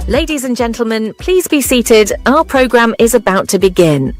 Ladies and gentlemen, please be seated. Our program is about to begin.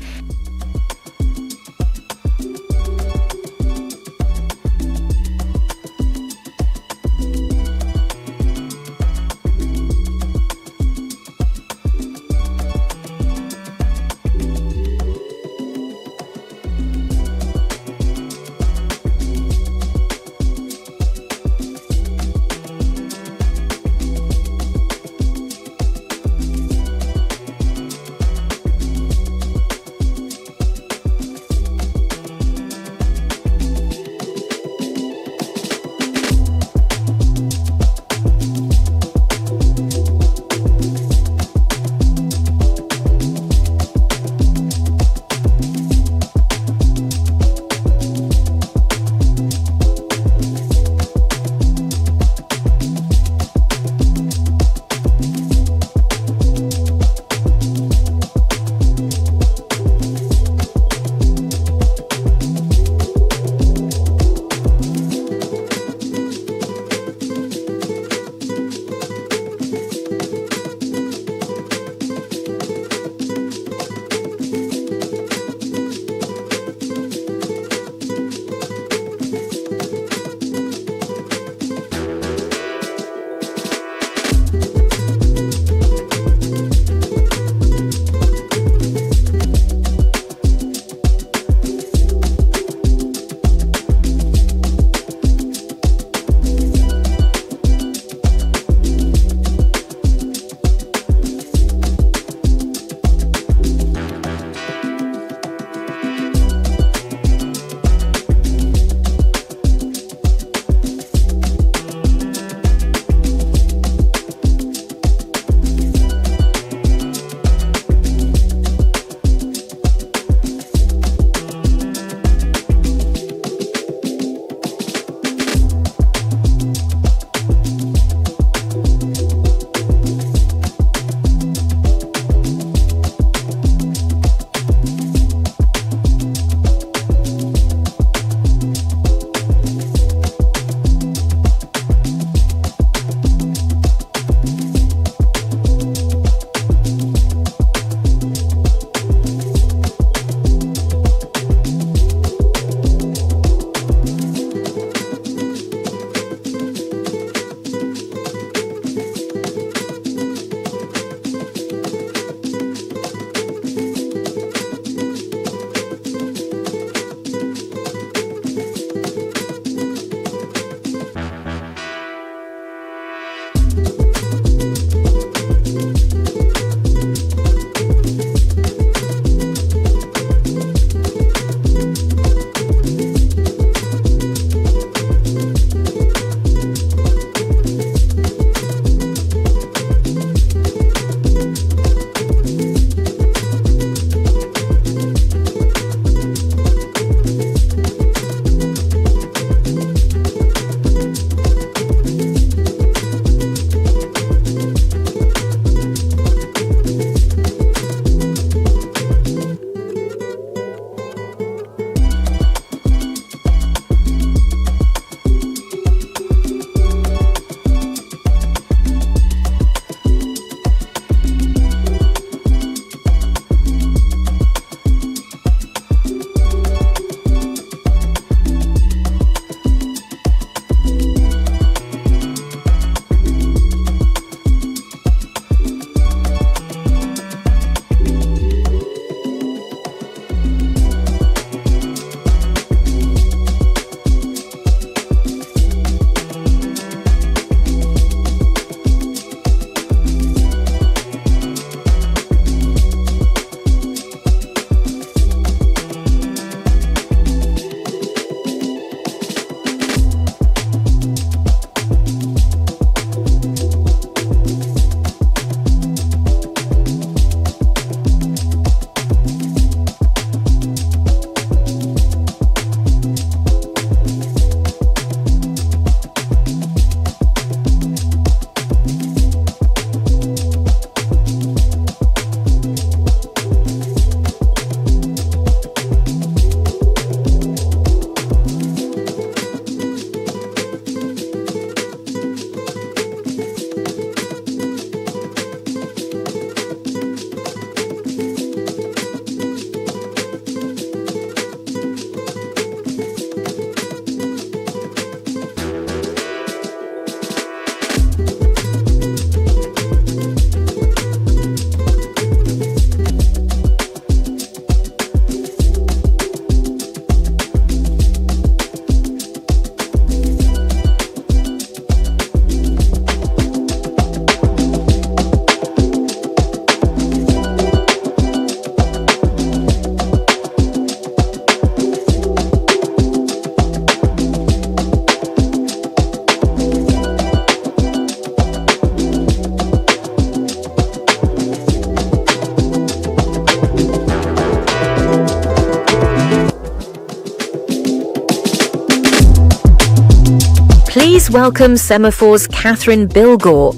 Please welcome Semafor's Catherine Bilgore.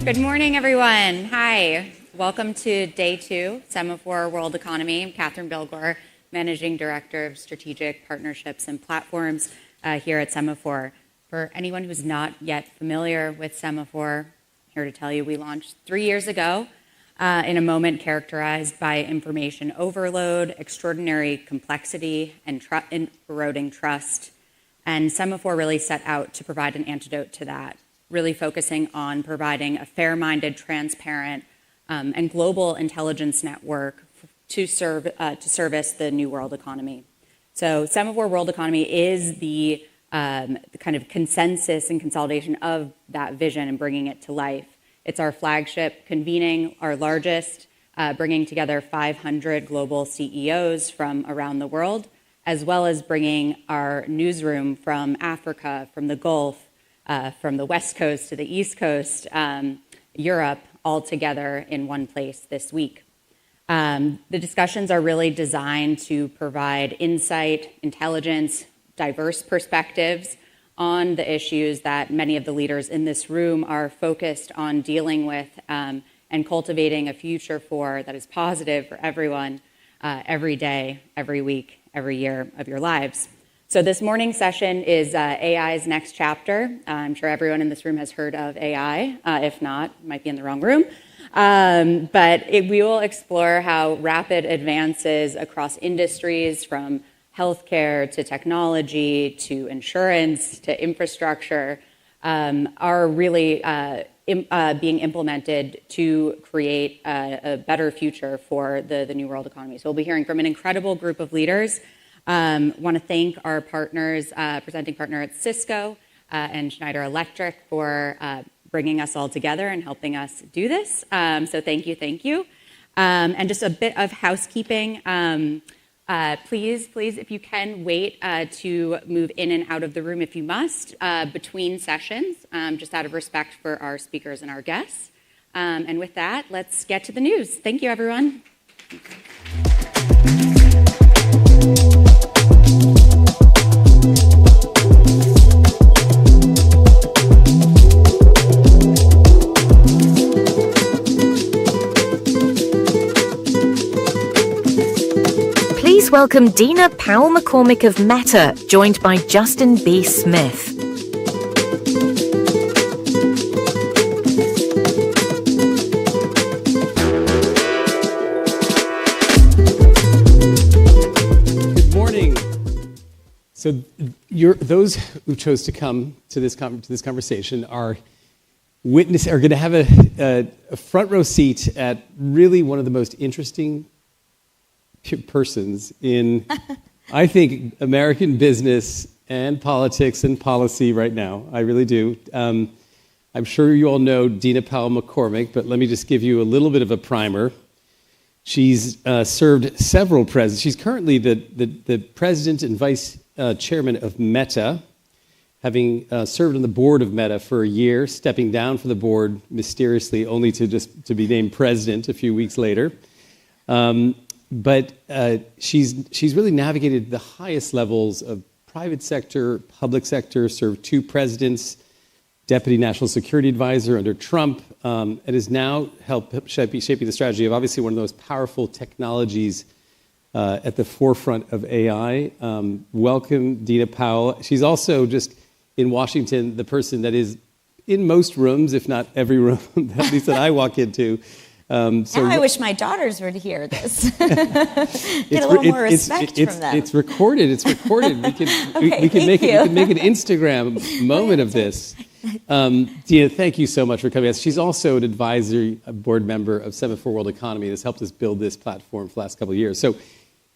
Good morning, everyone. Hi. Welcome to Day 2, Semafor World Economy. I'm Catherine Bilgore, Managing Director of Strategic Partnerships and Platforms here at Semafor. For anyone who's not yet familiar with Semafor, I'm here to tell you we launched 3 years ago in a moment characterized by information overload, extraordinary complexity, and eroding trust. And Semafor really set out to provide an antidote to that, really focusing on providing a fair-minded, transparent, and global intelligence network to service the new world economy. So Semafor World Economy is the kind of consensus and consolidation of that vision and bringing it to life. It's our flagship convening, our largest, bringing together 500 global CEOs from around the world, as well as bringing our newsroom from Africa, from the Gulf, from the West Coast to the East Coast, Europe, all together in one place this week. The discussions are really designed to provide insight, intelligence, diverse perspectives on the issues that many of the leaders in this room are focused on dealing with and cultivating a future for that is positive for everyone every day, every week, every year of your lives. So this morning's session is AI's next chapter. I'm sure everyone in this room has heard of AI. If not, might be in the wrong room. But we will explore how rapid advances across industries, from healthcare to technology to insurance to infrastructure, are really being implemented to create a better future for the new world economy. So we'll be hearing from an incredible group of leaders. Want to thank our partners, presenting partner at Cisco and Schneider Electric for bringing us all together and helping us do this. So thank you. And just a bit of housekeeping. Please, if you can, wait to move in and out of the room if you must between sessions, just out of respect for our speakers and our guests. And with that, let's get to the news. Thank you, everyone. Please welcome Dina Powell-McCormick of Meta, joined by Justin B. Smith. Good morning. So those who chose to come to this conversation are going to have a front row seat at really one of the most interesting persons in, I think, American business and politics and policy right now. I really do. I'm sure you all know Dina Powell-McCormick, but let me just give you a little bit of a primer. She's served several presidents. She's currently the president and vice chairman of Meta, having served on the board of Meta for a year, stepping down from the board mysteriously, only to be named president a few weeks later. But she's really navigated the highest levels of private sector, public sector, served 2 presidents, deputy national security advisor under Trump, and is now shaping the strategy of obviously one of the most powerful technologies at the forefront of AI. Welcome, Dina Powell. She's also just in Washington, the person that is in most rooms, if not every room, at least that I walk into. Now I wish my daughters were to hear this. Get a little more respect from them. It's recorded. We can make an Instagram moment of this. Dina, thank you so much for coming. She's also an advisory board member of Semafor World Economy that's helped us build this platform for the last couple of years. So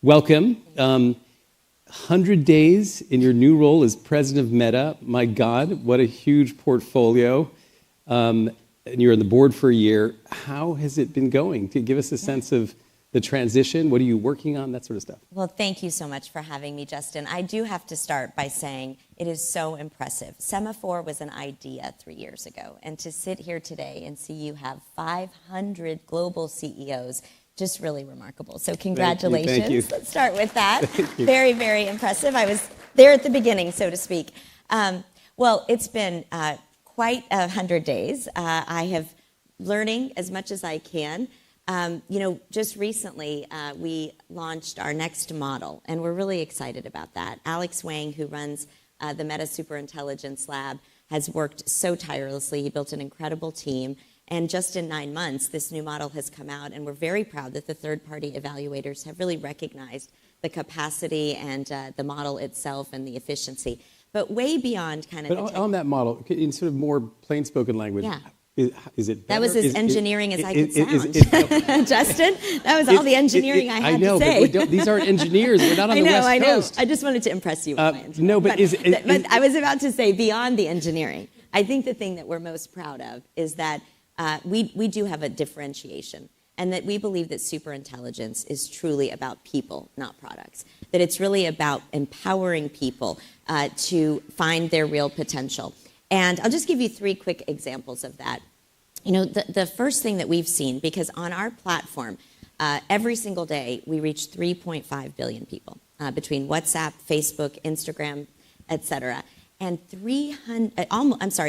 welcome. 100 days in your new role as president of Meta. My God, what a huge portfolio. And you're on the board for a year. How has it been going? To give us a sense of the transition, what are you working on, that sort of stuff? Well, thank you so much for having me, Justin. I do have to start by saying it is so impressive. Semafor was an idea 3 years ago, and to sit here today and see you have 500 global CEOs just really remarkable. So congratulations. Thank you. Let's start with that. Very, very impressive. I was there at the beginning, so to speak. Well, it's been quite 100 days. I have learning as much as I can. Just recently, we launched our next model, and we're really excited about that. Alex Wang, who runs the Meta Superintelligence Lab, has worked so tirelessly. He built an incredible team. And just in 9 months, this new model has come out, and we're very proud that the third-party evaluators have really recognized the capacity and the model itself and the efficiency. But way beyond kind of... But on that model, in sort of more plain-spoken language, is it better? That was as engineering as I could sound. Justin, that was all the engineering I had to say. But these aren't engineers. We're not on the West Coast. I just wanted to impress you with my engineering. No, but I was about to say beyond the engineering. I think the thing that we're most proud of is that we do have a differentiation, and that we believe that superintelligence is truly about people, not products. That it's really about empowering people to find their real potential. And I'll just give you 3 quick examples of that. The first thing that we've seen, because on our platform, every single day we reach 3.5 billion people between WhatsApp, Facebook, Instagram, et cetera. And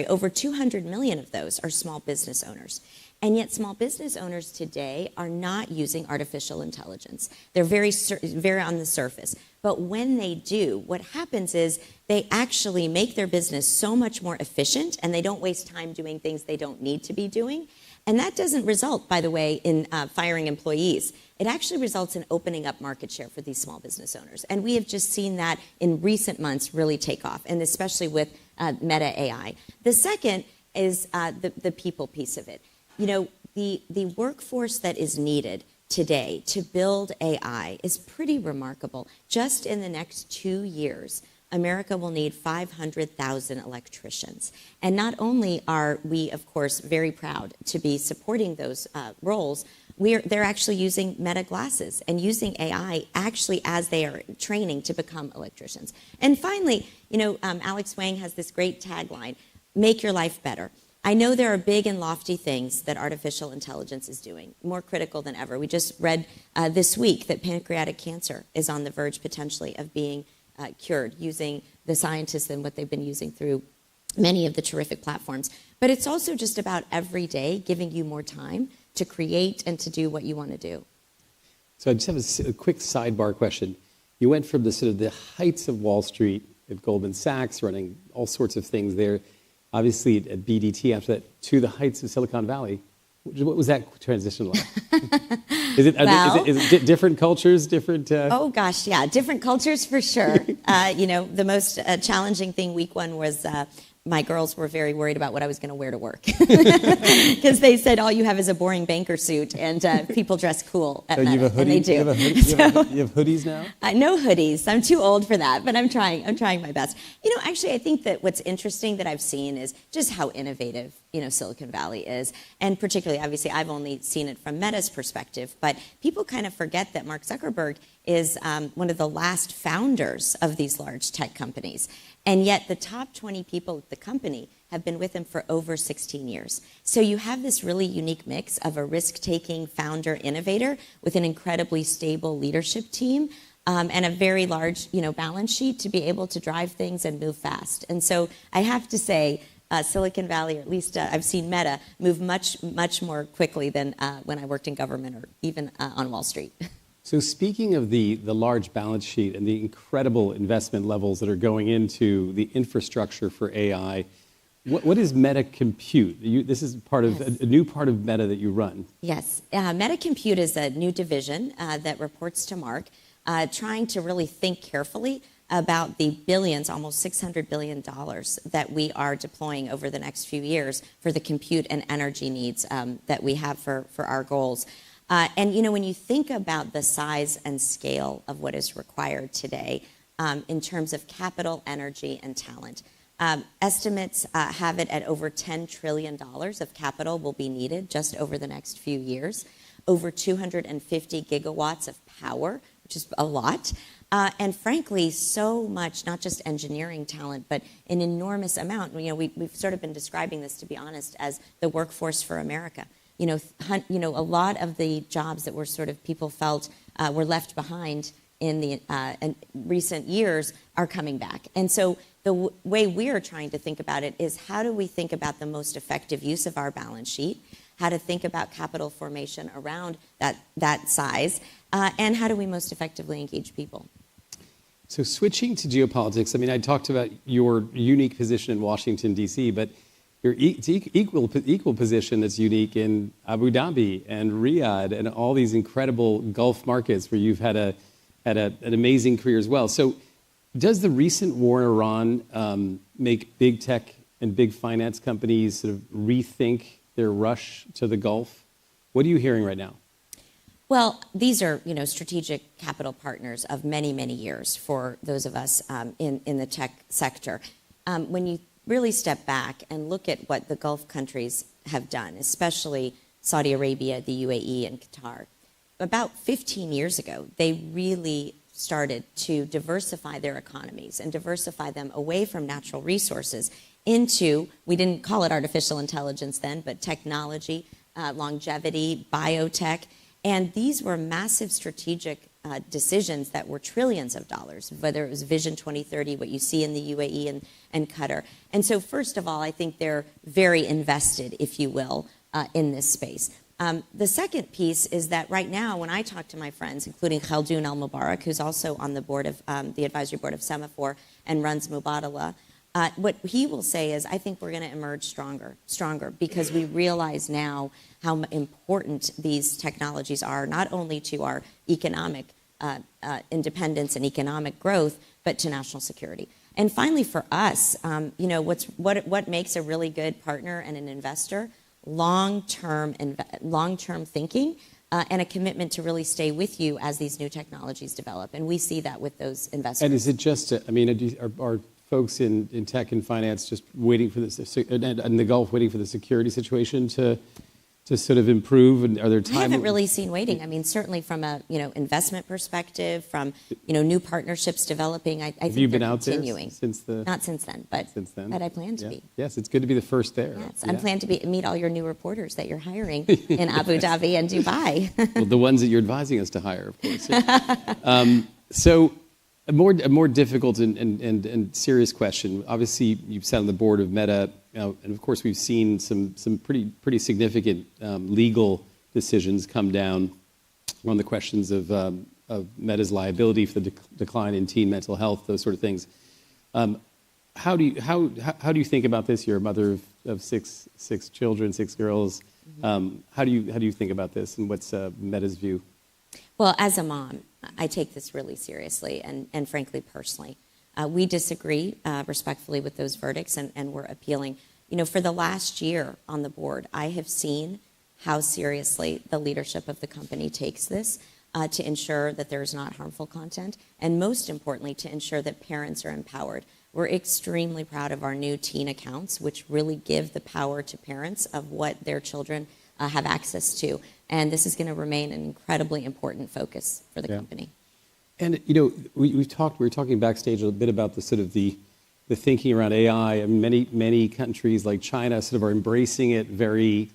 over 200 million of those are small business owners. And yet small business owners today are not using artificial intelligence. They're very on the surface. But when they do, what happens is they actually make their business so much more efficient, and they don't waste time doing things they don't need to be doing. And that doesn't result, by the way, in firing employees. It actually results in opening up market share for these small business owners. And we have just seen that in recent months really take off, and especially with Meta AI. The second is the people piece of it. The workforce that is needed today to build AI is pretty remarkable. Just in the next 2 years, America will need 500,000 electricians. And not only are we, of course, very proud to be supporting those roles, they're actually using Meta glasses and using AI actually as they are training to become electricians. And finally, Alex Wang has this great tagline, "Make your life better." I know there are big and lofty things that artificial intelligence is doing, more critical than ever. We just read this week that pancreatic cancer is on the verge potentially of being cured using the scientists and what they've been using through many of the terrific platforms. But it's also just about every day giving you more time to create and to do what you want to do. So I just have a quick sidebar question. You went from the heights of Wall Street at Goldman Sachs, running all sorts of things there, obviously at BDT after that, to the heights of Silicon Valley. What was that transition like? Is it different cultures, different... Oh, gosh, yeah, different cultures for sure. The most challenging thing week 1 was my girls were very worried about what I was going to wear to work. Because they said, all you have is a boring banker suit, and people dress cool at Meta, you have a hoodie? And they do. You have hoodies now? No hoodies. I'm too old for that, but I'm trying my best. Actually, I think that what's interesting that I've seen is just how innovative, Silicon Valley is. And particularly, obviously, I've only seen it from Meta's perspective, but people kind of forget that Mark Zuckerberg is one of the last founders of these large tech companies. And yet the top 20 people at the company have been with him for over 16 years. So you have this really unique mix of a risk-taking founder innovator with an incredibly stable leadership team and a very large balance sheet to be able to drive things and move fast. And so I have to say, Silicon Valley, or at least I've seen Meta, move much, much more quickly than when I worked in government or even on Wall Street. So speaking of the large balance sheet and the incredible investment levels that are going into the infrastructure for AI, what is Meta Compute? This is part of a new part of Meta that you run. Yes. Meta Compute is a new division that reports to Mark, trying to really think carefully about the billions, almost $600 billion that we are deploying over the next few years for the compute and energy needs that we have for our goals. And when you think about the size and scale of what is required today in terms of capital, energy, and talent, estimates have it at over $10 trillion of capital will be needed just over the next few years, over 250 gigawatts of power, which is a lot, and frankly, so much, not just engineering talent, but an enormous amount. We've sort of been describing this, to be honest, as the workforce for America. A lot of the jobs that were sort of people felt were left behind in the in recent years are coming back. And so the way we are trying to think about it is, how do we think about the most effective use of our balance sheet, how to think about capital formation around that size, and how do we most effectively engage people? So switching to geopolitics, I mean, I talked about your unique position in Washington, D.C., but your equal position that's unique in Abu Dhabi and Riyadh and all these incredible Gulf markets where you've had an amazing career as well. So does the recent war in Iran make big tech and big finance companies sort of rethink their rush to the Gulf? What are you hearing right now? Well, these are, strategic capital partners of many, many years for those of us in the tech sector. When you really step back and look at what the Gulf countries have done, especially Saudi Arabia, the UAE, and Qatar, about 15 years ago, they really started to diversify their economies and diversify them away from natural resources into, we didn't call it artificial intelligence then, but technology, longevity, biotech. And these were massive strategic decisions that were trillions of dollars, whether it was Vision 2030, what you see in the UAE and Qatar. And so first of all, I think they're very invested, if you will, in this space. The second piece is that right now, when I talk to my friends, including Khaldoun Al-Mubarak, who's also on the board of the advisory board of Semafor and runs Mubadala, what he will say is, I think we're going to emerge stronger, because we realize now how important these technologies are, not only to our economic independence and economic growth, but to national security. And finally, for us, what makes a really good partner and an investor? Long-term thinking and a commitment to really stay with you as these new technologies develop. And we see that with those investors. And is it just, are folks in tech and finance just waiting for this, and the Gulf waiting for the security situation to sort of improve? And are there I haven't really seen waiting. I mean, certainly from a investment perspective, from new partnerships developing. I think you been out continuing there since the not since then, but but I plan to be. Yes, it's good to be the first there. Yes, I plan to meet all your new reporters that you're hiring in Abu Dhabi and Dubai. Well, the ones that you're advising us to hire, of course. So. A more difficult and serious question. Obviously, you've sat on the board of Meta, and of course, we've seen some pretty significant legal decisions come down on the questions of Meta's liability for the decline in teen mental health, those sort of things. How do you think about this? You're a mother of six children, 6 girls. How do you think about this, and what's Meta's view? Well, as a mom, I take this really seriously and frankly, personally. We disagree respectfully with those verdicts, and we're appealing. For the last year on the board, I have seen how seriously the leadership of the company takes this to ensure that there is not harmful content, and most importantly, to ensure that parents are empowered. We're extremely proud of our new teen accounts, which really give the power to parents of what their children have access to. And this is going to remain an incredibly important focus for the company. And we were talking backstage a little bit about the sort of the thinking around AI. I mean, many countries like China sort of are embracing it very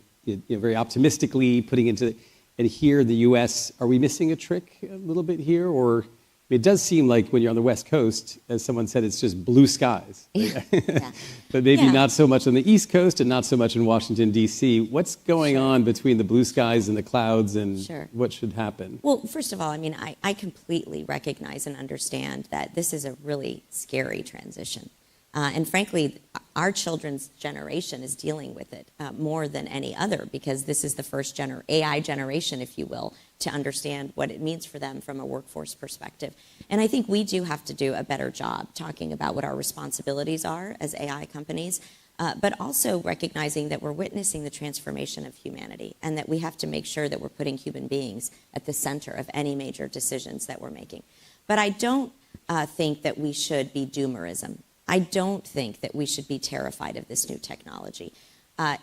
optimistically, putting into. And here in the U.S., are we missing a trick a little bit here, or? It does seem like when you're on the West Coast, as someone said, it's just blue skies. Yeah. But maybe not so much on the East Coast and not so much in Washington, D.C. What's going on between the blue skies and the clouds, and what should happen? Well, first of all, I mean, I completely recognize and understand that this is a really scary transition. And frankly, our children's generation is dealing with it more than any other, because this is the first AI generation, if you will, to understand what it means for them from a workforce perspective. And I think we do have to do a better job talking about what our responsibilities are as AI companies, but also recognizing that we're witnessing the transformation of humanity, and that we have to make sure that we're putting human beings at the center of any major decisions that we're making. But I don't think that we should be doomerism. I don't think that we should be terrified of this new technology.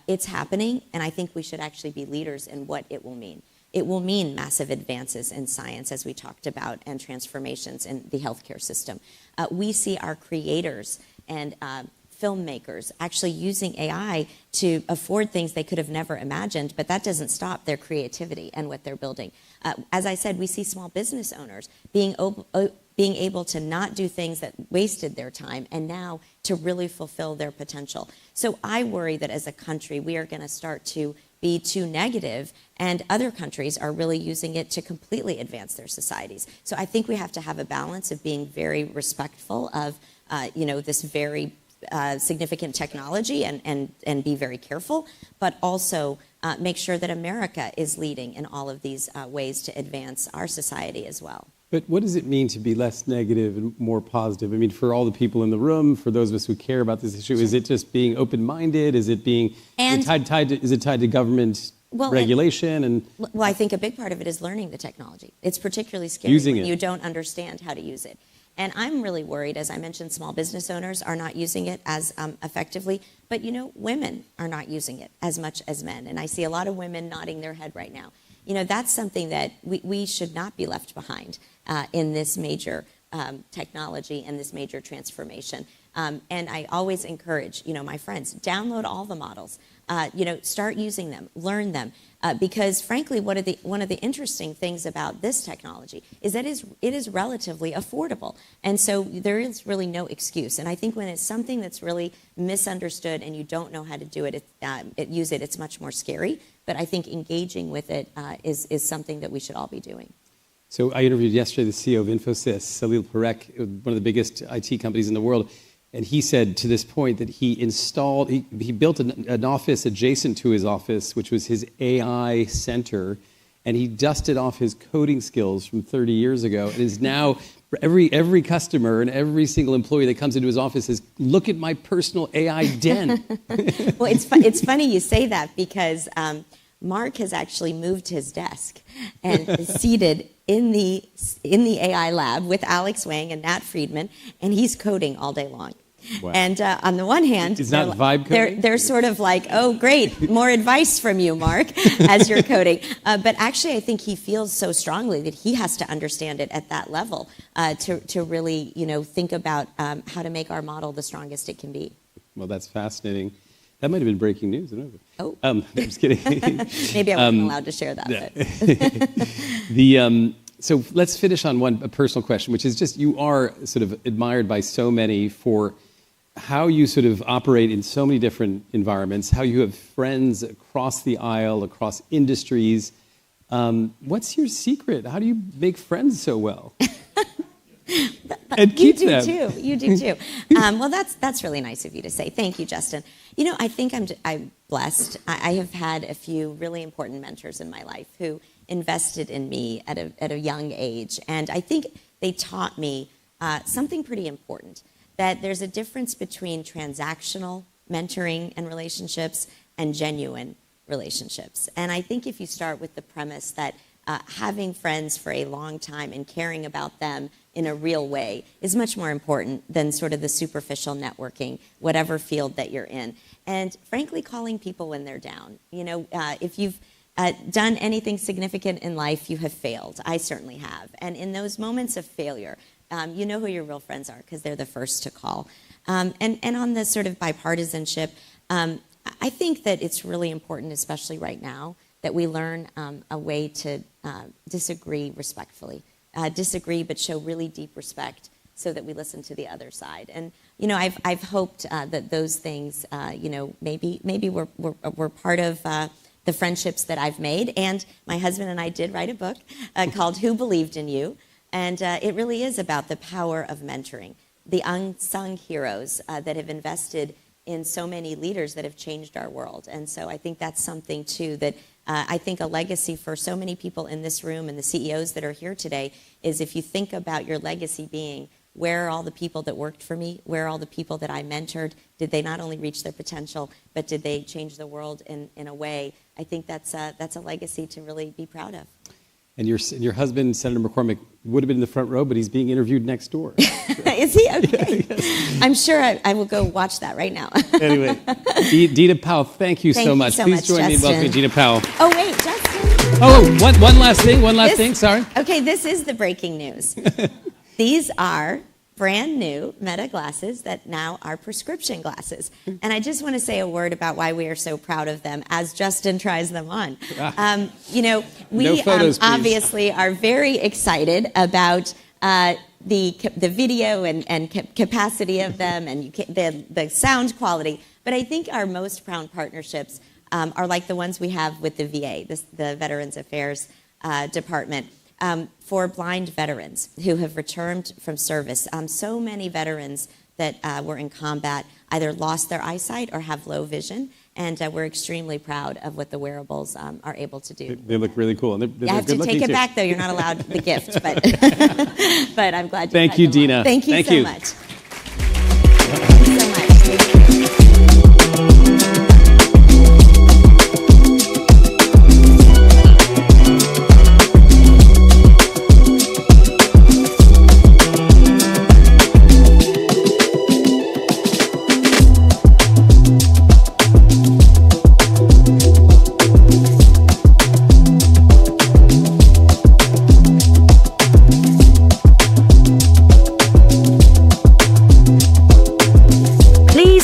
It's happening, and I think we should actually be leaders in what it will mean. It will mean massive advances in science, as we talked about, and transformations in the healthcare system. We see our creators and filmmakers actually using AI to afford things they could have never imagined, but that doesn't stop their creativity and what they're building. As I said, we see small business owners being able to not do things that wasted their time and now to really fulfill their potential. So I worry that as a country, we are going to start to be too negative, and other countries are really using it to completely advance their societies. So I think we have to have a balance of being very respectful of this very significant technology and be very careful, but also make sure that America is leading in all of these ways to advance our society as well. But what does it mean to be less negative and more positive? I mean, for all the people in the room, for those of us who care about this issue, is it just being open-minded? Is it tied to government regulation? Well, I think a big part of it is learning the technology. It's particularly scary when you don't understand how to use it. And I'm really worried, as I mentioned, small business owners are not using it as effectively, but women are not using it as much as men. And I see a lot of women nodding their head right now. That's something that we should not be left behind in this major technology and this major transformation. And I always encourage, my friends, download all the models. Start using them, learn them, because frankly, one of the interesting things about this technology is that it is relatively affordable, and so there is really no excuse. And I think when it's something that's really misunderstood and you don't know how to do it, use it, it's much more scary. But I think engaging with it is something that we should all be doing. So I interviewed yesterday the CEO of Infosys, Salil Parekh, one of the biggest IT companies in the world. And he said to this point that he built an office adjacent to his office, which was his AI center, and he dusted off his coding skills from 30 years ago, and is now, every customer and every single employee that comes into his office says, look at my personal AI den. Well, it's funny you say that, because Mark has actually moved his desk and is seated in the AI lab with Alex Wang and Nat Friedman, and he's coding all day long. Wow. And on the one hand, it's not vibe coding. They're sort of like, oh, great, more advice from you, Mark, as you're coding. But actually, I think he feels so strongly that he has to understand it at that level to really, think about how to make our model the strongest it can be. Well, that's fascinating. That might have been breaking news. I don't know. Oh, I'm just kidding. Maybe I wasn't allowed to share that. Yeah. So let's finish on a personal question, which is just, you are sort of admired by so many for how you sort of operate in so many different environments, how you have friends across the aisle, across industries. What's your secret? How do you make friends so well? And keep them. You do too. Well, that's really nice of you to say. Thank you, Justin. I think I'm blessed. I have had a few really important mentors in my life who invested in me at a young age, and I think they taught me something pretty important. That there's a difference between transactional mentoring and relationships and genuine relationships. And I think if you start with the premise that having friends for a long time and caring about them in a real way is much more important than sort of the superficial networking, whatever field that you're in. And frankly, calling people when they're down. If you've done anything significant in life, you have failed. I certainly have. And in those moments of failure, you know who your real friends are because they're the first to call. And on the sort of bipartisanship, I think that it's really important, especially right now, that we learn a way to disagree respectfully. Disagree, but show really deep respect so that we listen to the other side. And, I've hoped that those things, maybe we're part of the friendships that I've made. And my husband and I did write a book called Who Believed in You? And it really is about the power of mentoring, the unsung heroes that have invested in so many leaders that have changed our world. And so I think that's something, too, that I think a legacy for so many people in this room and the CEOs that are here today is if you think about your legacy being, where are all the people that worked for me? Where are all the people that I mentored? Did they not only reach their potential, but did they change the world in a way? I think that's a legacy to really be proud of. And your husband, Senator McCormick, would have been in the front row, but he's being interviewed next door. Is he? Okay. Yes. I'm sure I will go watch that right now. Anyway, Dina Powell, thank you so much. Please join me in welcoming Dina Powell. Oh, wait, Justin. Oh, one last thing, sorry. Okay, this is the breaking news. These are brand new Meta glasses that now are prescription glasses. And I just want to say a word about why we are so proud of them as Justin tries them on. We No photos, please. obviously are very excited about the video and capacity of them and the sound quality. But I think our most proud partnerships are like the ones we have with the VA, the Veterans Affairs Department. For blind veterans who have returned from service. So many veterans that were in combat either lost their eyesight or have low vision, and we're extremely proud of what the wearables are able to do. They look really cool. And you have to take it back, though. You're not allowed the gift, but, but I'm glad you Thank you, Dina. Thank you so much.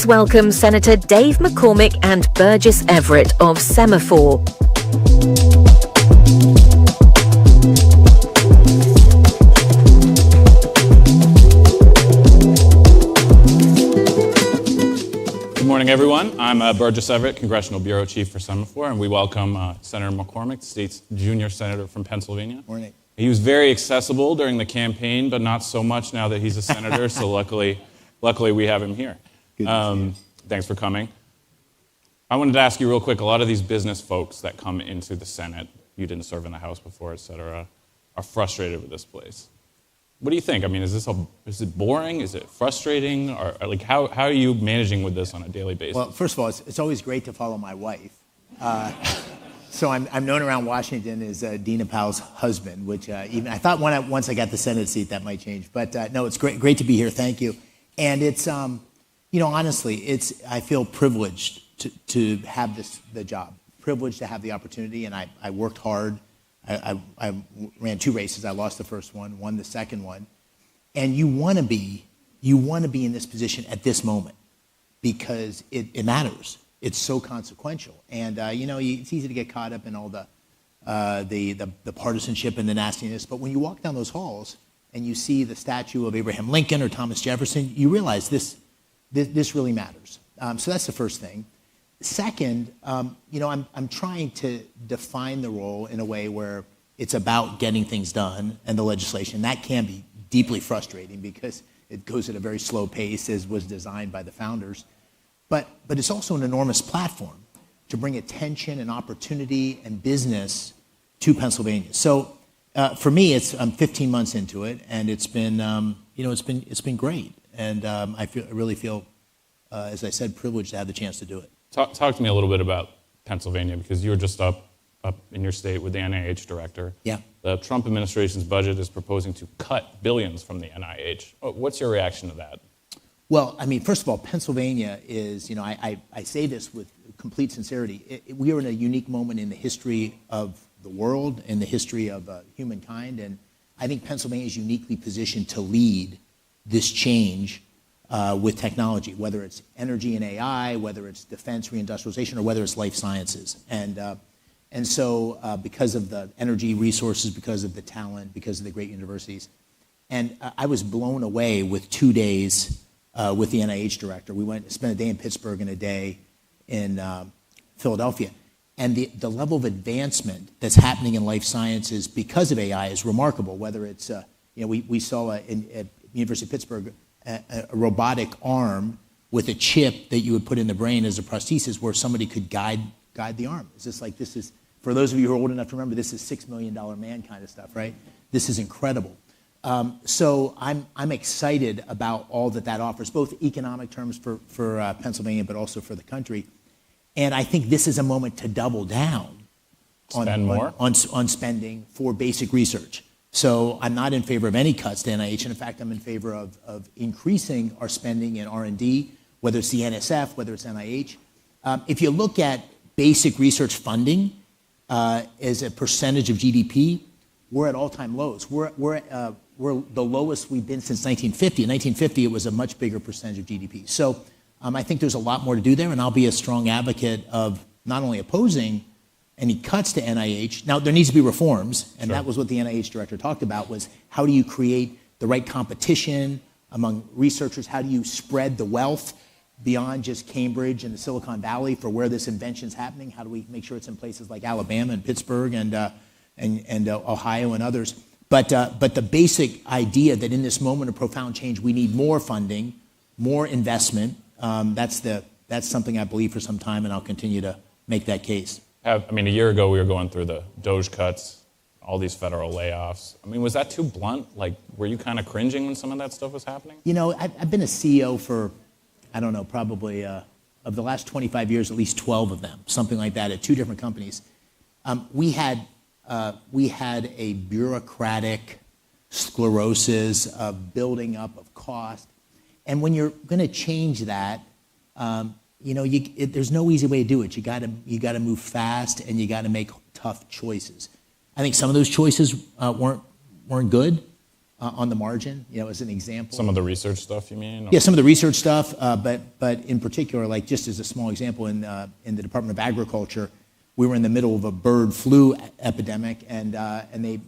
Welcome Senator Dave McCormick and Burgess Everett of Semafor. Good morning, everyone. I'm Burgess Everett, Congressional Bureau Chief for Semafor, and we welcome Senator McCormick, the state's junior senator from Pennsylvania. Morning. He was very accessible during the campaign, but not so much now that he's a senator, so luckily we have him here. Thanks for coming. I wanted to ask you real quick, a lot of these business folks that come into the Senate, you didn't serve in the House before, et cetera, are frustrated with this place. What do you think? I mean, is it boring? Is it frustrating? Or like, how are you managing with this on a daily basis? Well, first of all, it's always great to follow my wife. So I'm known around Washington as Dina Powell's husband, which even I thought once I got the Senate seat that might change. But no, it's great to be here. Thank you. And it's honestly, I feel privileged to have the job, privileged to have the opportunity, and I worked hard. I ran 2 races. I lost the first one, won the second one, and you want to be in this position at this moment because it matters. It's so consequential, and it's easy to get caught up in all the partisanship and the nastiness. But when you walk down those halls and you see the statue of Abraham Lincoln or Thomas Jefferson, you realize this really matters. So that's the first thing. Second, I'm trying to define the role in a way where it's about getting things done and the legislation. That can be deeply frustrating because it goes at a very slow pace, as was designed by the founders. But it's also an enormous platform to bring attention and opportunity and business to Pennsylvania. So for me, I'm 15 months into it, and it's been great. And I really feel, as I said, privileged to have the chance to do it. Talk to me a little bit about Pennsylvania, because you were just up in your state with the NIH director. Yeah. The Trump administration's budget is proposing to cut billions from the NIH. What's your reaction to that? Well, I mean, first of all, Pennsylvania is, I say this with complete sincerity. We are in a unique moment in the history of the world, in the history of humankind, and I think Pennsylvania is uniquely positioned to lead this change with technology, whether it's energy and AI, whether it's defense reindustrialization, or whether it's life sciences. And so because of the energy resources, because of the talent, because of the great universities. And I was blown away with 2 days with the NIH director. We spent a day in Pittsburgh and a day in Philadelphia. And the level of advancement that's happening in life sciences because of AI is remarkable, whether it's, we saw at University of Pittsburgh a robotic arm with a chip that you would put in the brain as a prosthesis where somebody could guide the arm. It's just like, this is, for those of you who are old enough to remember, this is $6 million man kind of stuff, right? This is incredible. So I'm excited about all that offers, both economic terms for Pennsylvania, but also for the country. And I think this is a moment to double down on spending for basic research. So I'm not in favor of any cuts to NIH, and in fact, I'm in favor of increasing our spending in R&D, whether it's the NSF, whether it's NIH. If you look at basic research funding as a percentage of GDP, we're at all-time lows. We're we're the lowest we've been since 1950. In 1950, it was a much bigger percentage of GDP. So I think there's a lot more to do there, and I'll be a strong advocate of not only opposing any cuts to NIH. Now, there needs to be reforms, and that was what the NIH director talked about, was how do you create the right competition among researchers? How do you spread the wealth beyond just Cambridge and the Silicon Valley for where this invention's happening? How do we make sure it's in places like Alabama and Pittsburgh and Ohio and others? But the basic idea that in this moment of profound change, we need more funding, more investment, that's something I believe for some time, and I'll continue to make that case. A year ago, we were going through the Doge cuts, all these federal layoffs. Was that too blunt? Like, were you kind of cringing when some of that stuff was happening? I've been a CEO for, I don't know, probably of the last 25 years, at least 12 of them, something like that, at 2 different companies. We had a bureaucratic sclerosis of building up of cost. And when you're going to change that, there's no easy way to do it. You got to move fast, and you got to make tough choices. I think some of those choices weren't good on the margin. As an example. Some of the research stuff, you mean? Yeah, some of the research stuff. But in particular, like just as a small example, in the Department of Agriculture, we were in the middle of a bird flu epidemic, and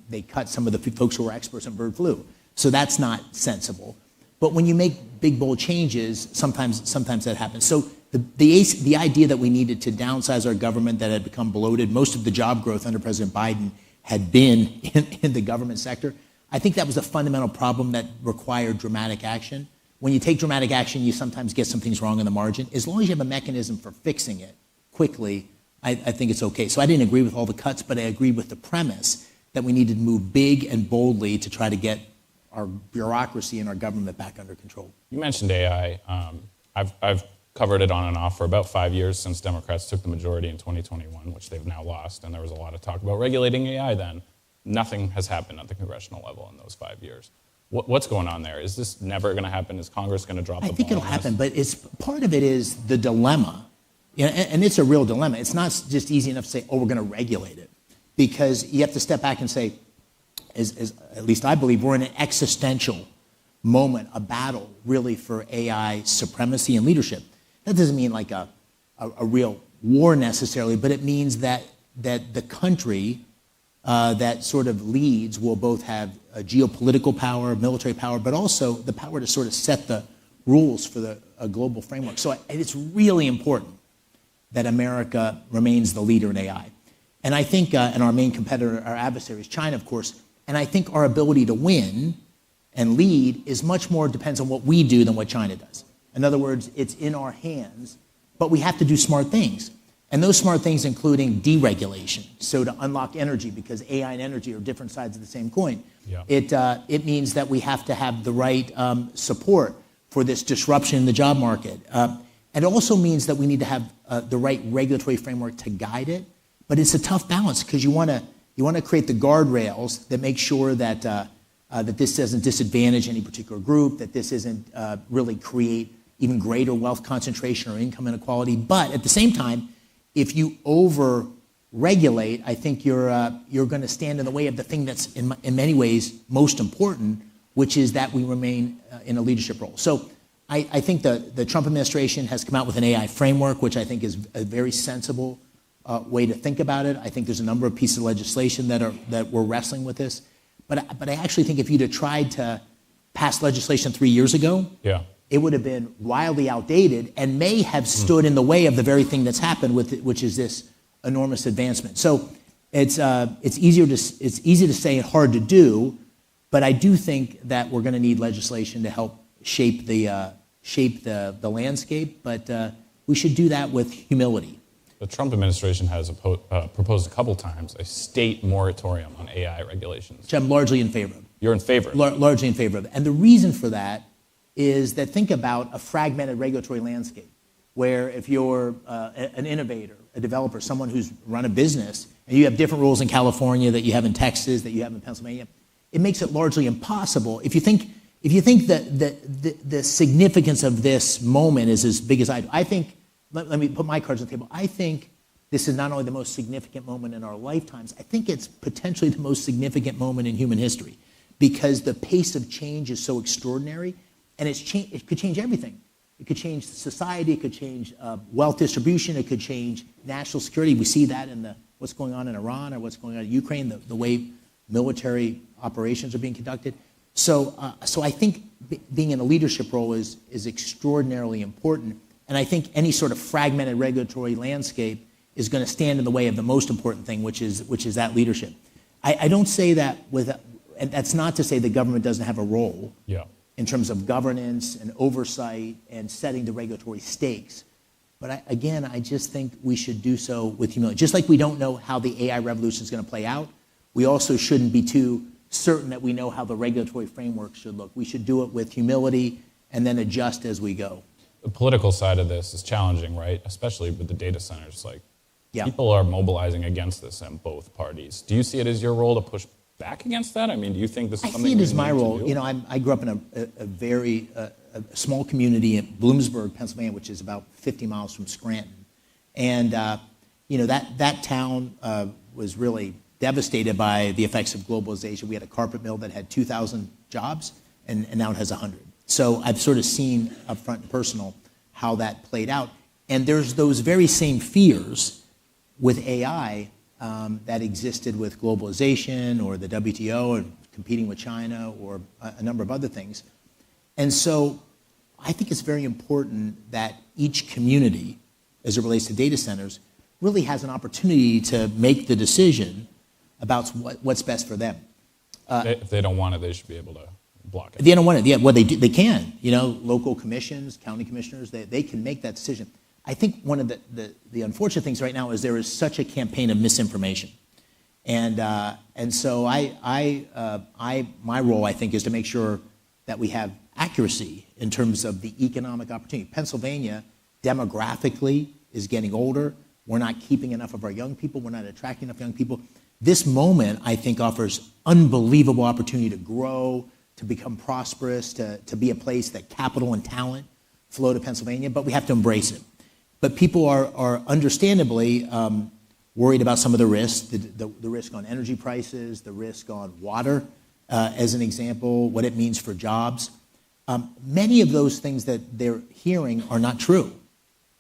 they cut some of the folks who were experts in bird flu. So that's not sensible. But when you make big, bold changes, sometimes that happens. So the idea that we needed to downsize our government that had become bloated, most of the job growth under President Biden had been in the government sector. I think that was a fundamental problem that required dramatic action. When you take dramatic action, you sometimes get some things wrong in the margin. As long as you have a mechanism for fixing it quickly, I think it's okay. So I didn't agree with all the cuts, but I agreed with the premise that we needed to move big and boldly to try to get our bureaucracy and our government back under control. You mentioned AI. I've covered it on and off for about 5 years since Democrats took the majority in 2021, which they've now lost, and there was a lot of talk about regulating AI then. Nothing has happened at the congressional level in those 5 years. What's going on there? Is this never going to happen? Is Congress going to drop the ball? I think it'll happen, but part of it is the dilemma, and it's a real dilemma. It's not just easy enough to say, we're going to regulate it, because you have to step back and say, at least I believe, we're in an existential moment, a battle really for AI supremacy and leadership. That doesn't mean like a real war necessarily, but it means that the country that sort of leads will both have a geopolitical power, military power, but also the power to sort of set the rules for a global framework. So it's really important that America remains the leader in AI. And I think, and our main competitor, our adversary is China, of course, and I think our ability to win and lead is much more depends on what we do than what China does. In other words, it's in our hands, but we have to do smart things. And those smart things including deregulation, so to unlock energy, because AI and energy are different sides of the same coin. Yeah. It means that we have to have the right support for this disruption in the job market. And it also means that we need to have the right regulatory framework to guide it. But it's a tough balance, because you want to create the guardrails that make sure that that this doesn't disadvantage any particular group, that this isn't really create even greater wealth concentration or income inequality. But at the same time, if you over-regulate, I think you're going to stand in the way of the thing that's in many ways most important, which is that we remain in a leadership role. So I think the Trump administration has come out with an AI framework, which I think is a very sensible way to think about it. I think there's a number of pieces of legislation that we're wrestling with this. But I actually think if you'd have tried to pass legislation 3 years ago, it would have been wildly outdated and may have stood in the way of the very thing that's happened with it, which is this enormous advancement. So it's easy to say and hard to do, but I do think that we're going to need legislation to help shape the landscape. But we should do that with humility. The Trump administration has proposed a couple times a state moratorium on AI regulations. Which I'm largely in favor of. You're in favor? Largely in favor of it. And the reason for that is that think about a fragmented regulatory landscape where if you're an innovator, a developer, someone who's run a business, and you have different rules in California that you have in Texas, that you have in Pennsylvania, it makes it largely impossible. If you think that the significance of this moment is as big as I think, let me put my cards on the table. I think this is not only the most significant moment in our lifetimes, I think it's potentially the most significant moment in human history. because the pace of change is so extraordinary, and it could change everything. It could change society, it could change wealth distribution, it could change national security. We see that in what's going on in Iran or what's going on in Ukraine, the way military operations are being conducted. So I think being in a leadership role is extraordinarily important, and I think any sort of fragmented regulatory landscape is going to stand in the way of the most important thing, which is that leadership. I don't say that and that's not to say the government doesn't have a role. Yeah. In terms of governance and oversight and setting the regulatory stakes. But I just think we should do so with humility. Just like we don't know how the AI revolution is going to play out, we also shouldn't be too certain that we know how the regulatory framework should look. We should do it with humility and then adjust as we go. The political side of this is challenging, right? Especially with the data centers. People are mobilizing against this in both parties. Do you see it as your role to push back against that? I mean, do you think this is something I see it as my role. Do? I grew up in a very small community in Bloomsburg, Pennsylvania, which is about 50 miles from Scranton. And, that town was really devastated by the effects of globalization. We had a carpet mill that had 2,000 jobs, and now it has 100. So I've sort of seen up front and personal how that played out. And there's those very same fears with AI that existed with globalization or the WTO or competing with China or a number of other things. And so I think it's very important that each community, as it relates to data centers, really has an opportunity to make the decision about what's best for them. If they don't want it, they should be able to block it. If they don't want it, yeah, well, they can. Local commissions, county commissioners, they can make that decision. I think one of the unfortunate things right now is there is such a campaign of misinformation, and so my role, I think, is to make sure that we have accuracy in terms of the economic opportunity. Pennsylvania demographically is getting older. We're not keeping enough of our young people. We're not attracting enough young people. This moment, I think, offers unbelievable opportunity to grow, to become prosperous, to be a place that capital and talent flow to Pennsylvania, but we have to embrace it. But people are understandably worried about some of the risks, the risk on energy prices, the risk on water, as an example, what it means for jobs. Many of those things that they're hearing are not true.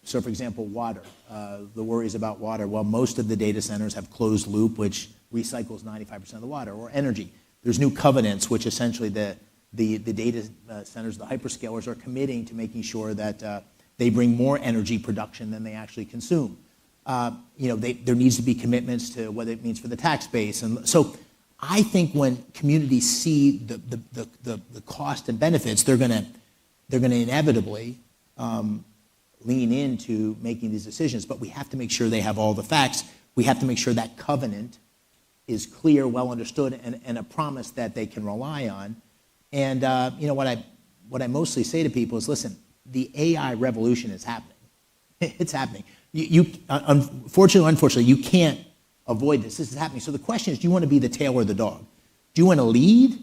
So, for example, water, the worries about water. Well, most of the data centers have closed loop, which recycles 95% of the water, or energy. There's new covenants, which essentially the data centers, the hyperscalers, are committing to making sure that they bring more energy production than they actually consume. There needs to be commitments to what it means for the tax base. And so I think when communities see the cost and benefits, they're going to inevitably lean into making these decisions. But we have to make sure they have all the facts. We have to make sure that covenant is clear, well understood, and a promise that they can rely on. And what I mostly say to people is, listen, the AI revolution is happening. It's happening. Unfortunately, you can't avoid this. This is happening. So the question is, do you want to be the tail or the dog? Do you want to lead,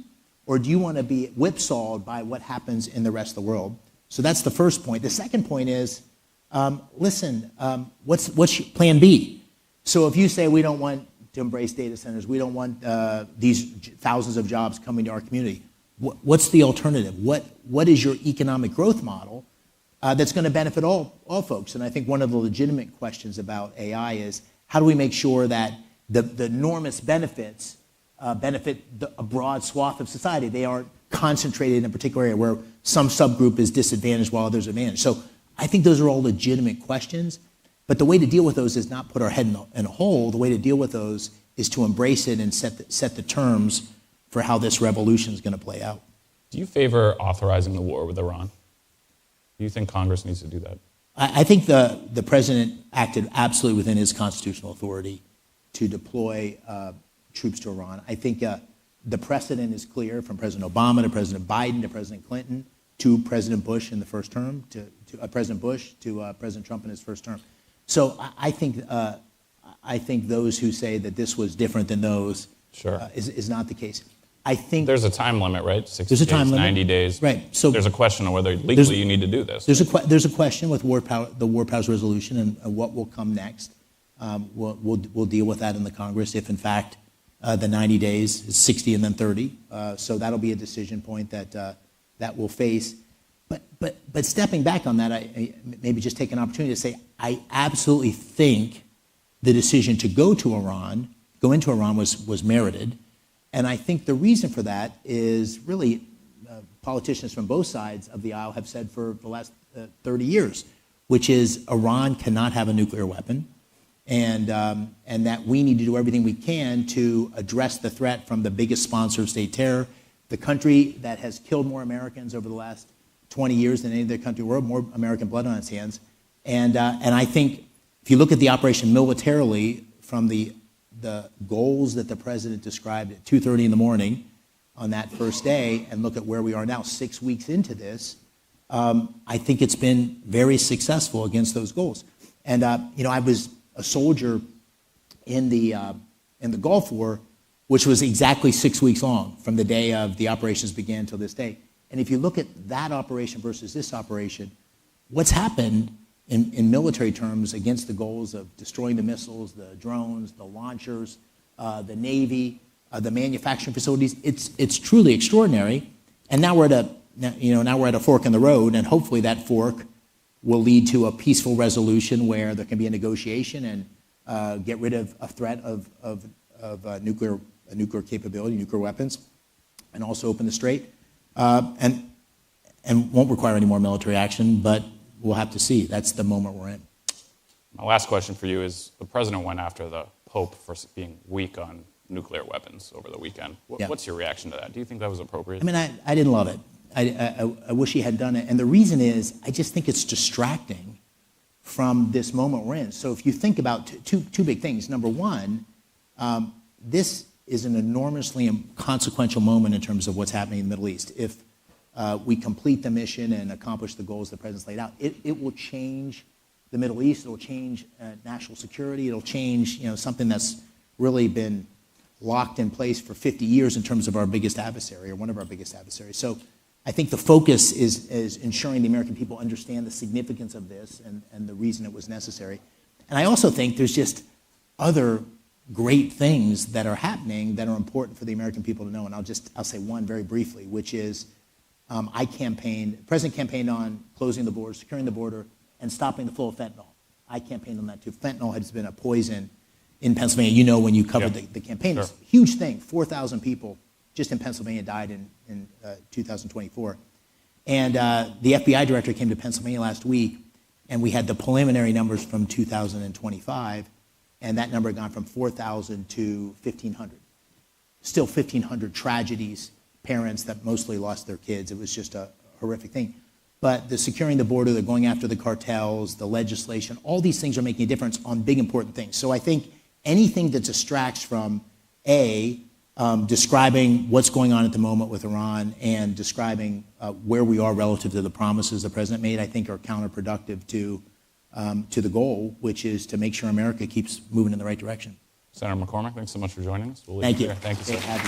or do you want to be whipsawed by what happens in the rest of the world? So that's the first point. The second point is, what's your plan B? So if you say we don't want to embrace data centers, we don't want these thousands of jobs coming to our community, what's the alternative? What is your economic growth model that's going to benefit all folks? And I think one of the legitimate questions about AI is, how do we make sure that the enormous benefits benefit a broad swath of society? They aren't concentrated in a particular area where some subgroup is disadvantaged while others are advantaged. So I think those are all legitimate questions. But the way to deal with those is not put our head in a hole. The way to deal with those is to embrace it and set the terms for how this revolution is going to play out. Do you favor authorizing the war with Iran? Do you think Congress needs to do that? I think the president acted absolutely within his constitutional authority to deploy troops to Iran. I think the precedent is clear, from President Obama to President Biden to President Clinton to President Bush in the first term, to President Bush to President Trump in his first term. So I think those who say that this was different than those is not the case. I think there's a time limit, right? 60 days, 90 days. Right. So there's a question of whether legally you need to do this. There's a question with the War Powers Resolution and what will come next. We'll deal with that in the Congress if, in fact, the 90 days. It's 60 and then 30. So that'll be a decision point that we'll face. But stepping back on that, I maybe just take an opportunity to say I absolutely think the decision to go into Iran was merited. And I think the reason for that is really politicians from both sides of the aisle have said for the last 30 years, which is Iran cannot have a nuclear weapon, and that we need to do everything we can to address the threat from the biggest sponsor of state terror, the country that has killed more Americans over the last 20 years than any other country in the world, more American blood on its hands. And I think if you look at the operation militarily from the goals that the president described at 2:30 in the morning on that first day and look at where we are now 6 weeks into this, I think it's been very successful against those goals. And I was a soldier in the Gulf War, which was exactly 6 weeks long from the day of the operations began till this day. And if you look at that operation versus this operation, what's happened in military terms against the goals of destroying the missiles, the drones, the launchers, the Navy, the manufacturing facilities, it's truly extraordinary. And now we're at a fork in the road, and hopefully that fork will lead to a peaceful resolution where there can be a negotiation and get rid of a threat of nuclear capability, nuclear weapons, and also open the strait, and won't require any more military action, but we'll have to see. That's the moment we're in. My last question for you is, the president went after the Pope for being weak on nuclear weapons over the weekend. What's your reaction to that? Do you think that was appropriate? I mean, I didn't love it. I wish he had done it. And the reason is, I just think it's distracting from this moment we're in. So if you think about two big things. Number one, this is an enormously consequential moment in terms of what's happening in the Middle East. If we complete the mission and accomplish the goals the president's laid out, it will change the Middle East. It will change national security. It'll change something that's really been locked in place for 50 years in terms of our biggest adversary, or one of our biggest adversaries. So I think the focus is ensuring the American people understand the significance of this and the reason it was necessary. And I also think there's just other great things that are happening that are important for the American people to know. And I'll say one very briefly, which is the president campaigned on closing the border, securing the border, and stopping the flow of fentanyl. I campaigned on that too. Fentanyl has been a poison in Pennsylvania. When you covered the campaign, Sure. It's a huge thing. 4,000 people just in Pennsylvania died in 2024. And the FBI director came to Pennsylvania last week, and we had the preliminary numbers from 2025, and that number had gone from 4,000 to 1,500. Still 1,500 tragedies, parents that mostly lost their kids. It was just a horrific thing. But the securing the border, the going after the cartels, the legislation, all these things are making a difference on big, important things. So I think anything that distracts from, describing what's going on at the moment with Iran and describing where we are relative to the promises the president made, I think are counterproductive to the goal, which is to make sure America keeps moving in the right direction. Senator McCormick, thanks so much for joining us. Thank you. Thank you, sir. Great to have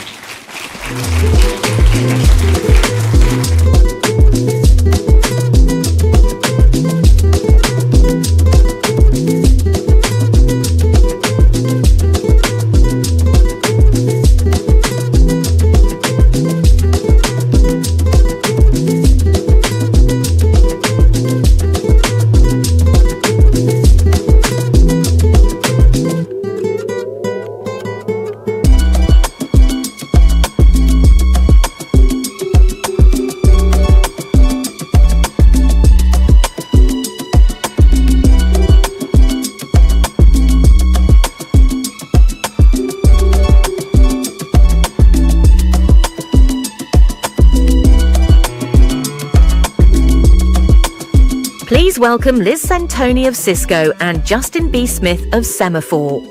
Please welcome Liz Santoni of Cisco and Justin B. Smith of Semafor.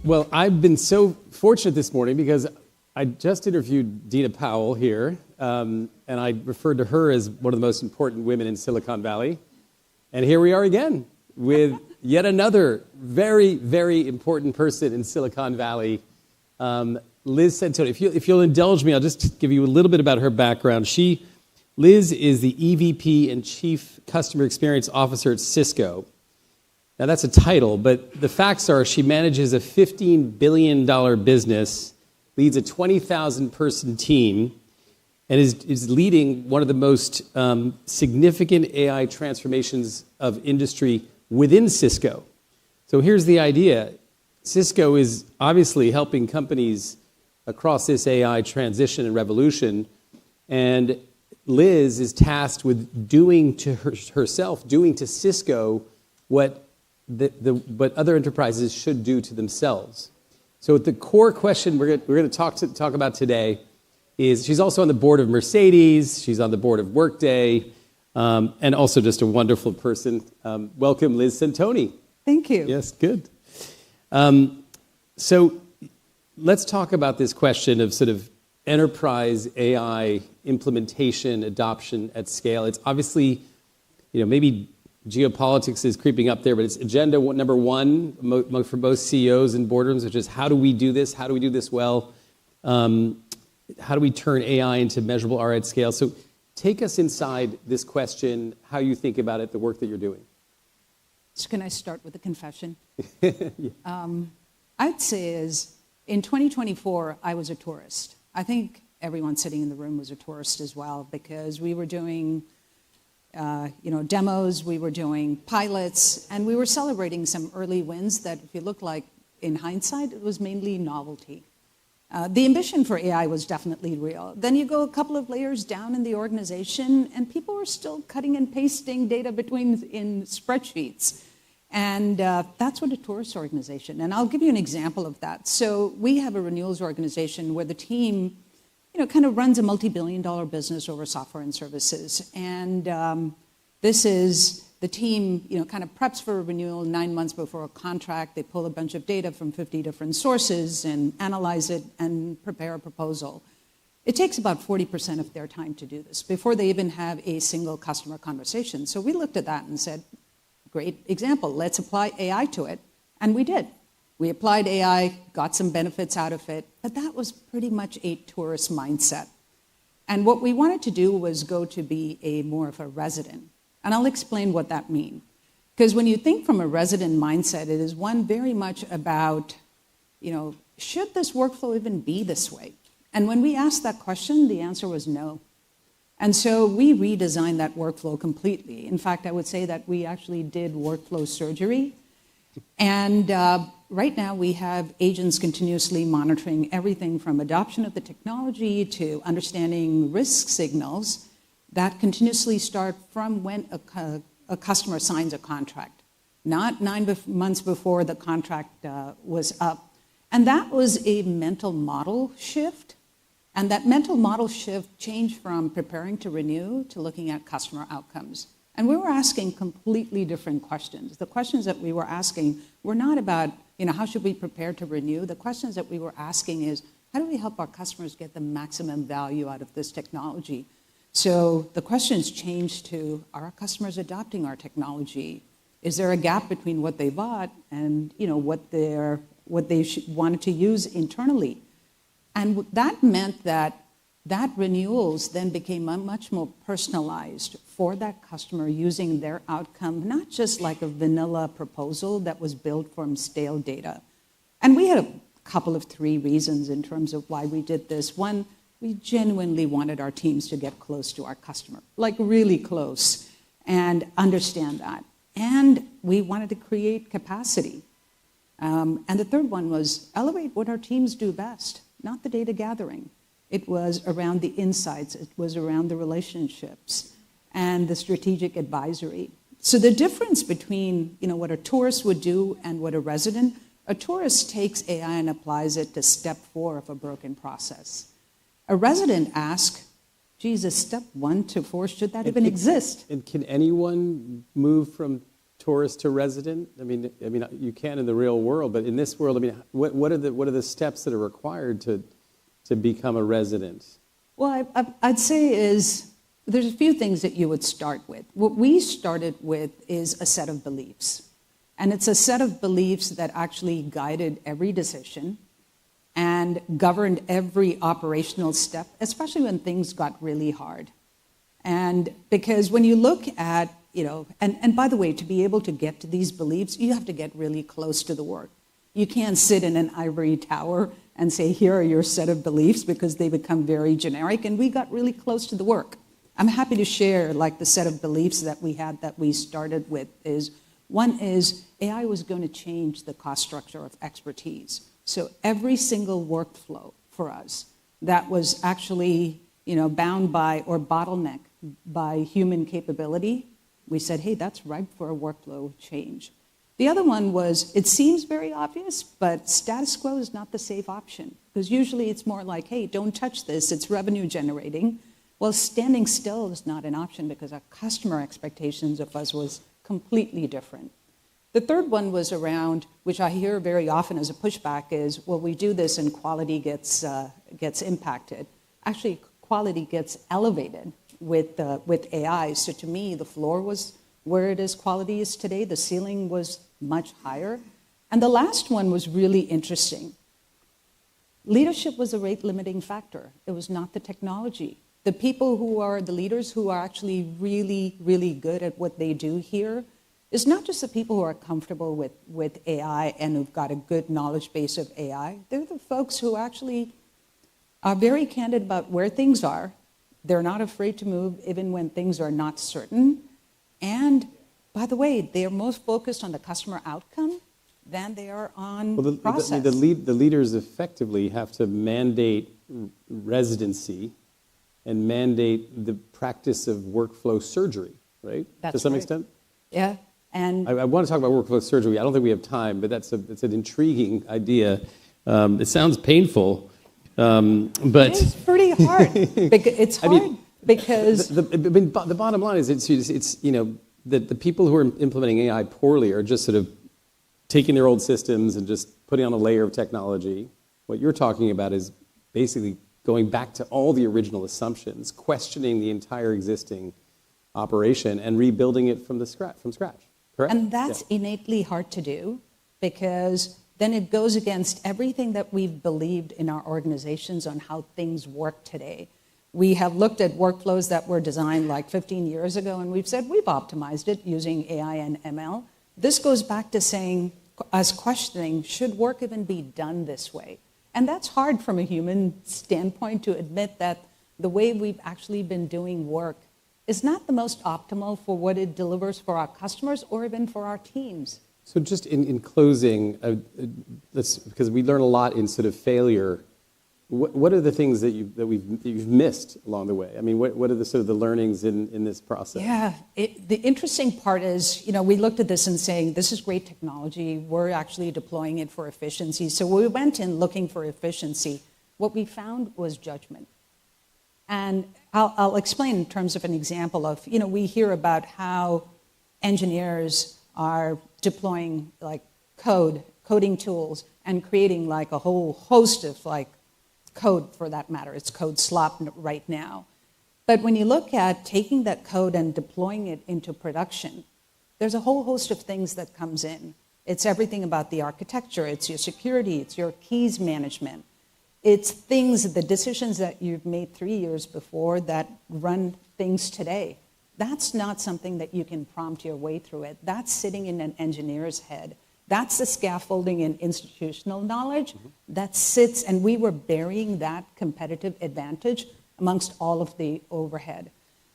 Well, I've been so fortunate this morning because I just interviewed Dina Powell here, and I referred to her as one of the most important women in Silicon Valley. And here we are again with yet another very, very important person in Silicon Valley, Liz Santoni. If you'll indulge me, I'll just give you a little bit about her background. She Liz is the EVP and Chief Customer Experience Officer at Cisco. Now, that's a title, but the facts are she manages a $15 billion business, leads a 20,000-person team, and is leading one of the most significant AI transformations of industry within Cisco. So here's the idea. Cisco is obviously helping companies across this AI transition and revolution, and Liz is tasked with doing to herself, doing to Cisco what other enterprises should do to themselves. So the core question we're going to talk about today is she's also on the board of Mercedes, she's on the board of Workday, and also just a wonderful person. Welcome, Liz Santoni. Thank you. Yes, good. So let's talk about this question of sort of enterprise AI implementation, adoption at scale. It's obviously, maybe geopolitics is creeping up there, but it's agenda number one for most CEOs and boardrooms, which is how do we do this? How do we do this well? How do we turn AI into measurable ROI at scale? So take us inside this question, how you think about it, the work that you're doing. So can I start with a confession? Yeah. I'd say is, in 2024, I was a tourist. I think everyone sitting in the room was a tourist as well, because we were doing demos, we were doing pilots, and we were celebrating some early wins that, if you look like in hindsight, it was mainly novelty. The ambition for AI was definitely real. Then you go a couple of layers down in the organization, and people were still cutting and pasting data in spreadsheets. And that's what a tourist organization. And I'll give you an example of that. So we have a renewals organization where the team, kind of runs a multi-billion-dollar business over software and services. And this is the team, kind of preps for a renewal 9 months before a contract. They pull a bunch of data from 50 different sources and analyze it and prepare a proposal. It takes about 40% of their time to do this before they even have a single customer conversation. So we looked at that and said, great example, let's apply AI to it. And we did. We applied AI, got some benefits out of it, but that was pretty much a tourist mindset. And what we wanted to do was go to be more of a resident. And I'll explain what that means. Because when you think from a resident mindset, it is one very much about, should this workflow even be this way? And when we asked that question, the answer was no. And so we redesigned that workflow completely. In fact, I would say that we actually did workflow surgery. And right now we have agents continuously monitoring everything from adoption of the technology to understanding risk signals that continuously start from when a customer signs a contract, not 9 months before the contract was up. And that was a mental model shift. And that mental model shift changed from preparing to renew to looking at customer outcomes. And we were asking completely different questions. The questions that we were asking were not about, how should we prepare to renew? The questions that we were asking is, how do we help our customers get the maximum value out of this technology? So the questions changed to, are our customers adopting our technology? Is there a gap between what they bought and what they wanted to use internally? And that meant that renewals then became much more personalized for that customer using their outcome, not just like a vanilla proposal that was built from stale data. And we had a couple of 3 reasons in terms of why we did this. One, we genuinely wanted our teams to get close to our customer, like really close, and understand that. And we wanted to create capacity. And the third one was elevate what our teams do best, not the data gathering. It was around the insights. It was around the relationships and the strategic advisory. So the difference between what a tourist would do and what a tourist takes AI and applies it to step 4 of a broken process. A resident asks, Jesus, step 1 to 4, should that even exist? And can anyone move from tourist to resident? I mean, you can in the real world, but in this world, what are the steps that are required to become a resident? Well, I'd say there's a few things that you would start with. What we started with is a set of beliefs. And it's a set of beliefs that actually guided every decision and governed every operational step, especially when things got really hard. And because when you look at, and by the way, to be able to get to these beliefs, you have to get really close to the work. You can't sit in an ivory tower and say, here are your set of beliefs, because they become very generic, and we got really close to the work. I'm happy to share like the set of beliefs that we had that we started with is, one is AI was going to change the cost structure of expertise. So every single workflow for us that was actually bound by or bottlenecked by human capability, we said, hey, that's ripe for a workflow change. The other one was, it seems very obvious, but status quo is not the safe option. Because usually it's more like, hey, don't touch this, it's revenue generating. Well, standing still is not an option because our customer expectations of us was completely different. The third one was around, which I hear very often as a pushback, is, well, we do this and quality gets impacted. Actually, quality gets elevated with AI. So to me, the floor was where it is quality is today. The ceiling was much higher. And the last one was really interesting. Leadership was a rate limiting factor. It was not the technology. The people who are the leaders who are actually really, really good at what they do here is not just the people who are comfortable with AI and who've got a good knowledge base of AI. They're the folks who actually are very candid about where things are. They're not afraid to move even when things are not certain. And by the way, they are most focused on the customer outcome than they are on process. The leaders effectively have to mandate residency and mandate the practice of workflow surgery, right? That's to some right. extent? Yeah. And I want to talk about workflow surgery. I don't think we have time, but it's an intriguing idea. It sounds painful, but it's pretty hard. It's hard because the bottom line is it's the people who are implementing AI poorly are just sort of taking their old systems and just putting on a layer of technology. What you're talking about is basically going back to all the original assumptions, questioning the entire existing operation and rebuilding it from scratch. Correct? And that's innately hard to do because then it goes against everything that we've believed in our organizations on how things work today. We have looked at workflows that were designed like 15 years ago, and we've said we've optimized it using AI and ML. This goes back to saying, us questioning, should work even be done this way? And that's hard from a human standpoint to admit that the way we've actually been doing work is not the most optimal for what it delivers for our customers or even for our teams. So just in closing, because we learn a lot in sort of failure, what are the things that you've missed along the way? I mean, what are the sort of the learnings in this process? Yeah, the interesting part is, we looked at this and saying, this is great technology. We're actually deploying it for efficiency. So we went in looking for efficiency. What we found was judgment. And I'll explain in terms of an example of, we hear about how engineers are deploying like coding tools and creating like a whole host of like code for that matter. It's code slop right now. But when you look at taking that code and deploying it into production, there's a whole host of things that comes in. It's everything about the architecture, it's your security, it's your keys management. It's things, the decisions that you've made 3 years before that run things today. That's not something that you can prompt your way through it. That's sitting in an engineer's head. That's the scaffolding and institutional knowledge that sits, and we were burying that competitive advantage amongst all of the overhead.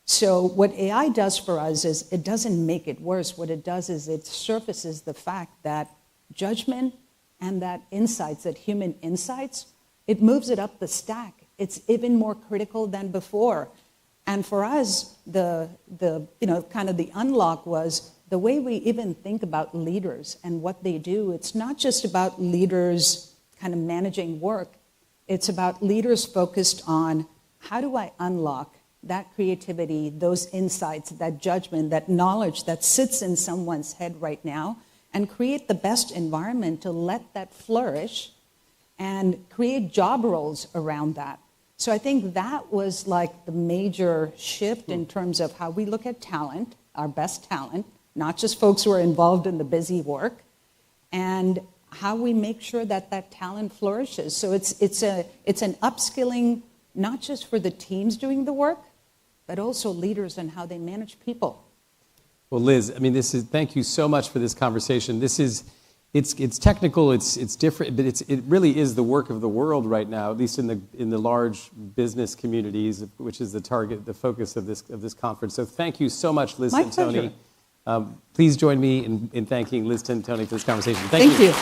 So what AI does for us is it doesn't make it worse. What it does is it surfaces the fact that judgment and that insights, that human insights, it moves it up the stack. It's even more critical than before. And for us, the kind of the unlock was the way we even think about leaders and what they do. It's not just about leaders kind of managing work. It's about leaders focused on how do I unlock that creativity, those insights, that judgment, that knowledge that sits in someone's head right now, and create the best environment to let that flourish and create job roles around that. So I think that was like the major shift in terms of how we look at talent, our best talent, not just folks who are involved in the busy work, and how we make sure that that talent flourishes. So it's an upskilling, not just for the teams doing the work, but also leaders in how they manage people. Well, Liz, I mean, thank you so much for this conversation. It's technical, it's different, but it really is the work of the world right now, at least in the large business communities, which is the focus of this conference. So thank you so much, Liz Tintoni. Please join me in thanking Liz Tintoni for this conversation. Thank you.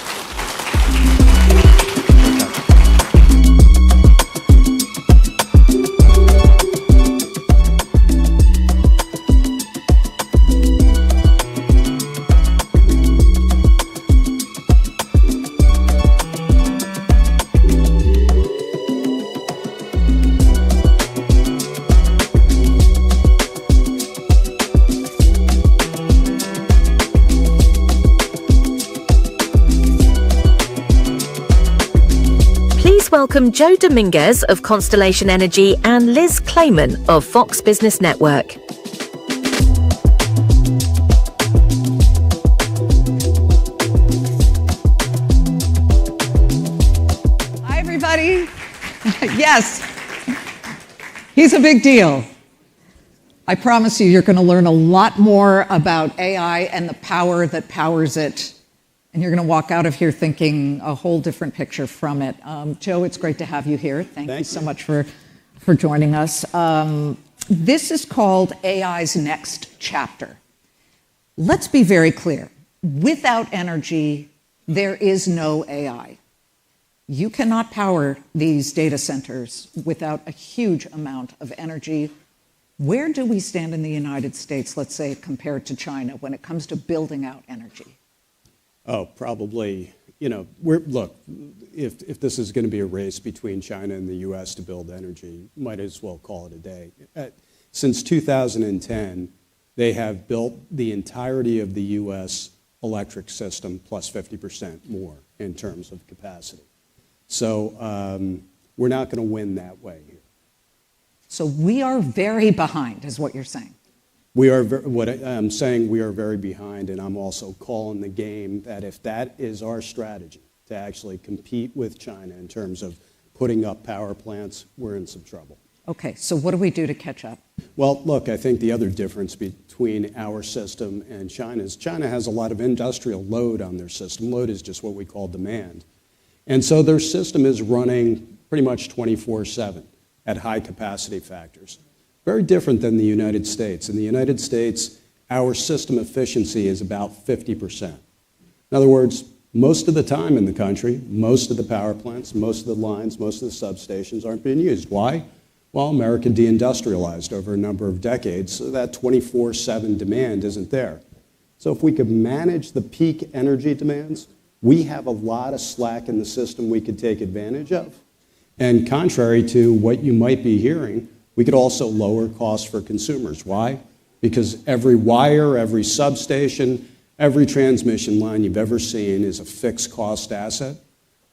Welcome Joe Dominguez of Constellation Energy and Liz Clayman of Fox Business Network. Hi, everybody. Yes, he's a big deal. I promise you're going to learn a lot more about AI and the power that powers it. And you're going to walk out of here thinking a whole different picture from it. Joe, it's great to have you here. Thank you so much for joining us. This is called AI's Next Chapter. Let's be very clear. Without energy, there is no AI. You cannot power these data centers without a huge amount of energy. Where do we stand in the United States, let's say, compared to China when it comes to building out energy? Oh, probably, look, if this is going to be a race between China and the U.S. to build energy, might as well call it a day. Since 2010, they have built the entirety of the U.S. electric system plus 50% more in terms of capacity. So we're not going to win that way here. So we are very behind, is what you're saying. What I'm saying, we are very behind, and I'm also calling the game that if that is our strategy to actually compete with China in terms of putting up power plants, we're in some trouble. Okay, so what do we do to catch up? Well, look, I think the other difference between our system and China's, China has a lot of industrial load on their system. Load is just what we call demand. And so their system is running pretty much 24/7 at high capacity factors. Very different than the United States. In the United States, our system efficiency is about 50%. In other words, most of the time in the country, most of the power plants, most of the lines, most of the substations aren't being used. Why? Well, America deindustrialized over a number of decades, so that 24/7 demand isn't there. So if we could manage the peak energy demands, we have a lot of slack in the system we could take advantage of. And contrary to what you might be hearing, we could also lower costs for consumers. Why? Because every wire, every substation, every transmission line you've ever seen is a fixed cost asset.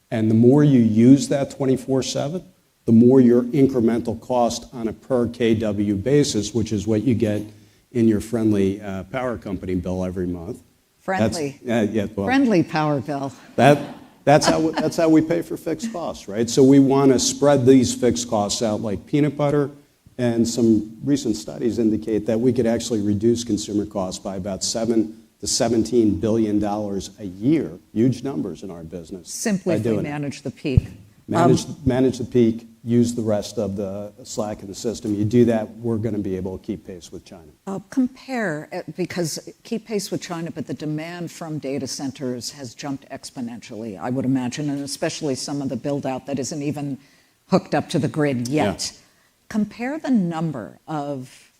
And the more you use that 24/7, the more your incremental cost on a per kW basis, which is what you get in your friendly power company bill every month. Friendly. Well, friendly power bill. That's how we pay for fixed costs, right? So we want to spread these fixed costs out like peanut butter. And some recent studies indicate that we could actually reduce consumer costs by about $7 to $17 billion a year. Huge numbers in our business. Simply if we manage the peak. Manage the peak, use the rest of the slack in the system. You do that, we're going to be able to keep pace with China. Because keep pace with China, but the demand from data centers has jumped exponentially, I would imagine, and especially some of the build out that isn't even hooked up to the grid yet. Yeah. Compare the number of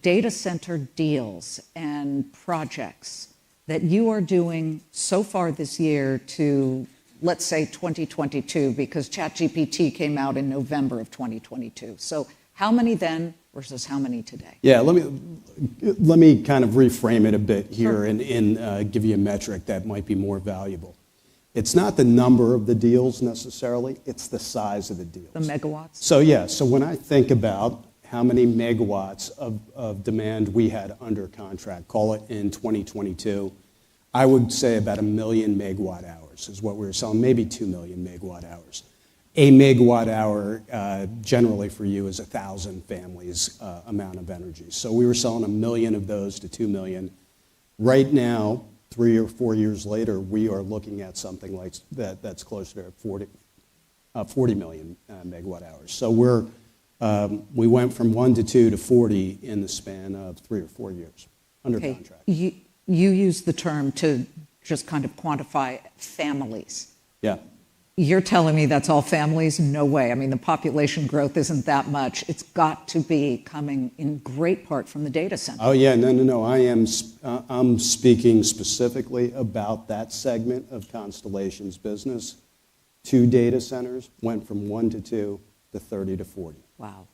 data center deals and projects that you are doing so far this year to, let's say, 2022, because ChatGPT came out in November of 2022. So how many then versus how many today? Yeah, let me kind of reframe it a bit here and give you a metric that might be more valuable. It's not the number of the deals necessarily, it's the size of the deals. The megawatts? So when I think about how many megawatts of demand we had under contract, call it in 2022, I would say about 1 million megawatt hours is what we were selling, maybe 2 million megawatt hours. a megawatt hour generally for you is 1,000 families amount of energy. So we were selling 1 million of those to 2 million. Right now, 3 or 4 years later, we are looking at something like that's closer to 40 million megawatt hours. So we went from 1 to 2 to 40 in the span of 3 or 4 years under contract. You use the term to just kind of quantify families. Yeah. You're telling me that's all families? No way. I mean, the population growth isn't that much. It's got to be coming in great part from the data center. Oh yeah, no. I'm speaking specifically about that segment of Constellation's business. 2 data centers went from 1 to 2 to 30 to 40. Wow.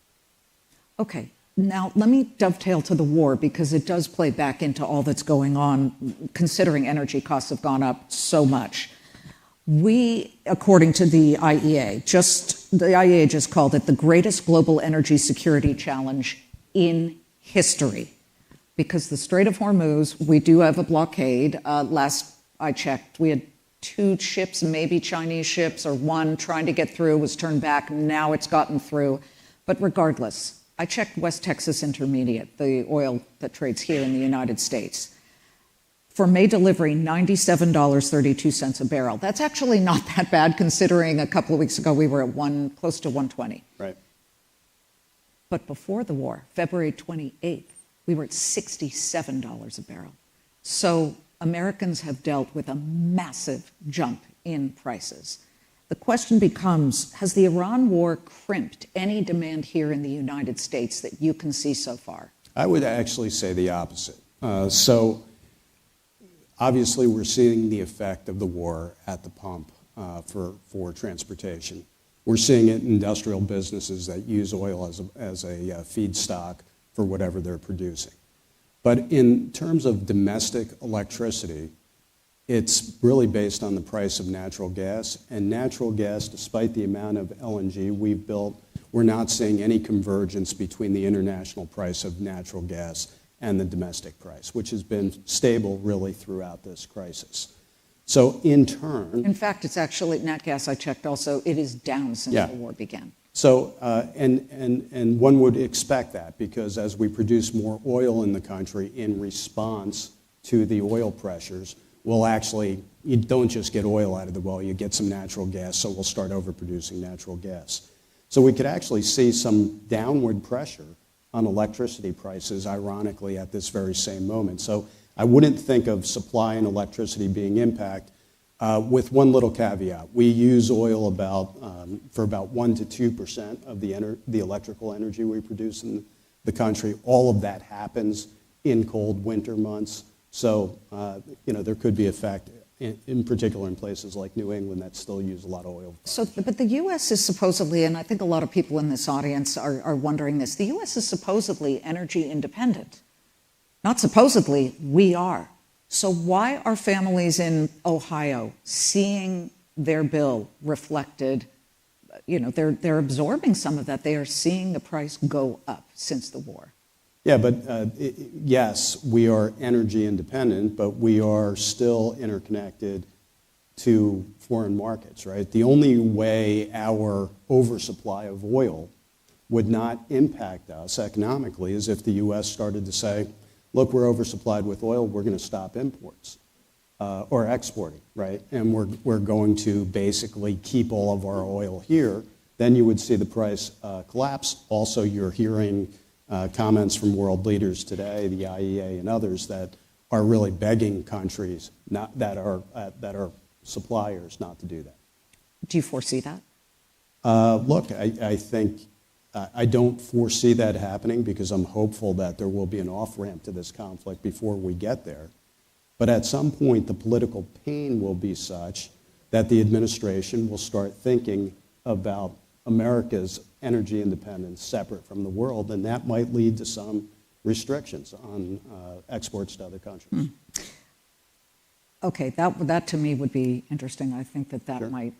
Okay. Now, let me dovetail to the war because it does play back into all that's going on, considering energy costs have gone up so much. We, according to the IEA, just called it the greatest global energy security challenge in history. Because the Strait of Hormuz, we do have a blockade. Last I checked, we had 2 ships, maybe Chinese ships, or 1 trying to get through, was turned back. Now it's gotten through. But regardless, I checked West Texas Intermediate, the oil that trades here in the United States. For May delivery, $97.32 a barrel. That's actually not that bad, considering a couple of weeks ago we were at close to 120. Right. But before the war, February 28th, we were at $67 a barrel. So Americans have dealt with a massive jump in prices. The question becomes, has the Iran war crimped any demand here in the United States that you can see so far? I would actually say the opposite. So obviously we're seeing the effect of the war at the pump for transportation. We're seeing it in industrial businesses that use oil as a feedstock for whatever they're producing. But in terms of domestic electricity, it's really based on the price of natural gas. And natural gas, despite the amount of LNG we've built, we're not seeing any convergence between the international price of natural gas and the domestic price, which has been stable really throughout this crisis. So in turn... In fact, it's actually, nat gas I checked also, it is down since the war began. So, and one would expect that because as we produce more oil in the country in response to the oil pressures, we'll actually, you don't just get oil out of the well, you get some natural gas, so we'll start overproducing natural gas. So we could actually see some downward pressure on electricity prices, ironically, at this very same moment. So I wouldn't think of supply and electricity being impacted, with one little caveat. We use oil for about 1 to 2% of the electrical energy we produce in the country. All of that happens in cold winter months. So, there could be effect, in particular in places like New England that still use a lot of oil. So, but the U.S. is supposedly, and I think a lot of people in this audience are wondering this, the U.S. is supposedly energy independent. Not supposedly, we are. So why are families in Ohio seeing their bill reflected? They're absorbing some of that. They are seeing the price go up since the war. Yeah, but yes, we are energy independent, but we are still interconnected to foreign markets, right? The only way our oversupply of oil would not impact us economically is if the U.S. started to say, look, we're oversupplied with oil, we're going to stop imports or exporting, right? And we're going to basically keep all of our oil here. Then you would see the price collapse. Also, you're hearing comments from world leaders today, the IEA and others, that are really begging countries that are suppliers not to do that. Do you foresee that? Look, I think I don't foresee that happening because I'm hopeful that there will be an off-ramp to this conflict before we get there. But at some point, the political pain will be such that the administration will start thinking about America's energy independence separate from the world, and that might lead to some restrictions on exports to other countries. Okay, that to me would be interesting. I think that might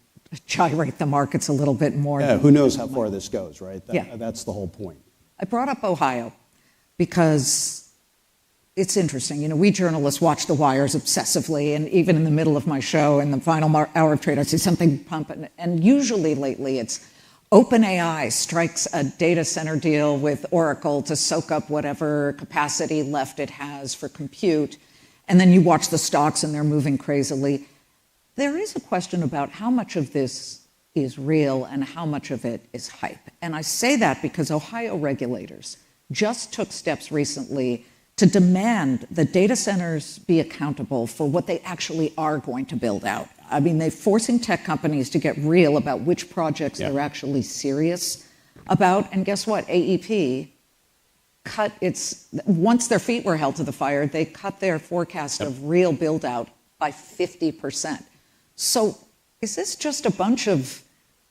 gyrate the markets a little bit more. Yeah, who knows how far this goes, right? That's the whole point. I brought up Ohio because it's interesting. We journalists watch the wires obsessively, and even in the middle of my show, in the final hour of trade, I see something pump, and usually lately it's OpenAI strikes a data center deal with Oracle to soak up whatever capacity left it has for compute, and then you watch the stocks and they're moving crazily. There is a question about how much of this is real and how much of it is hype. And I say that because Ohio regulators just took steps recently to demand that data centers be accountable for what they actually are going to build out. I mean, they're forcing tech companies to get real about which projects they're actually serious about. And guess what? AEP cut once their feet were held to the fire, they cut their forecast of real build out by 50%. So is this just a bunch of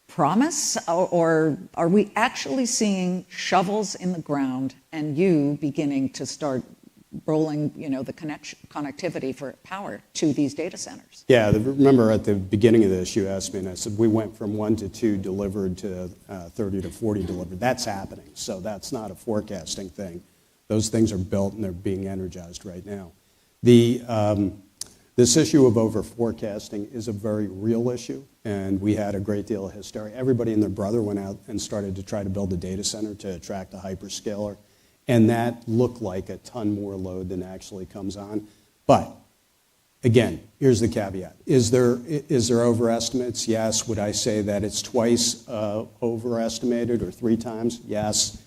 promise, or are we actually seeing shovels in the ground and you beginning to start rolling, the connectivity for power to these data centers? Yeah, remember at the beginning of this, you asked me, and I said we went from 1 to 2 delivered to 30 to 40 delivered. That's happening, so that's not a forecasting thing. Those things are built and they're being energized right now. This issue of over-forecasting is a very real issue, and we had a great deal of hysteria. Everybody and their brother went out and started to try to build a data center to attract a hyperscaler, and that looked like a ton more load than actually comes on. But again, here's the caveat. Is there overestimates? Yes. Would I say that it's twice overestimated or 3 times? Yes.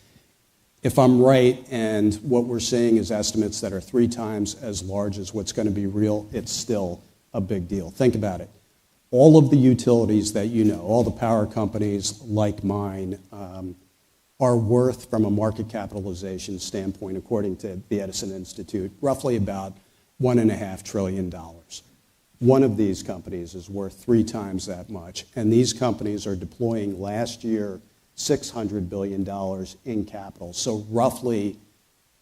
If I'm right and what we're seeing is estimates that are 3 times as large as what's going to be real, it's still a big deal. Think about it. All of the utilities that all the power companies like mine, are worth, from a market capitalization standpoint, according to the Edison Institute, roughly about $1.5 trillion. One of these companies is worth 3 times that much, and these companies are deploying last year $600 billion in capital. So roughly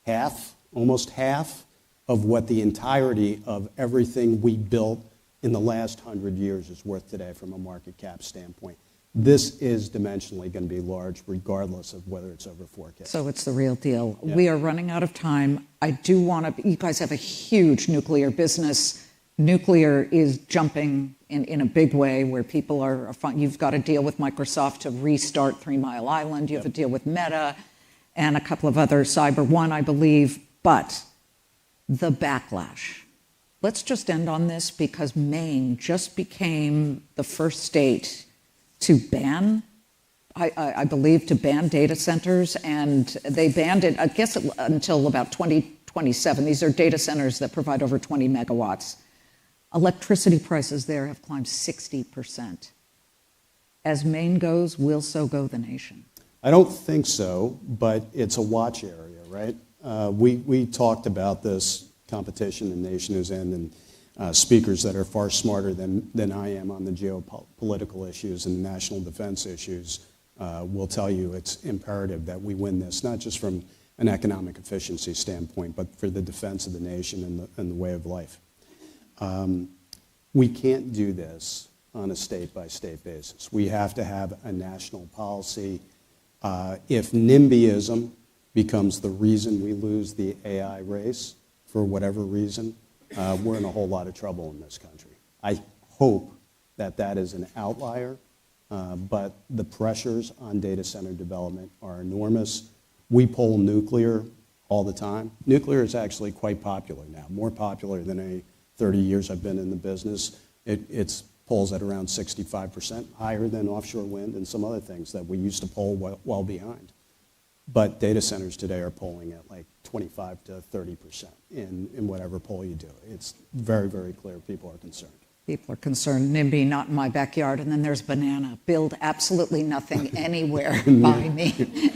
half, almost half, of what the entirety of everything we built in the last 100 years is worth today from a market cap standpoint. This is dimensionally going to be large regardless of whether it's over forecast. So it's the real deal. Yeah. We are running out of time. I do want to, you guys have a huge nuclear business. Nuclear is jumping in a big way where people are, you've got to deal with Microsoft to restart 3 Mile Island. You have to deal with Meta and a couple of other, Cyber One, I believe. But the backlash. Let's just end on this because Maine just became the first state to ban, I believe, to ban data centers, and they banned it, I guess, until about 2027. These are data centers that provide over 20 megawatts. Electricity prices there have climbed 60%. As Maine goes, will so go the nation? I don't think so, but it's a watch area, right? We talked about this competition the nation is in, and speakers that are far smarter than I am on the geopolitical issues and national defense issues will tell you it's imperative that we win this, not just from an economic efficiency standpoint, but for the defense of the nation and the way of life. We can't do this on a state-by-state basis. We have to have a national policy. If NIMBYism becomes the reason we lose the AI race, for whatever reason, we're in a whole lot of trouble in this country. I hope that is an outlier, but the pressures on data center development are enormous. We poll nuclear all the time. Nuclear is actually quite popular now, more popular than any 30 years I've been in the business. It's polls at around 65%, higher than offshore wind and some other things that we used to poll well behind. But data centers today are polling at like 25 to 30% in whatever poll you do. It's very, very clear people are concerned. People are concerned. NIMBY, not in my backyard. And then there's banana. Build absolutely nothing anywhere by me,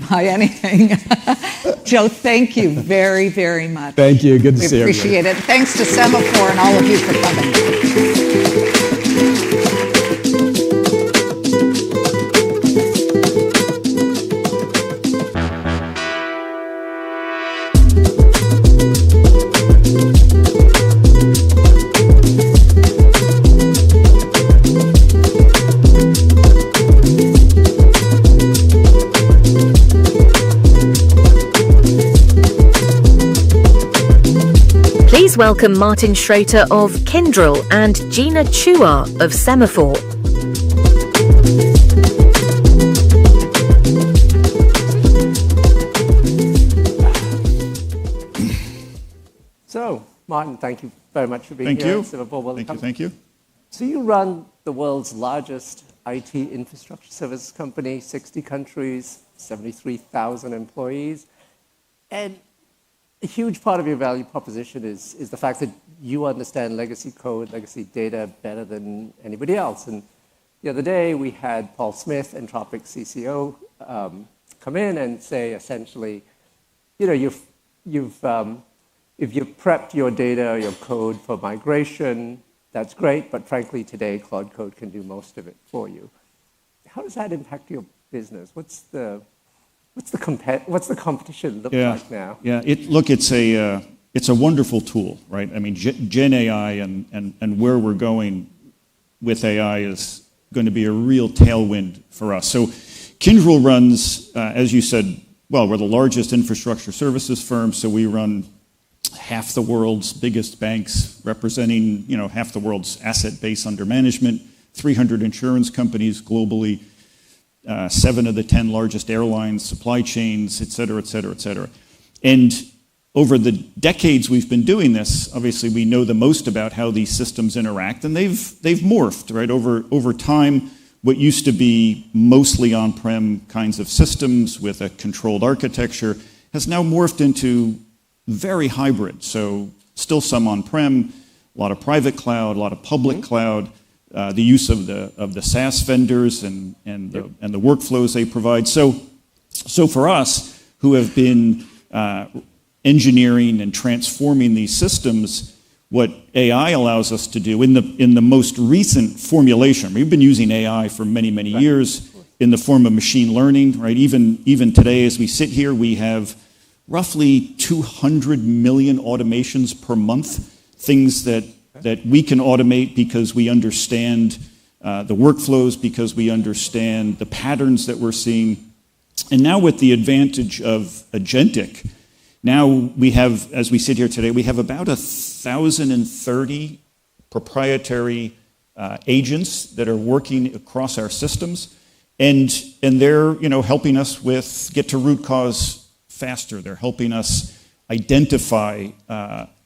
by anything. Joe, thank you very, very much. Thank you. Good to see you. We appreciate it. Thanks to Semafor and all of you for coming. Please welcome Martin Schroeter of Kyndryl and Gina Chua of Semafor. So, Martin, thank you very much for being here at Semafor. Welcome. Thank you. So you run the world's largest IT infrastructure services company, 60 countries, 73,000 employees. And a huge part of your value proposition is the fact that you understand legacy code, legacy data better than anybody else. And the other day we had Paul Smith, Anthropic CCO, come in and say essentially, you know, if you've prepped your data or your code for migration, that's great, but frankly today Claude Code can do most of it for you. How does that impact your business? What's the competition look like now? Yeah, it's a wonderful tool, right? I mean, Gen AI and where we're going with AI is going to be a real tailwind for us. So Kyndryl runs, as you said, well, we're the largest infrastructure services firm, so we run half the world's biggest banks, representing half the world's asset base under management, 300 insurance companies globally, 7 of the 10 largest airlines, supply chains, et cetera, et cetera, et cetera. And over the decades we've been doing this, obviously we know the most about how these systems interact, and they've morphed, right? Over time, what used to be mostly on-prem kinds of systems with a controlled architecture has now morphed into very hybrid. So still some on-prem, a lot of private cloud, a lot of public cloud, the use of the SaaS vendors and the workflows they provide. So for us, who have been engineering and transforming these systems, what AI allows us to do in the most recent formulation, we've been using AI for many years in the form of machine learning, right? Even today, as we sit here, we have roughly 200 million automations per month, things that we can automate because we understand the workflows, because we understand the patterns that we're seeing. And now with the advantage of agentic, now we have, as we sit here today, we have about 1,030 proprietary agents that are working across our systems, and they're helping us get to root cause faster. They're helping us identify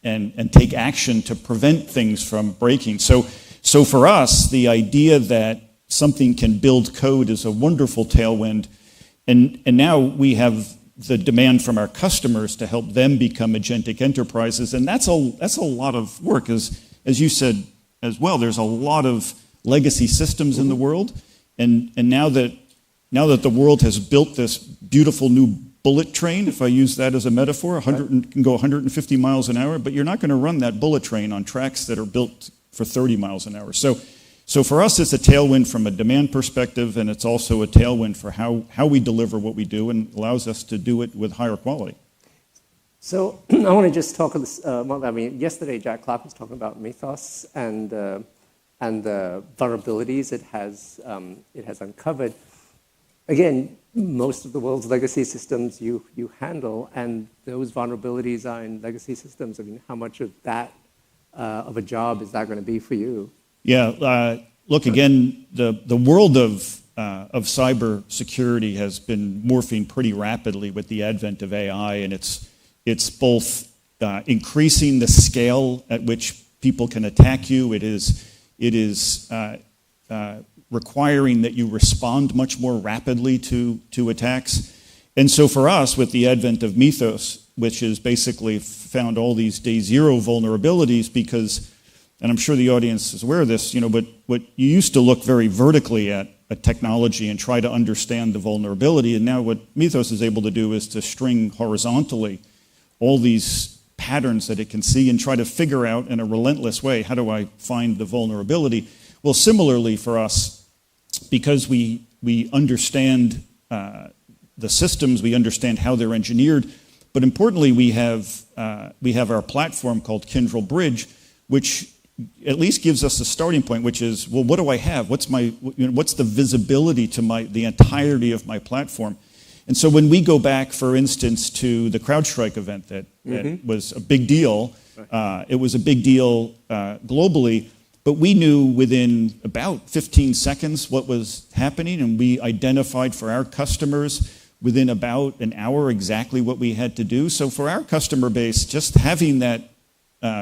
and take action to prevent things from breaking. So for us, the idea that something can build code is a wonderful tailwind, and now we have the demand from our customers to help them become agentic enterprises, and that's a lot of work. As you said as well, there's a lot of legacy systems in the world, and now that the world has built this beautiful new bullet train, if I use that as a metaphor, can go 150 miles an hour, but you're not going to run that bullet train on tracks that are built for 30 miles an hour. So for us, it's a tailwind from a demand perspective, and it's also a tailwind for how we deliver what we do, and allows us to do it with higher quality. So I want to just talk about, I mean, yesterday Jack Clark was talking about Mythos and the vulnerabilities it has uncovered. Again, most of the world's legacy systems you handle, and those vulnerabilities are in legacy systems. I mean, how much of that of a job is that going to be for you? Yeah, look, again, the world of cyber security has been morphing pretty rapidly with the advent of AI, and it's both increasing the scale at which people can attack you. It is requiring that you respond much more rapidly to attacks. And so for us, with the advent of Mythos, which has basically found all these day zero vulnerabilities, because, and I'm sure the audience is aware of this, but you used to look very vertically at a technology and try to understand the vulnerability, and now what Mythos is able to do is to string horizontally all these patterns that it can see and try to figure out in a relentless way, how do I find the vulnerability? Well, similarly for us, because we understand the systems, we understand how they're engineered, but importantly, we have our platform called Kyndryl Bridge, which at least gives us a starting point, which is, well, what do I have? What's the visibility to the entirety of my platform? And so when we go back, for instance, to the CrowdStrike event that was a big deal, It was a big deal globally, but we knew within about 15 seconds what was happening, and we identified for our customers within about an hour exactly what we had to do. So for our customer base, just having that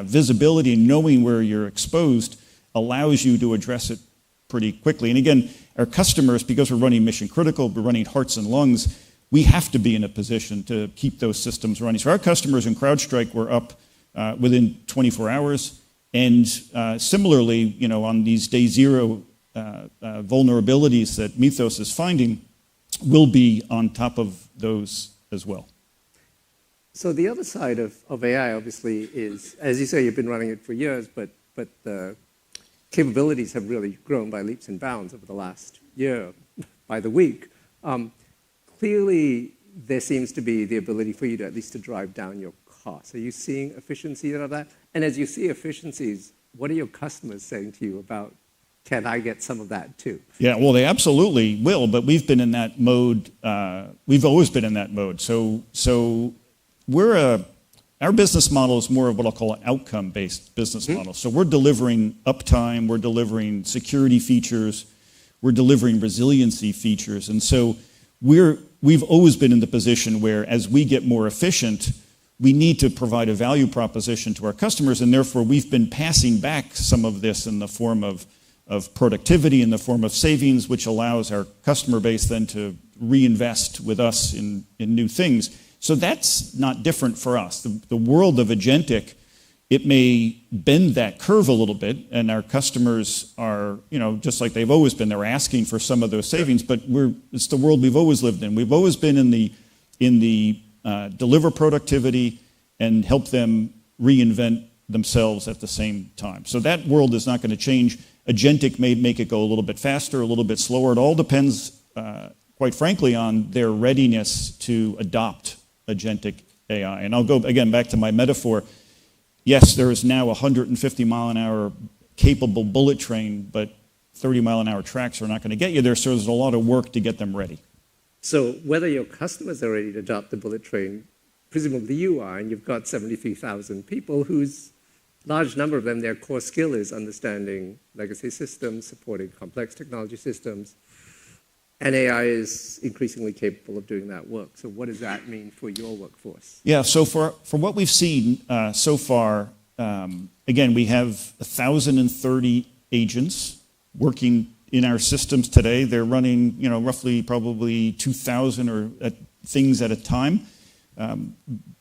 visibility and knowing where you're exposed allows you to address it pretty quickly. And again, our customers, because we're running mission critical, we're running hearts and lungs, we have to be in a position to keep those systems running. So our customers in CrowdStrike were up within 24 hours. And similarly, on these day zero vulnerabilities that Mythos is finding, we'll be on top of those as well. So the other side of AI, obviously, is, as you say, you've been running it for years, but the capabilities have really grown by leaps and bounds over the last year, by the week. Clearly, there seems to be the ability for you to at least to drive down your costs. Are you seeing efficiency out of that? And as you see efficiencies, what are your customers saying to you about, can I get some of that too? Yeah, well, they absolutely will, but we've been in that mode. We've always been in that mode. So our business model is more of what I'll call an outcome-based business model. So we're delivering uptime, we're delivering security features, we're delivering resiliency features. And so we've always been in the position where as we get more efficient, we need to provide a value proposition to our customers, and therefore we've been passing back some of this in the form of productivity, in the form of savings, which allows our customer base then to reinvest with us in new things. So that's not different for us. The world of agentic, it may bend that curve a little bit, and our customers are, just like they've always been, they're asking for some of those savings, but it's the world we've always lived in. We've always been in the deliver productivity and help them reinvent themselves at the same time. So that world is not going to change. Agentic may make it go a little bit faster, a little bit slower. It all depends, quite frankly, on their readiness to adopt agentic AI. And I'll go again back to my metaphor. Yes, there is now a 150 mile an hour capable bullet train, but 30 mile an hour tracks are not going to get you there, so there's a lot of work to get them ready. So whether your customers are ready to adopt the bullet train, presumably you are, and you've got 73,000 people whose large number of them, their core skill is understanding legacy systems, supporting complex technology systems, and AI is increasingly capable of doing that work. So what does that mean for your workforce? Yeah, so for what we've seen so far, again, we have 1,030 agents working in our systems today. They're running, roughly probably 2,000 or things at a time.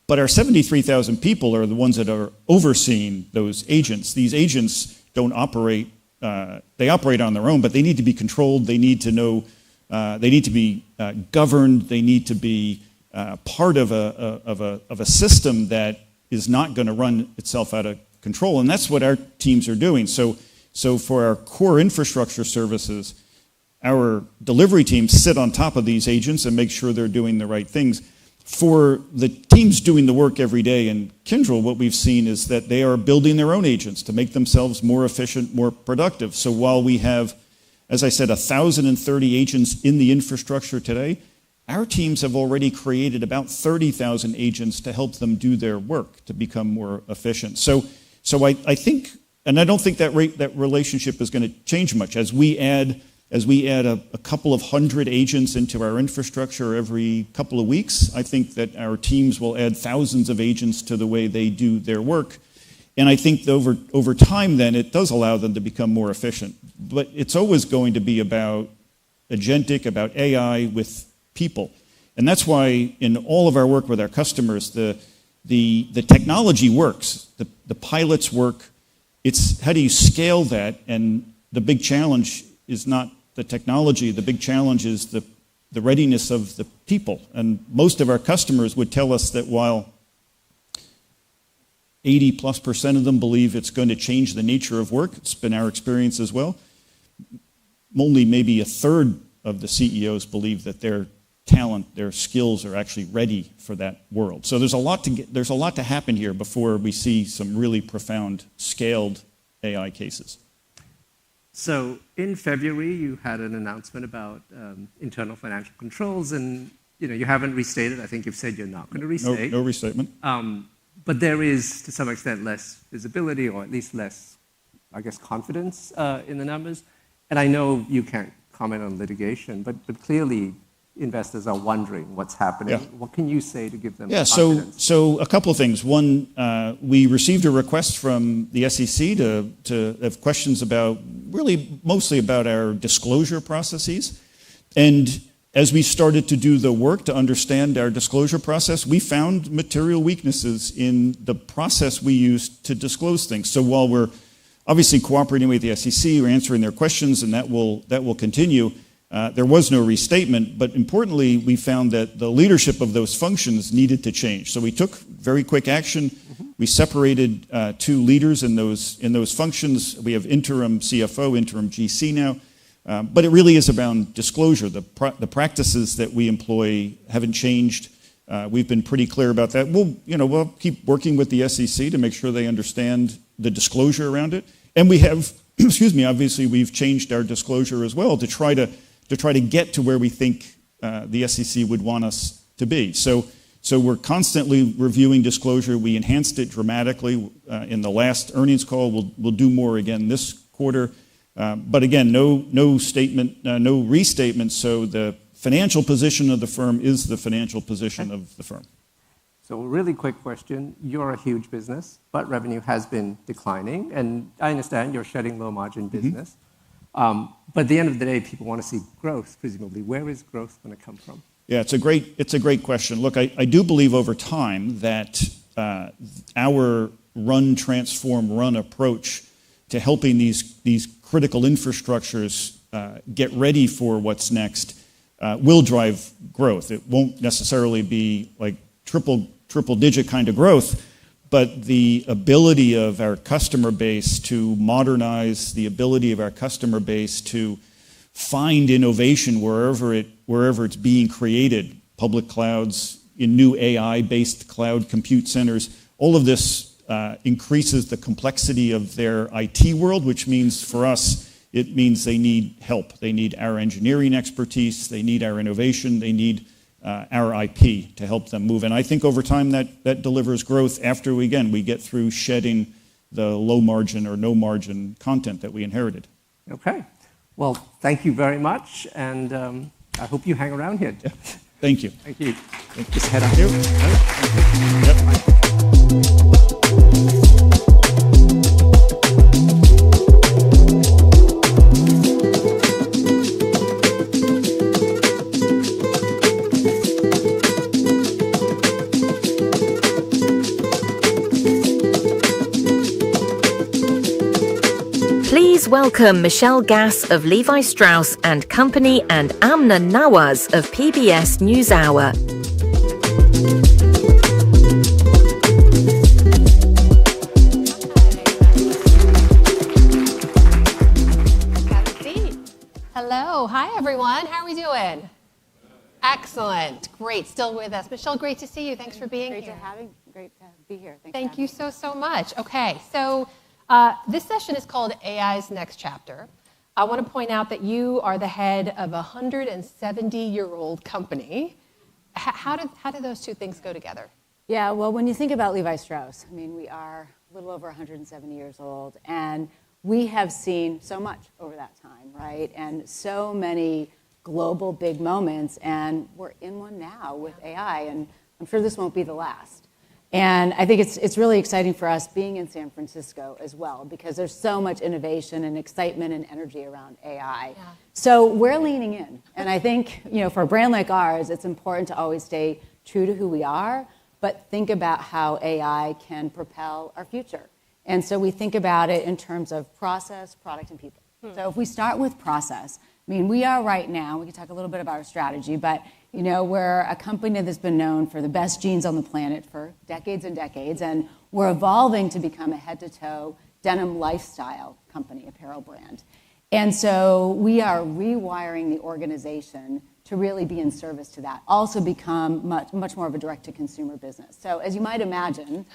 But our 73,000 people are the ones that are overseeing those agents. These agents don't operate, they operate on their own, but they need to be controlled, they need to know, they need to be governed, they need to be part of a system that is not going to run itself out of control. And that's what our teams are doing. So for our core infrastructure services, our delivery teams sit on top of these agents and make sure they're doing the right things. For the teams doing the work every day in Kyndryl, what we've seen is that they are building their own agents to make themselves more efficient, more productive. So while we have, as I said, 1,030 agents in the infrastructure today, our teams have already created about 30,000 agents to help them do their work, to become more efficient. So I think, and I don't think that relationship is going to change much. As we add a couple of hundred agents into our infrastructure every couple of weeks, I think that our teams will add thousands of agents to the way they do their work. And I think over time, then, it does allow them to become more efficient. But it's always going to be about agentic, about AI with people. And that's why in all of our work with our customers, the technology works, the pilots work. It's how do you scale that? And the big challenge is not the technology. The big challenge is the readiness of the people. And most of our customers would tell us that while 80+% of them believe it's going to change the nature of work, it's been our experience as well, only maybe a third of the CEOs believe that their talent, their skills are actually ready for that world. So there's a lot to happen here before we see some really profound scaled AI cases. So in February, you had an announcement about internal financial controls, and you haven't restated. I think you've said you're not going to restate. No restatement. But there is, to some extent, less visibility, or at least less, I guess, confidence in the numbers. And I know you can't comment on litigation, but clearly investors are wondering what's happening. Yeah. What can you say to give them confidence? So a couple of things. One, we received a request from the SEC to have questions about, really mostly about our disclosure processes. And as we started to do the work to understand our disclosure process, we found material weaknesses in the process we used to disclose things. So while we're obviously cooperating with the SEC, we're answering their questions, and that will continue. There was no restatement, but importantly, we found that the leadership of those functions needed to change. So we took very quick action. We separated two leaders in those functions. We have interim CFO, interim GC now. But it really is around disclosure. The practices that we employ haven't changed. We've been pretty clear about that. We'll keep working with the SEC to make sure they understand the disclosure around it. And we have, obviously we've changed our disclosure as well to try to get to where we think the SEC would want us to be. So we're constantly reviewing disclosure. We enhanced it dramatically in the last earnings call. We'll do more again this quarter. But again, no statement, no restatement. So the financial position of the firm is the financial position of the firm. So a really quick question. You're a huge business, but revenue has been declining. And I understand you're shedding low margin business. But at the end of the day, people want to see growth, presumably. Where is growth going to come from? Yeah, it's a great question. Look, I do believe over time that our run, transform, run approach to helping these critical infrastructures get ready for what's next will drive growth. It won't necessarily be like triple-digit kind of growth, but the ability of our customer base to modernize, the ability of our customer base to find innovation wherever it's being created, public clouds, in new AI-based cloud compute centers, all of this increases the complexity of their IT world, which means for us, it means they need help. They need our engineering expertise, they need our innovation, they need our IP to help them move. And I think over time that delivers growth after we get through shedding the low margin or no margin content that we inherited. Okay. Well, thank you very much, and I hope you hang around here. Yeah. Thank you. Thank you. Just head up here. Please welcome Michelle Gass of Levi Strauss & Company and Amna Nawaz of PBS NewsHour. Hello. Hi, everyone. How are we doing? Excellent. Great. Still with us. Michelle, great to see you. Thanks for being here. Great to be here. Thank you so much. Okay, so this session is called AI's Next Chapter. I want to point out that you are the head of a 170-year-old company. How do those two things go together? Yeah, well, when you think about Levi Strauss, I mean, we are a little over 170 years old, and we have seen so much over that time, right? And so many global big moments, and we're in one now with AI, and I'm sure this won't be the last. And I think it's really exciting for us being in San Francisco as well, because there's so much innovation and excitement and energy around AI. Yeah. So we're leaning in. And I think, for a brand like ours, it's important to always stay true to who we are, but think about how AI can propel our future. And so we think about it in terms of process, product, and people. So if we start with process, I mean, we are right now, we can talk a little bit about our strategy, but we're a company that's been known for the best jeans on the planet for decades and decades, and we're evolving to become a head-to-toe denim lifestyle company, apparel brand. And so we are rewiring the organization to really be in service to that, also become much more of a direct-to-consumer business. So as you might imagine,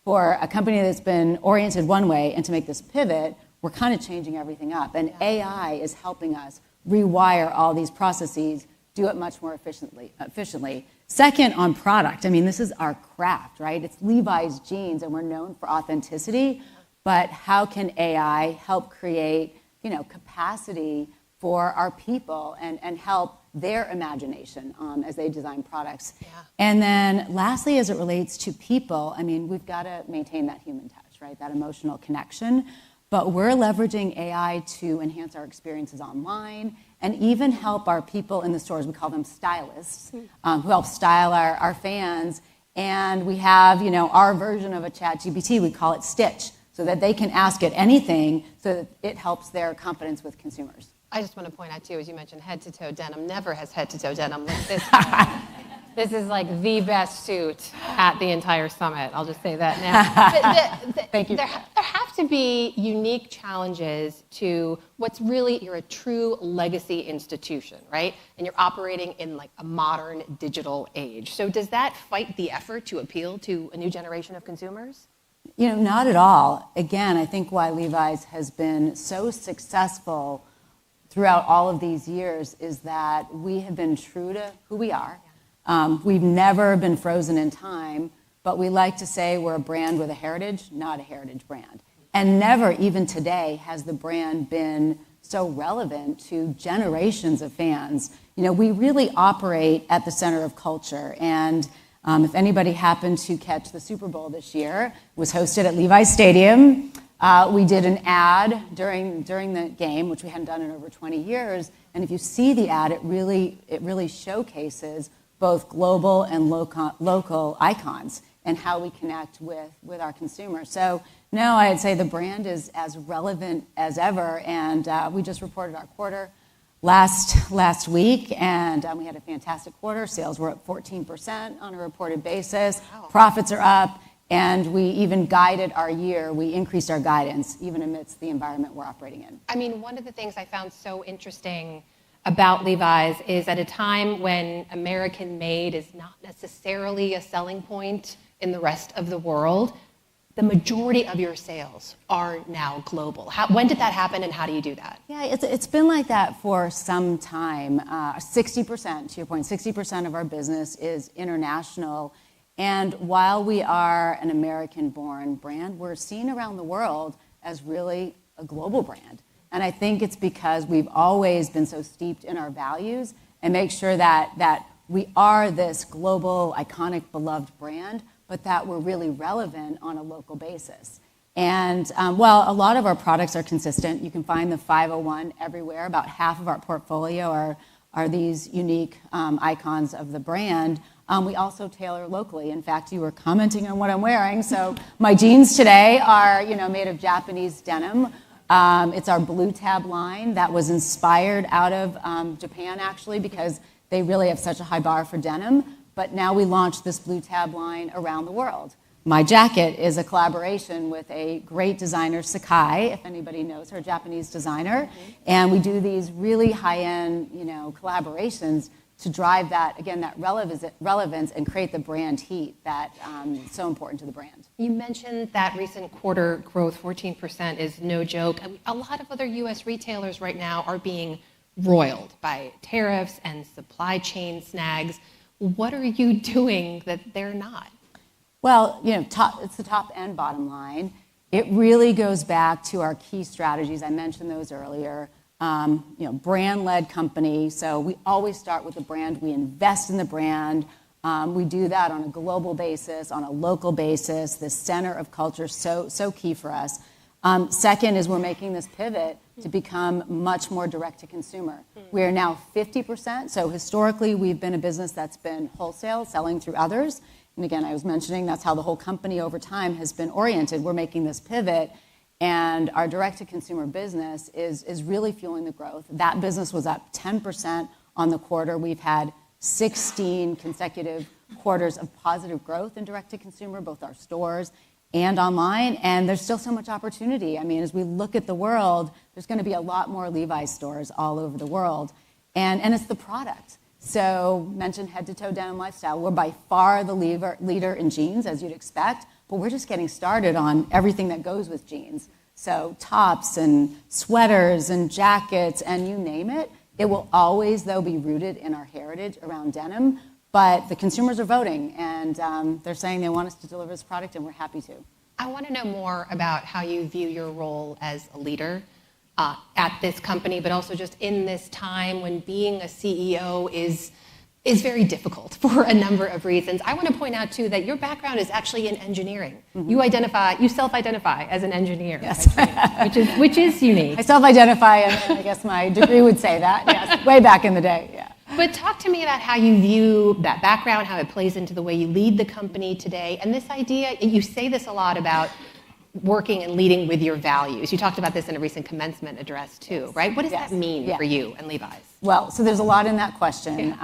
for a company that's been oriented one way and to make this pivot, we're kind of changing everything up. And AI is helping us rewire all these processes, do it much more efficiently, Second, on product. I mean, this is our craft, right? It's Levi's jeans, and we're known for authenticity. But how can AI help create, capacity for our people and help their imagination as they design products? Yeah. And then lastly, as it relates to people, I mean, we've got to maintain that human touch, right? That emotional connection. But we're leveraging AI to enhance our experiences online and even help our people in the stores. We call them stylists, who help style our fans. And we have, our version of a ChatGPT, we call it Stitch, so that they can ask it anything so that it helps their confidence with consumers. I just want to point out, too, as you mentioned, head-to-toe denim never has head-to-toe denim like this. This is like the best suit at the entire summit. I'll just say that now. Thank you. There have to be unique challenges to what's really, you're a true legacy institution, right? And you're operating in like a modern digital age. So does that fight the effort to appeal to a new generation of consumers? Not at all. Again, I think why Levi's has been so successful throughout all of these years is that we have been true to who we are. We've never been frozen in time, but we like to say we're a brand with a heritage, not a heritage brand. And never, even today, has the brand been so relevant to generations of fans. We really operate at the center of culture. And if anybody happened to catch the Super Bowl this year, it was hosted at Levi's Stadium. We did an ad during the game, which we hadn't done in over 20 years. And if you see the ad, it really showcases both global and local icons and how we connect with our consumers. So no, I'd say the brand is as relevant as ever. And we just reported our quarter last week, and we had a fantastic quarter. Sales were up 14% on a reported basis. Wow. Profits are up. And we even guided our year. We increased our guidance, even amidst the environment we're operating in. I mean, one of the things I found so interesting about Levi's is at a time when American-made is not necessarily a selling point in the rest of the world, the majority of your sales are now global. When did that happen, and how do you do that? Yeah, it's been like that for some time. 60%, to your point, 60% of our business is international. And while we are an American-born brand, we're seen around the world as really a global brand. And I think it's because we've always been so steeped in our values and make sure that we are this global, iconic, beloved brand, but that we're really relevant on a local basis. And while a lot of our products are consistent, you can find the 501 everywhere. About half of our portfolio are these unique icons of the brand. We also tailor locally. In fact, you were commenting on what I'm wearing. So my jeans today are, made of Japanese denim. It's our Blue Tab line that was inspired out of Japan, actually, because they really have such a high bar for denim. But now we launched this Blue Tab line around the world. My jacket is a collaboration with a great designer, Sakai, if anybody knows her, Japanese designer. Mm-hmm. And we do these really high-end, collaborations to drive that, again, that relevance and create the brand heat that is so important to the brand. You mentioned that recent quarter growth, 14%, is no joke. I mean, a lot of other U.S. retailers right now are being roiled by tariffs and supply chain snags. What are you doing that they're not? Well, it's the top and bottom line. It really goes back to our key strategies. I mentioned those earlier. Brand-led company. So we always start with the brand. We invest in the brand. We do that on a global basis, on a local basis. The center of culture, so key for us. Second is we're making this pivot to become much more direct to consumer. We are now 50%. So historically, we've been a business that's been wholesale, selling through others. And again, I was mentioning that's how the whole company over time has been oriented. We're making this pivot. And our direct-to-consumer business is really fueling the growth. That business was up 10% on the quarter. We've had 16 consecutive quarters of positive growth in direct-to-consumer, both our stores and online. And there's still so much opportunity. I mean, as we look at the world, there's going to be a lot more Levi's stores all over the world. And it's the product. So mentioned head-to-toe denim lifestyle. We're by far the leader in jeans, as you'd expect. But we're just getting started on everything that goes with jeans. So tops and sweaters and jackets and you name it. It will always, though, be rooted in our heritage around denim. But the consumers are voting, and they're saying they want us to deliver this product, and we're happy to. I want to know more about how you view your role as a leader at this company, but also just in this time when being a CEO is very difficult for a number of reasons. I want to point out, too, that your background is actually in engineering. Mm-hmm. You self-identify as an engineer, yes. which is unique. I self-identify, and I guess my degree would say that, yes, way back in the day, yeah. But talk to me about how you view that background, how it plays into the way you lead the company today, and this idea, you say this a lot about working and leading with your values. You talked about this in a recent commencement address too, right? What does that mean for you and Levi's? Well, so there's a lot in that question.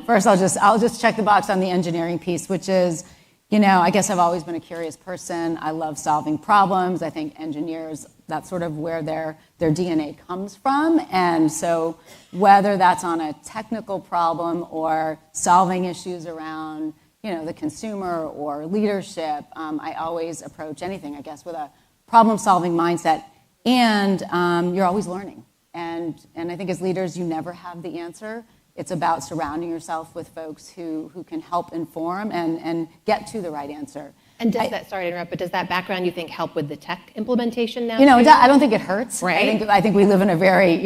First, I'll just check the box on the engineering piece, which is, I guess I've always been a curious person. I love solving problems. I think engineers, that's sort of where their DNA comes from. And so whether that's on a technical problem or solving issues around the consumer or leadership, I always approach anything, I guess, with a problem-solving mindset. And you're always learning. And I think as leaders, you never have the answer. It's about surrounding yourself with folks who can help inform and get to the right answer. And sorry to interrupt, but does that background, you think, help with the tech implementation now? I don't think it hurts. Right. I think we live in a very,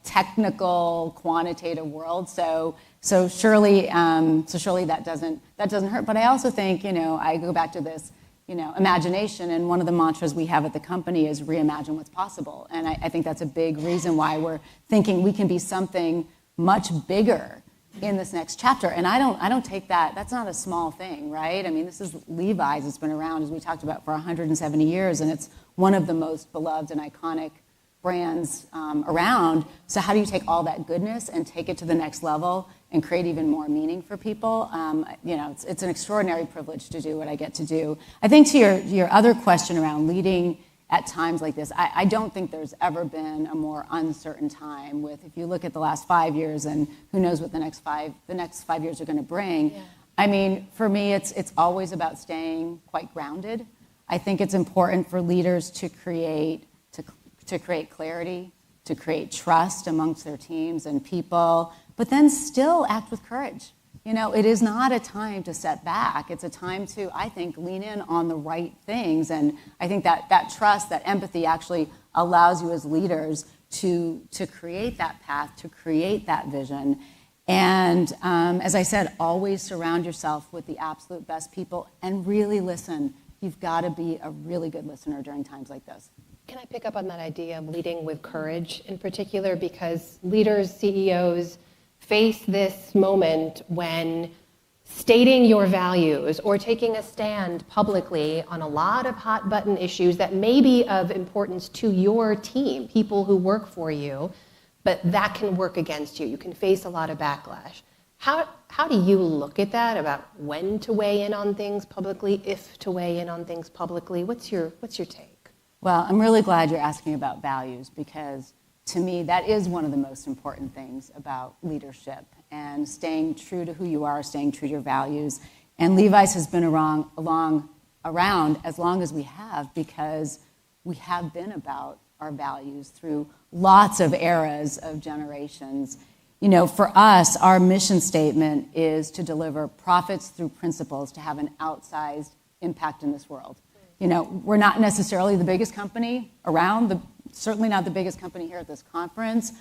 technical, quantitative world. So surely that doesn't hurt. But I also think, I go back to this, imagination, and one of the mantras we have at the company is reimagine what's possible. And I think that's a big reason why we're thinking we can be something much bigger in this next chapter. And I don't take that. That's not a small thing, right? I mean, this is Levi's. It's been around, as we talked about, for 170 years, and it's one of the most beloved and iconic brands around. So how do you take all that goodness and take it to the next level and create even more meaning for people? It's an extraordinary privilege to do what I get to do. I think to your other question around leading at times like this, I don't think there's ever been a more uncertain time if you look at the last 5 years, and who knows what the next 5 years are going to bring. Yeah. I mean, for me, it's always about staying quite grounded. I think it's important for leaders to create clarity, to create trust amongst their teams and people, but then still act with courage. It is not a time to set back. It's a time to, I think, lean in on the right things. And I think that trust, that empathy actually allows you as leaders to create that path, to create that vision. And as I said, always surround yourself with the absolute best people and really listen. You've got to be a really good listener during times like this. Can I pick up on that idea of leading with courage in particular? Because leaders, CEOs, face this moment when stating your values or taking a stand publicly on a lot of hot button issues that may be of importance to your team, people who work for you, but that can work against you. You can face a lot of backlash. How do you look at that, about when to weigh in on things publicly, if to weigh in on things publicly? What's your take? Well, I'm really glad you're asking about values, because to me, that is one of the most important things about leadership, and staying true to who you are, staying true to your values. And Levi's has been around as long as we have, because we have been about our values through lots of eras of generations. For us, our mission statement is to deliver profits through principles to have an outsized impact in this world. We're not necessarily the biggest company around, certainly not the biggest company here at this conference,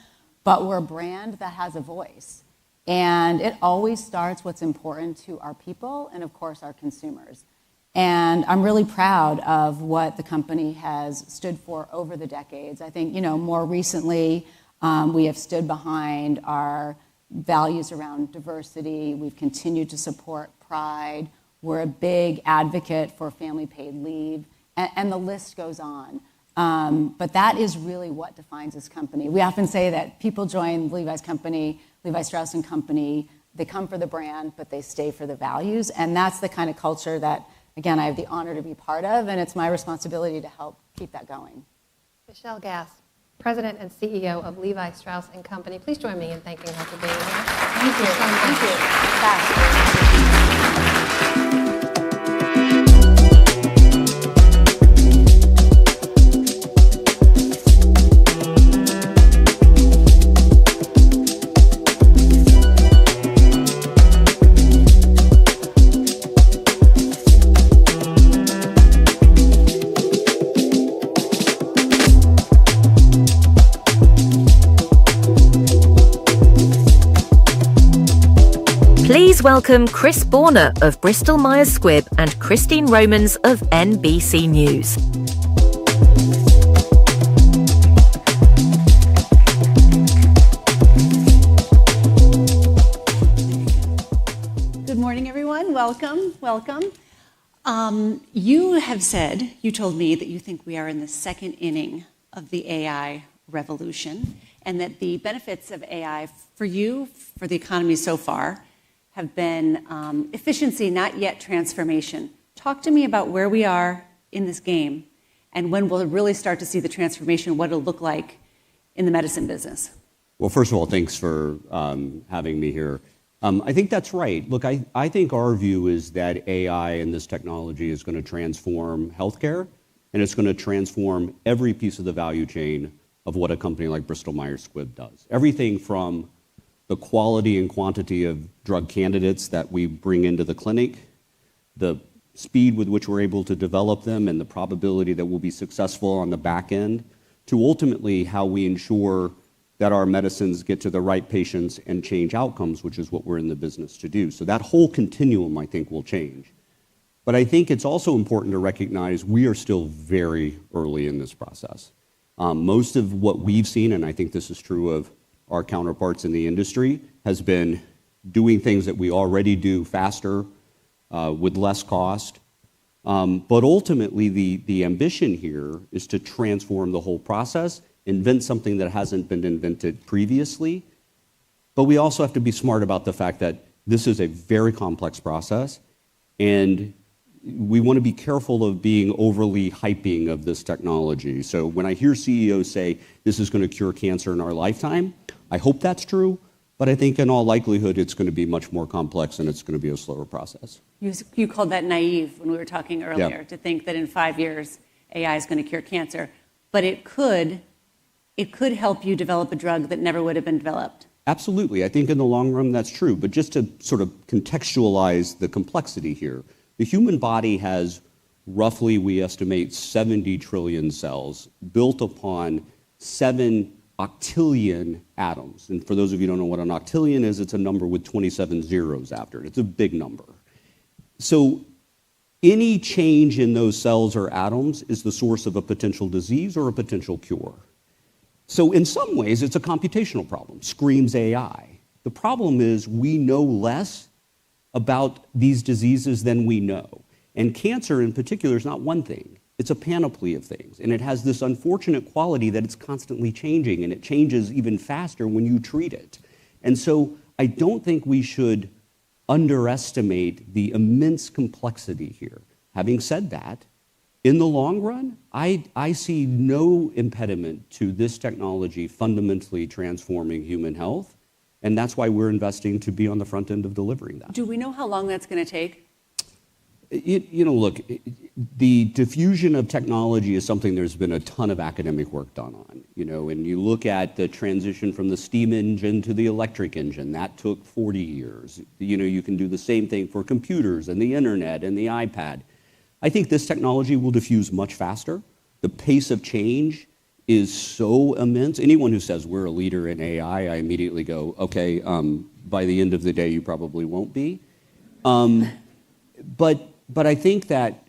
but we're a brand that has a voice. And it always starts what's important to our people and, of course, our consumers. And I'm really proud of what the company has stood for over the decades. I think, more recently, we have stood behind our values around diversity. We've continued to support Pride. We're a big advocate for family paid leave, and the list goes on. But that is really what defines this company. We often say that people join Levi's company, Levi Strauss & Company, they come for the brand, but they stay for the values. And that's the kind of culture that, again, I have the honor to be part of, and it's my responsibility to help keep that going. Michelle Gass, President and CEO of Levi Strauss & Company. Please join me in thanking her for being here. Thank you. Thank you. Thank you. Please welcome Chris Borner of Bristol Myers Squibb and Christine Romans of NBC News. Good morning, everyone. Welcome, welcome. You told me that you think we are in the second inning of the AI revolution, and that the benefits of AI for you, for the economy so far, have been efficiency, not yet transformation. Talk to me about where we are in this game and when we'll really start to see the transformation, what it'll look like in the medicine business. Well, first of all, thanks for having me here. I think that's right. Look, I think our view is that AI and this technology is going to transform healthcare, and it's going to transform every piece of the value chain of what a company like Bristol Myers Squibb does. Everything from the quality and quantity of drug candidates that we bring into the clinic, the speed with which we're able to develop them, and the probability that we'll be successful on the back end, to ultimately how we ensure that our medicines get to the right patients and change outcomes, which is what we're in the business to do. So that whole continuum, I think, will change. But I think it's also important to recognize we are still very early in this process. Most of what we've seen, and I think this is true of our counterparts in the industry, has been doing things that we already do faster, with less cost. But ultimately, the ambition here is to transform the whole process, invent something that hasn't been invented previously. But we also have to be smart about the fact that this is a very complex process, and we want to be careful of being overly hyping of this technology. So when I hear CEOs say this is going to cure cancer in our lifetime, I hope that's true, but I think in all likelihood it's going to be much more complex and it's going to be a slower process. You called that naive when we were talking earlier, Yeah. to think that in 5 years AI is going to cure cancer, but it could help you develop a drug that never would have been developed. Absolutely. I think in the long run that's true. But just to sort of contextualize the complexity here, the human body has roughly, we estimate, 70 trillion cells built upon 7 octillion atoms. And for those of you who don't know what an octillion is, it's a number with 27 zeros after it. It's a big number. So any change in those cells or atoms is the source of a potential disease or a potential cure. So in some ways, it's a computational problem, screams AI. The problem is we know less about these diseases than we know. And cancer in particular is not one thing. It's a panoply of things. And it has this unfortunate quality that it's constantly changing, and it changes even faster when you treat it. And so I don't think we should underestimate the immense complexity here. Having said that, in the long run, I see no impediment to this technology fundamentally transforming human health, and that's why we're investing to be on the front end of delivering that. Do we know how long that's going to take? Look, the diffusion of technology is something there's been a ton of academic work done on. And you look at the transition from the steam engine to the electric engine, that took 40 years. You can do the same thing for computers and the internet and the iPad. I think this technology will diffuse much faster. The pace of change is so immense. Anyone who says we're a leader in AI, I immediately go, okay, by the end of the day, you probably won't be. But I think that,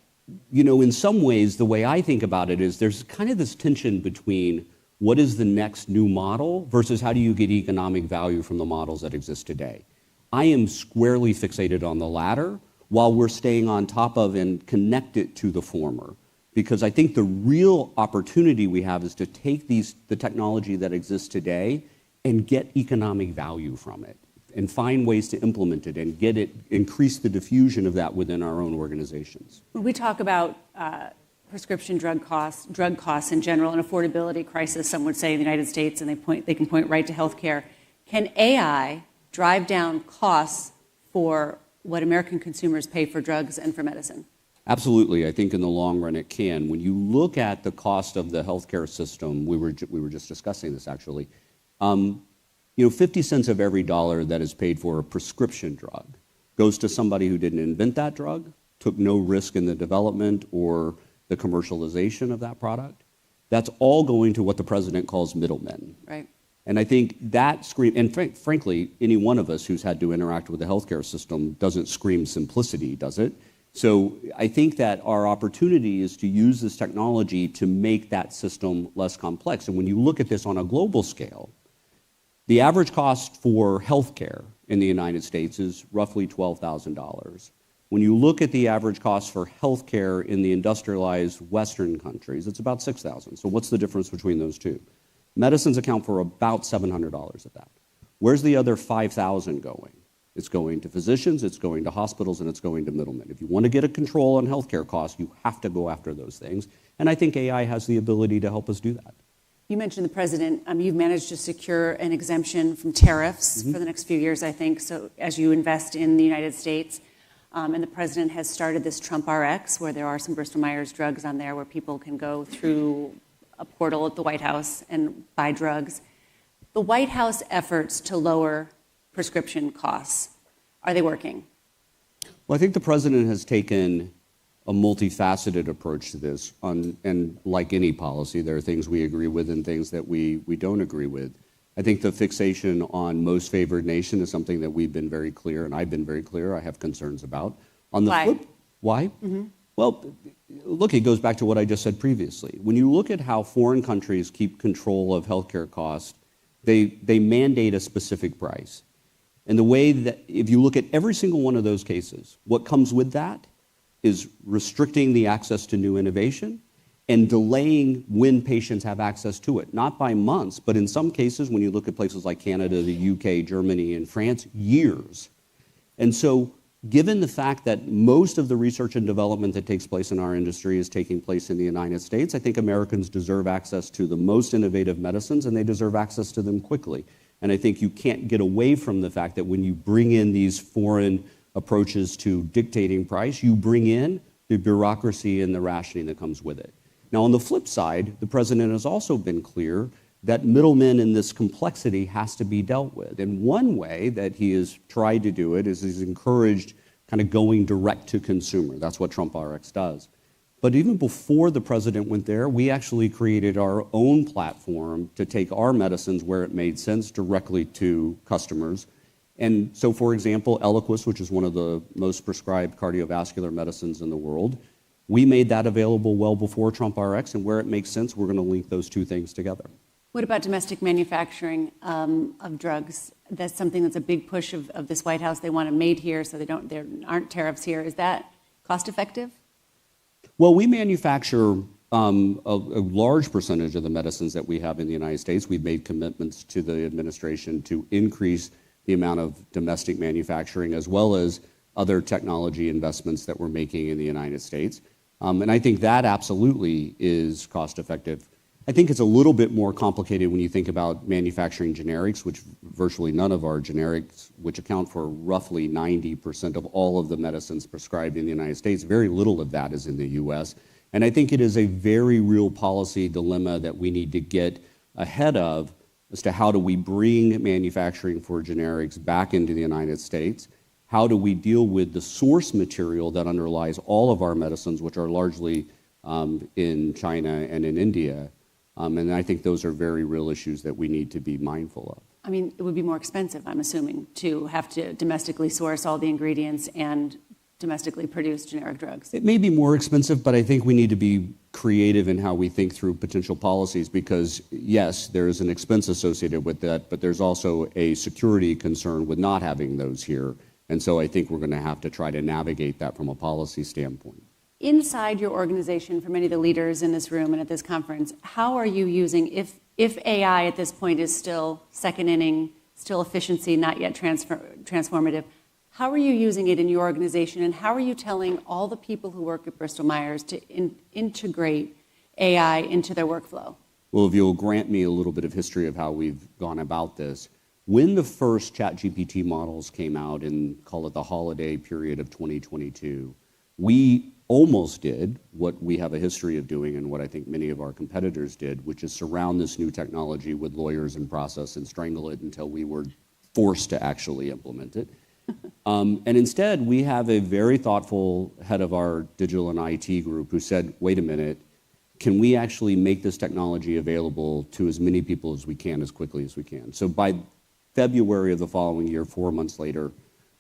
in some ways, the way I think about it is there's kind of this tension between what is the next new model versus how do you get economic value from the models that exist today. I am squarely fixated on the latter while we're staying on top of and connected to the former. Because I think the real opportunity we have is to take the technology that exists today and get economic value from it and find ways to implement it and increase the diffusion of that within our own organizations. When we talk about prescription drug costs in general, an affordability crisis, some would say in the United States, and they can point right to healthcare. Can AI drive down costs for what American consumers pay for drugs and for medicine? Absolutely. I think in the long run it can. When you look at the cost of the healthcare system, we were just discussing this actually, 50 cents of every dollar that is paid for a prescription drug goes to somebody who didn't invent that drug, took no risk in the development or the commercialization of that product. That's all going to what the president calls middlemen. Right. And I think that and frankly, any one of us who's had to interact with the healthcare system doesn't scream simplicity, does it? So I think that our opportunity is to use this technology to make that system less complex. And when you look at this on a global scale, the average cost for healthcare in the United States is roughly $12,000. When you look at the average cost for healthcare in the industrialized Western countries, it's about $6,000. So what's the difference between those two? Medicines account for about $700 of that. Where's the other $5,000 going? It's going to physicians, it's going to hospitals, and it's going to middlemen. If you want to get a control on healthcare costs, you have to go after those things. And I think AI has the ability to help us do that. You mentioned the president. You've managed to secure an exemption from tariffs for the next few years, I think, so as you invest in the United States. And the president has started this Trump RX, where there are some Bristol-Myers drugs on there where people can go through a portal at the White House and buy drugs. The White House efforts to lower prescription costs, are they working? Well, I think the president has taken a multifaceted approach to this. And like any policy, there are things we agree with and things that we don't agree with. I think the fixation on most favored nation is something that we've been very clear, and I've been very clear, I have concerns about. On the flip, why? Well, look, it goes back to what I just said previously. When you look at how foreign countries keep control of healthcare costs, they mandate a specific price. And the way that, if you look at every single one of those cases, what comes with that is restricting the access to new innovation and delaying when patients have access to it, not by months, but in some cases, when you look at places like Canada, the UK, Germany, and France, years. And so, given the fact that most of the research and development that takes place in our industry is taking place in the United States, I think Americans deserve access to the most innovative medicines, and they deserve access to them quickly. And I think you can't get away from the fact that when you bring in these foreign approaches to dictating price, you bring in the bureaucracy and the rationing that comes with it. Now, on the flip side, the president has also been clear that middlemen in this complexity has to be dealt with. And one way that he has tried to do it is he's encouraged kind of going direct to consumer. That's what Trump RX does. But even before the president went there, we actually created our own platform to take our medicines where it made sense directly to customers. And so, for example, Eliquis, which is one of the most prescribed cardiovascular medicines in the world, we made that available well before Trump RX, and where it makes sense, we're going to link those two things together. What about domestic manufacturing of drugs? That's something that's a big push of this White House. They want it made here, so there aren't tariffs here. Is that cost effective? Well, we manufacture a large percentage of the medicines that we have in the United States. We've made commitments to the administration to increase the amount of domestic manufacturing as well as other technology investments that we're making in the United States. And I think that absolutely is cost effective. I think it's a little bit more complicated when you think about manufacturing generics, which virtually none of our generics, which account for roughly 90% of all of the medicines prescribed in the United States, very little of that is in the US. And I think it is a very real policy dilemma that we need to get ahead of as to how do we bring manufacturing for generics back into the United States? How do we deal with the source material that underlies all of our medicines, which are largely in China and in India? And I think those are very real issues that we need to be mindful of. I mean, it would be more expensive, I'm assuming, to have to domestically source all the ingredients and domestically produce generic drugs. It may be more expensive, but I think we need to be creative in how we think through potential policies because, yes, there is an expense associated with that, but there's also a security concern with not having those here. And so I think we're going to have to try to navigate that from a policy standpoint. Inside your organization, for many of the leaders in this room and at this conference, how are you using, if AI at this point is still second inning, still efficiency, not yet transformative, how are you using it in your organization and how are you telling all the people who work at Bristol-Myers to integrate AI into their workflow? Well, if you'll grant me a little bit of history of how we've gone about this, when the first ChatGPT models came out in, call it the holiday period of 2022, we almost did what we have a history of doing and what I think many of our competitors did, which is surround this new technology with lawyers and process and strangle it until we were forced to actually implement it. And instead, we have a very thoughtful head of our digital and IT group who said, wait a minute, can we actually make this technology available to as many people as we can, as quickly as we can? So by February of the following year, 4 months later,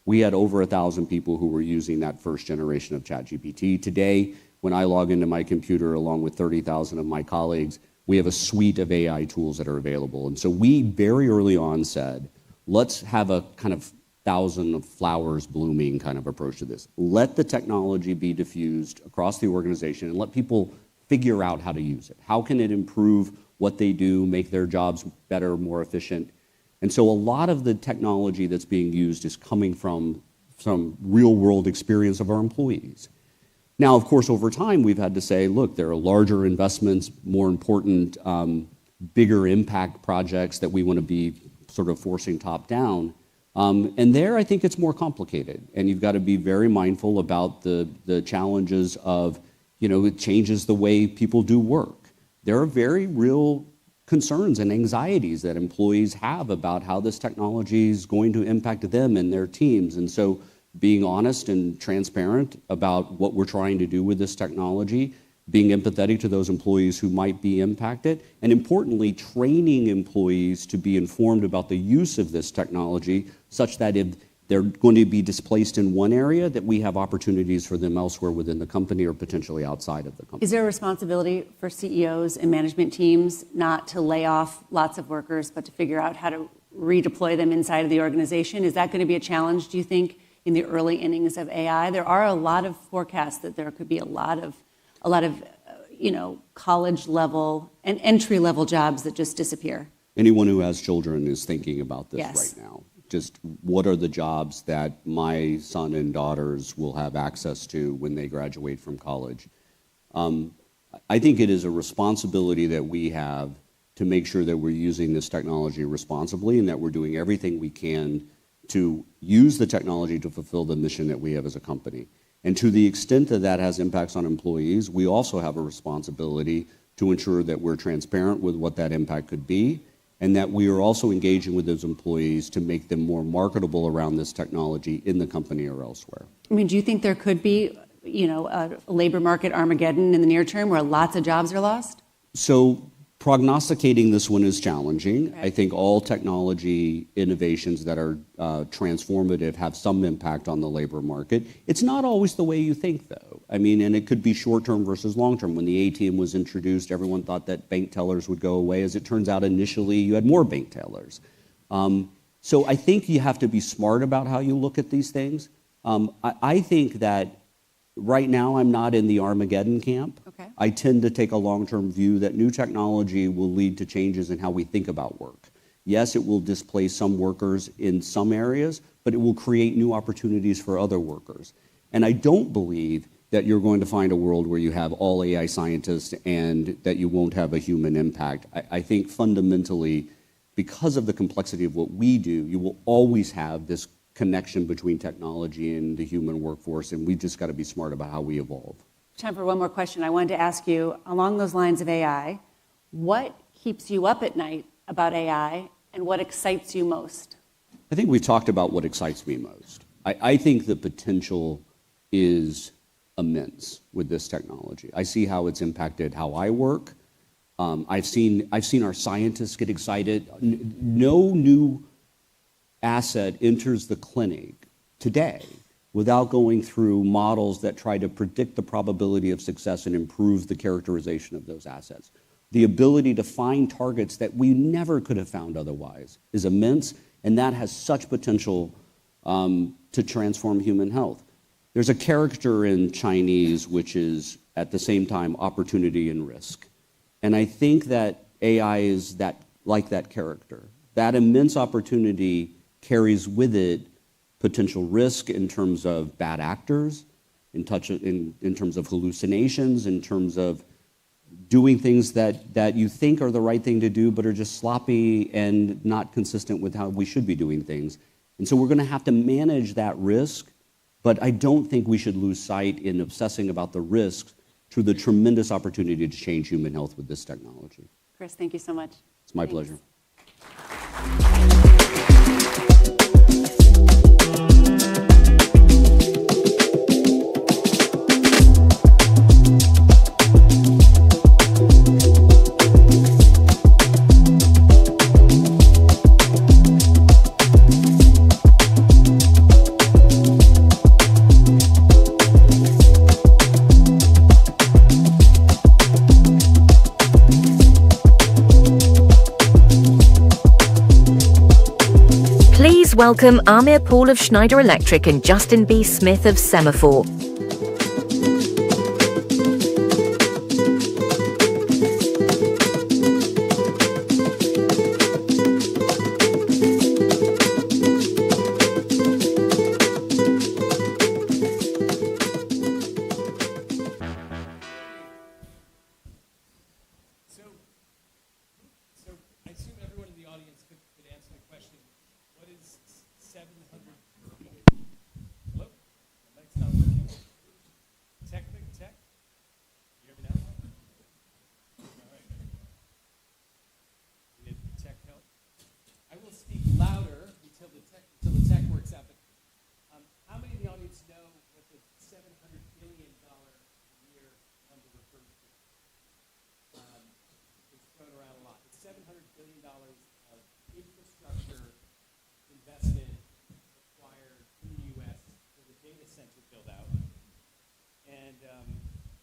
we had over 1,000 people who were using that first generation of ChatGPT. Today, when I log into my computer along with 30,000 of my colleagues, we have a suite of AI tools that are available. And so we very early on said, let's have a kind of 1,000 of flowers blooming kind of approach to this. Let the technology be diffused across the organization and let people figure out how to use it. How can it improve what they do, make their jobs better, more efficient? And so a lot of the technology that's being used is coming from some real world experience of our employees. Now, of course, over time, we've had to say, look, there are larger investments, more important, bigger impact projects that we want to be sort of forcing top down. And there, I think it's more complicated. And you've got to be very mindful about the challenges of, it changes the way people do work. There are very real concerns and anxieties that employees have about how this technology is going to impact them and their teams. And so being honest and transparent about what we're trying to do with this technology, being empathetic to those employees who might be impacted, and importantly, training employees to be informed about the use of this technology such that if they're going to be displaced in one area, that we have opportunities for them elsewhere within the company or potentially outside of the company. Is there a responsibility for CEOs and management teams not to lay off lots of workers, but to figure out how to redeploy them inside of the organization? Is that going to be a challenge, do you think, in the early innings of AI? There are a lot of forecasts that there could be a lot of college level and entry level jobs that just disappear. Anyone who has children is thinking about this Yes. right now. Just what are the jobs that my son and daughters will have access to when they graduate from college? I think it is a responsibility that we have to make sure that we're using this technology responsibly and that we're doing everything we can to use the technology to fulfill the mission that we have as a company. And to the extent that that has impacts on employees, we also have a responsibility to ensure that we're transparent with what that impact could be, and that we are also engaging with those employees to make them more marketable around this technology in the company or elsewhere. I mean, do you think there could be, a labor market Armageddon in the near term where lots of jobs are lost? So prognosticating this one is challenging. Right. I think all technology innovations that are transformative have some impact on the labor market. It's not always the way you think, though. I mean, and it could be short-term versus long-term. When the ATM was introduced, everyone thought that bank tellers would go away. As it turns out, initially, you had more bank tellers. So I think you have to be smart about how you look at these things. I think that right now, I'm not in the Armageddon camp. Okay. I tend to take a long-term view that new technology will lead to changes in how we think about work. Yes, it will displace some workers in some areas, but it will create new opportunities for other workers. And I don't believe that you're going to find a world where you have all AI scientists and that you won't have a human impact. I think fundamentally, because of the complexity of what we do, you will always have this connection between technology and the human workforce, and we've just got to be smart about how we evolve. Time for one more question. I wanted to ask you, along those lines of AI, what keeps you up at night about AI, and what excites you most? I think we've talked about what excites me most. I think the potential is immense with this technology. I see how it's impacted how I work. I've seen our scientists get excited. No new asset enters the clinic today without going through models that try to predict the probability of success and improve the characterization of those assets. The ability to find targets that we never could have found otherwise is immense, and that has such potential to transform human health. There's a character in Chinese which is at the same time opportunity and risk. And I think that AI is like that character. That immense opportunity carries with it potential risk in terms of bad actors, in terms of hallucinations, in terms of doing things that you think are the right thing to do but are just sloppy and not consistent with how we should be doing things. And so we're going to have to manage that risk, but I don't think we should lose sight in obsessing about the risks to the tremendous opportunity to change human health with this technology. Chris, thank you so much. It's my pleasure. welcome Amir Paul of Schneider Electric and Justin B. Smith of Semafor.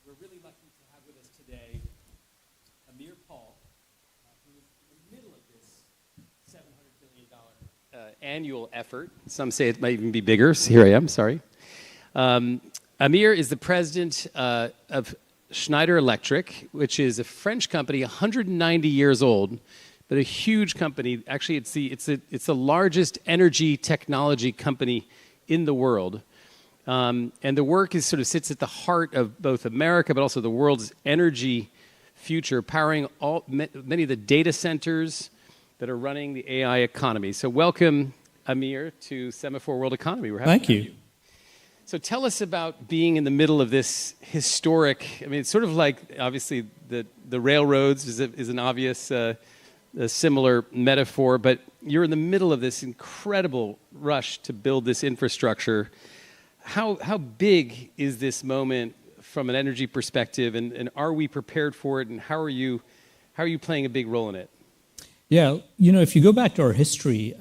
We're really lucky to have with us today Amir Paul, who is in the middle of this $700 billion annual effort. Some say it might even be bigger. So here I am, sorry. Amir is the president of Schneider Electric, which is a French company, 190 years old, but a huge company. Actually, it's the largest energy technology company in the world. And the work sort of sits at the heart of both America, but also the world's energy future, powering many of the data centers that are running the AI economy. So welcome, Amir, to Semafor World Economy. We're happy to have you. So tell us about being in the middle of this historic, I mean, it's sort of like, obviously, the railroads is an obvious a similar metaphor, but you're in the middle of this incredible rush to build this infrastructure. How big is this moment from an energy perspective, and are we prepared for it, and how are you playing a big role in it? Yeah, you know, if you go back to our history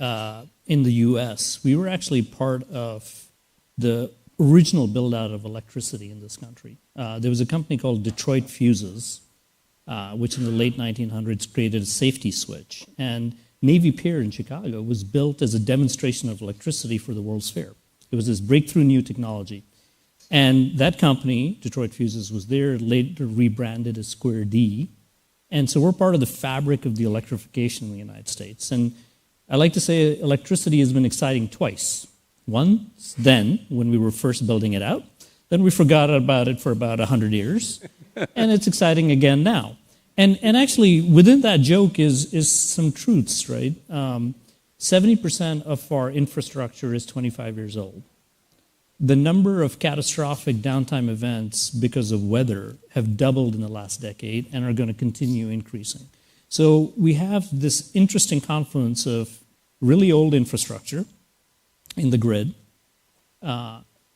in the U.S., we were actually part of the original build-out of electricity in this country. There was a company called Detroit Fuses, which in the late 1900s created a safety switch, and Navy Pier in Chicago was built as a demonstration of electricity for the World's Fair. It was this breakthrough new technology. And that company, Detroit Fuses, was there, later rebranded as Square D. And so we're part of the fabric of the electrification in the United States. And I like to say electricity has been exciting twice. Once then, when we were first building it out, then we forgot about it for about 100 years. And it's exciting again now. And actually, within that joke is some truths, right? 70% of our infrastructure is 25 years old. The number of catastrophic downtime events because of weather have doubled in the last decade and are going to continue increasing. So we have this interesting confluence of really old infrastructure in the grid,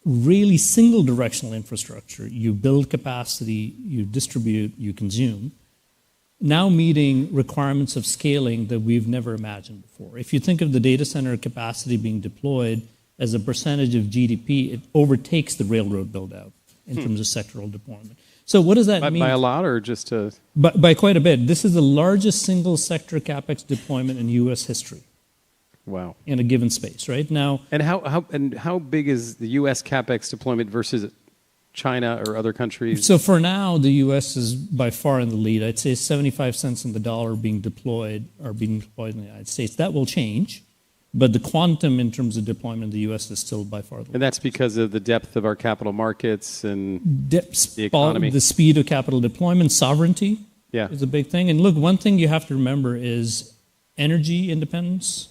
really single directional infrastructure. You build capacity, you distribute, you consume, now meeting requirements of scaling that we've never imagined before. If you think of the data center capacity being deployed as a percentage of GDP, it overtakes the railroad build-out in terms of sectoral deployment. So what does that mean? By a lot or just a... By quite a bit. This is the largest single sector CapEx deployment in U.S. history. Wow. In a given space, right? Now... And how big is the U.S. CapEx deployment versus China or other countries? So for now, the U.S. is by far in the lead. I'd say 75 cents on the dollar being deployed in the United States. That will change, but the quantum in terms of deployment in the U.S. is still by far the lead. And that's because of the depth of our capital markets and the economy. The speed of capital deployment, sovereignty is a big thing. And look, one thing you have to remember is energy independence,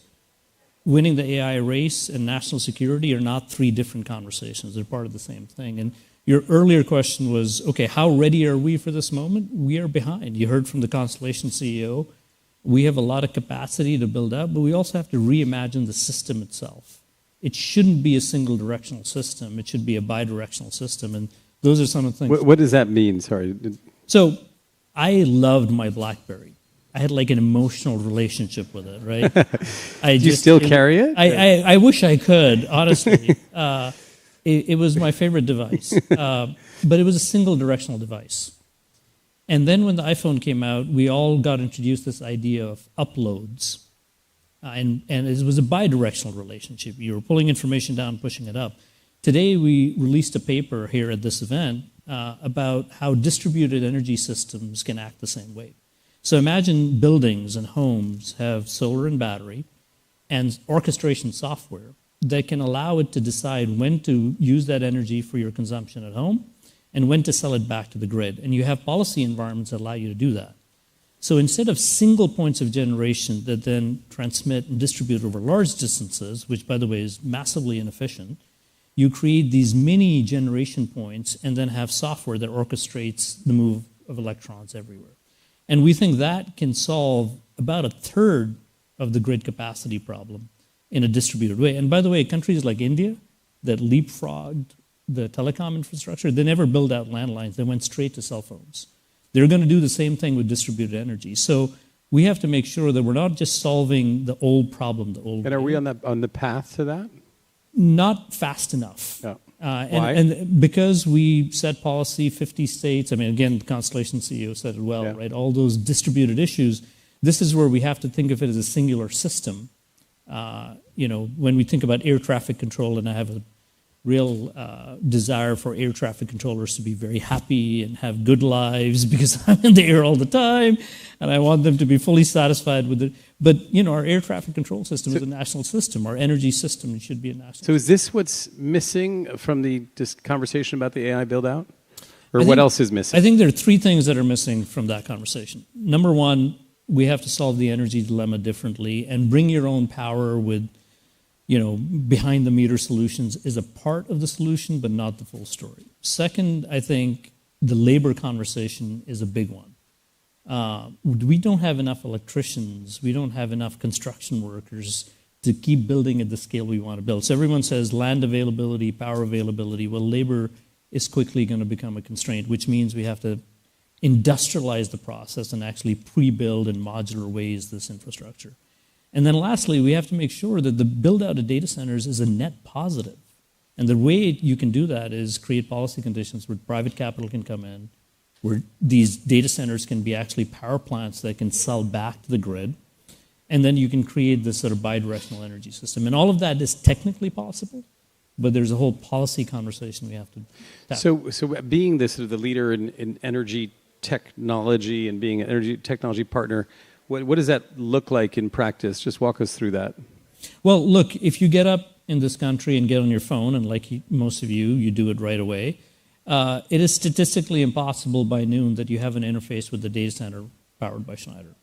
winning the AI race, and national security are not three different conversations. They're part of the same thing. And your earlier question was, okay, how ready are we for this moment? We are behind. You heard from the Constellation CEO. We have a lot of capacity to build out, but we also have to reimagine the system itself. It shouldn't be a single directional system. It should be a bi-directional system. And those are some of the things. What does that mean? Sorry. So I loved my BlackBerry. I had like an emotional relationship with it, right? Do you still carry it? I wish I could, honestly. It was my favorite device, but it was a single directional device. And then when the iPhone came out, we all got introduced this idea of uploads. And it was a bidirectional relationship. You were pulling information down, pushing it up. Today, we released a paper here at this event about how distributed energy systems can act the same way. So imagine buildings and homes have solar and battery and orchestration software that can allow it to decide when to use that energy for your consumption at home and when to sell it back to the grid. And you have policy environments that allow you to do that. So instead of single points of generation that then transmit and distribute over large distances, which, by the way, is massively inefficient, you create these mini generation points and then have software that orchestrates the move of electrons everywhere. And we think that can solve about a third of the grid capacity problem in a distributed way. And by the way, countries like India that leapfrogged the telecom infrastructure, they never built out landlines. They went straight to cell phones. They're going to do the same thing with distributed energy. So we have to make sure that we're not just solving the old problem, the old. And are we on the path to that? Not fast enough. No. Why? And because we set policy, 50 states, I mean, again, the Constellation CEO said it well, right? All those distributed issues, this is where we have to think of it as a singular system. When we think about air traffic control, and I have a real desire for air traffic controllers to be very happy and have good lives because I'm in the air all the time, and I want them to be fully satisfied with it. But our air traffic control system is a national system. Our energy system should be a national system. So is this what's missing from the conversation about the AI build-out? Or what else is missing? I think there are three things that are missing from that conversation. Number one, we have to solve the energy dilemma differently, and bring your own power with behind-the-meter solutions is a part of the solution, but not the full story. Second, I think the labor conversation is a big one. We don't have enough electricians. We don't have enough construction workers to keep building at the scale we want to build. So everyone says land availability, power availability. Well, labor is quickly going to become a constraint, which means we have to industrialize the process and actually pre-build in modular ways this infrastructure. And then lastly, we have to make sure that the build-out of data centers is a net positive. And the way you can do that is create policy conditions where private capital can come in, where these data centers can be actually power plants that can sell back to the grid, and then you can create this sort of bidirectional energy system. And all of that is technically possible, but there's a whole policy conversation we have to tackle. So being this sort of the leader in energy technology and being an energy technology partner, what does that look like in practice? Just walk us through that. Well, look, if you get up in this country and get on your phone, and like most of you do it right away, it is statistically impossible by noon that you have an interface with the data center powered by Schneider,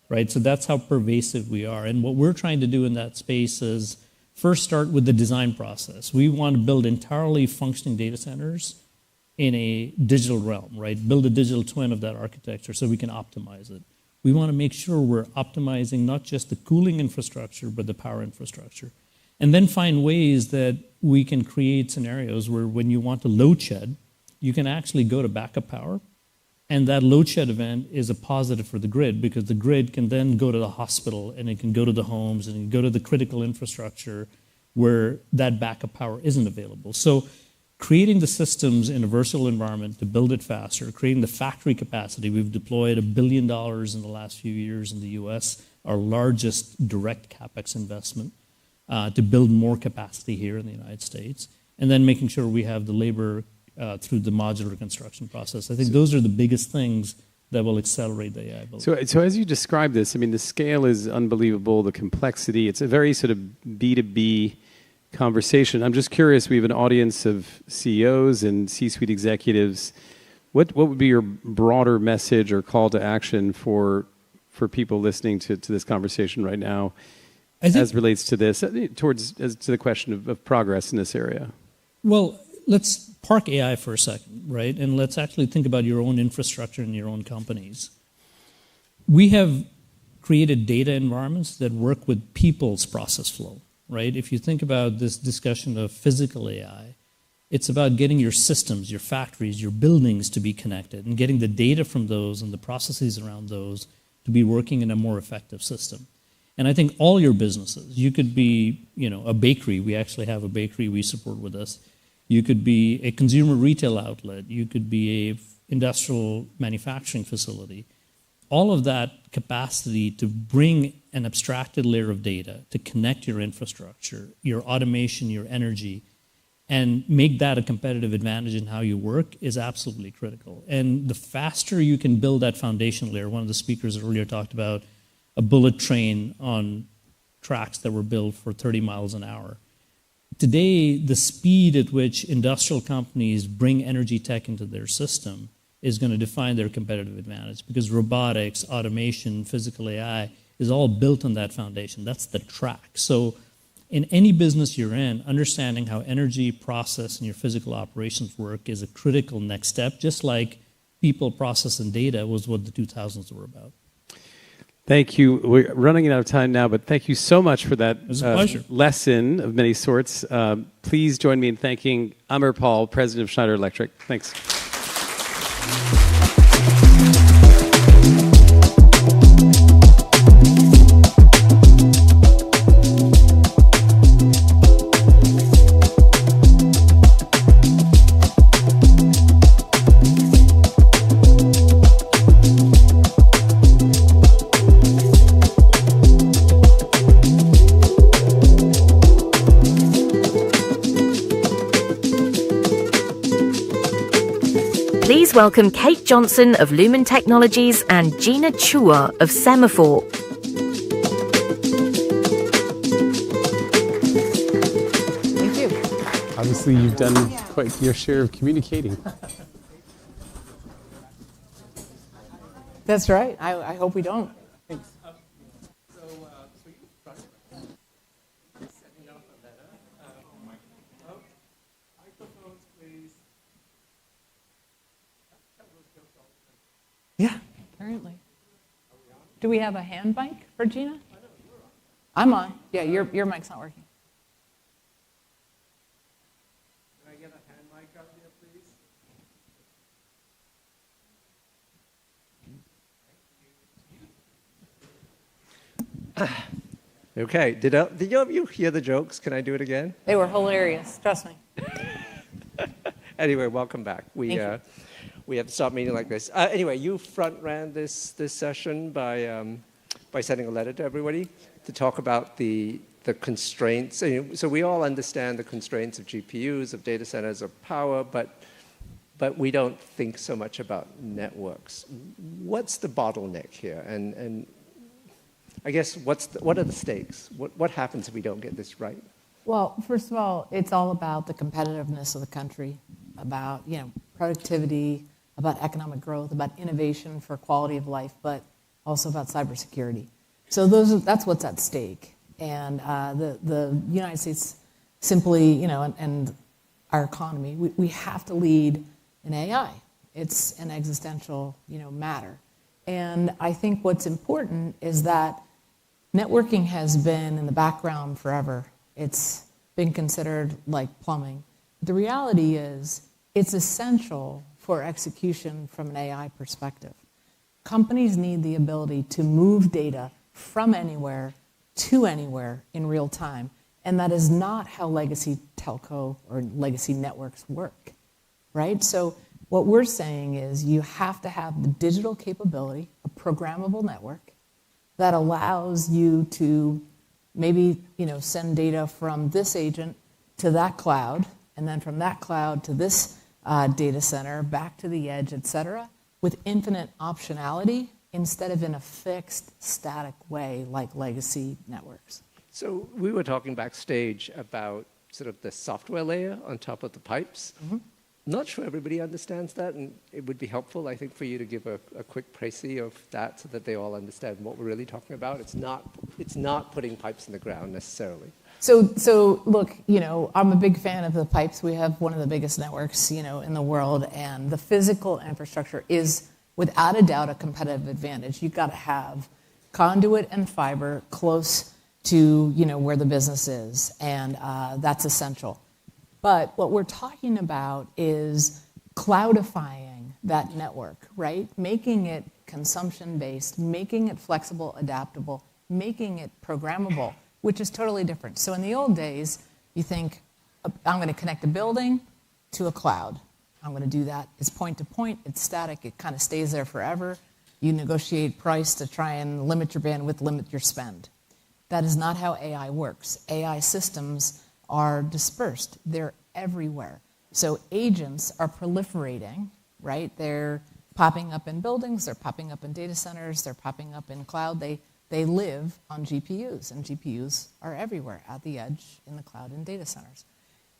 right? So that's how pervasive we are. And what we're trying to do in that space is first start with the design process. We want to build entirely functioning data centers in a digital realm, right? Build a digital twin of that architecture so we can optimize it. We want to make sure we're optimizing not just the cooling infrastructure, but the power infrastructure. And then find ways that we can create scenarios where when you want to load shed, you can actually go to backup power. And that load shed event is a positive for the grid because the grid can then go to the hospital and it can go to the homes and it can go to the critical infrastructure where that backup power isn't available. So creating the systems in a versatile environment to build it faster, creating the factory capacity. We've deployed $1 billion in the last few years in the US, our largest direct CapEx investment, to build more capacity here in the United States, and then making sure we have the labor through the modular construction process. I think those are the biggest things that will accelerate the AI build. So as you describe this, I mean, the scale is unbelievable, the complexity. It's a very sort of B2B conversation. I'm just curious, we have an audience of CEOs and C-suite executives. What would be your broader message or call to action for people listening to this conversation right now as relates to this, to the question of progress in this area? Well, let's park AI for a second, right? And let's actually think about your own infrastructure and your own companies. We have created data environments that work with people's process flow. Right? If you think about this discussion of physical AI, it's about getting your systems, your factories, your buildings to be connected and getting the data from those and the processes around those to be working in a more effective system. And I think all your businesses, you could be, a bakery. We actually have a bakery we support with us. You could be a consumer retail outlet. You could be a industrial manufacturing facility. all of that capacity to bring an abstracted layer of data to connect your infrastructure, your automation, your energy, and make that a competitive advantage in how you work is absolutely critical. And the faster you can build that foundation layer, one of the speakers earlier talked about a bullet train on tracks that were built for 30 miles an hour. Today, the speed at which industrial companies bring energy tech into their system is going to define their competitive advantage, because robotics, automation, physical AI is all built on that foundation. That's the track. So in any business you're in, understanding how energy, process, and your physical operations work is a critical next step, just like people, process, and data was what the 2000s were about. Thank you. We're running out of time now, but thank you so much for that lesson of many sorts. Please join me in thanking Amar Paul, President of Schneider Electric. Thanks. Please welcome Kate Johnson of Lumen Technologies and Gina Chua of Semafor. Thank you. Obviously, you've done quite your share of communicating. That's right. I hope we don't. Thanks. Yeah, apparently. Do we have a hand mic for Gina? I'm on. Yeah, your mic's not working. Can I get a hand mic out here, please? Okay, did all of you hear the jokes? Can I do it again? They were hilarious, trust me. Anyway, welcome back. We have to stop meeting like this. Anyway, you front ran this session by sending a letter to everybody to talk about the constraints. So we all understand the constraints of GPUs, of data centers, of power, but we don't think so much about networks. What's the bottleneck here? And I guess what are the stakes? What happens if we don't get this right? Well, first of all, it's all about the competitiveness of the country, about productivity, about economic growth, about innovation for quality of life, but also about cybersecurity. So that's what's at stake. And the United States simply, and our economy, we have to lead in AI. It's an existential, matter. And I think what's important is that networking has been in the background forever. It's been considered like plumbing. The reality is it's essential for execution from an AI perspective. Companies need the ability to move data from anywhere to anywhere in real time. And that is not how legacy telco or legacy networks work, right? So what we're saying is you have to have the digital capability, a programmable network that allows you to maybe send data from this agent to that cloud, and then from that cloud to this data center, back to the edge, et cetera, with infinite optionality instead of in a fixed, static way like legacy networks. So we were talking backstage about sort of the software layer on top of the pipes. Mm-hmm. Not sure everybody understands that, and it would be helpful, I think, for you to give a quick précis of that so that they all understand what we're really talking about. It's not putting pipes in the ground necessarily. So look, I'm a big fan of the pipes. We have one of the biggest networks, in the world, and the physical infrastructure is, without a doubt, a competitive advantage. You've got to have conduit and fiber close to, where the business is, and that's essential. But what we're talking about is cloudifying that network, right? Making it consumption-based, making it flexible, adaptable, making it programmable, which is totally different. So in the old days, you think, I'm going to connect a building to a cloud. I'm going to do that. It's point to point. It's static. It kind of stays there forever. You negotiate price to try and limit your bandwidth, limit your spend. That is not how AI works. AI systems are dispersed. They're everywhere. So agents are proliferating, right? They're popping up in buildings, they're popping up in data centers, they're popping up in cloud. They live on GPUs, and GPUs are everywhere, at the edge, in the cloud, in data centers.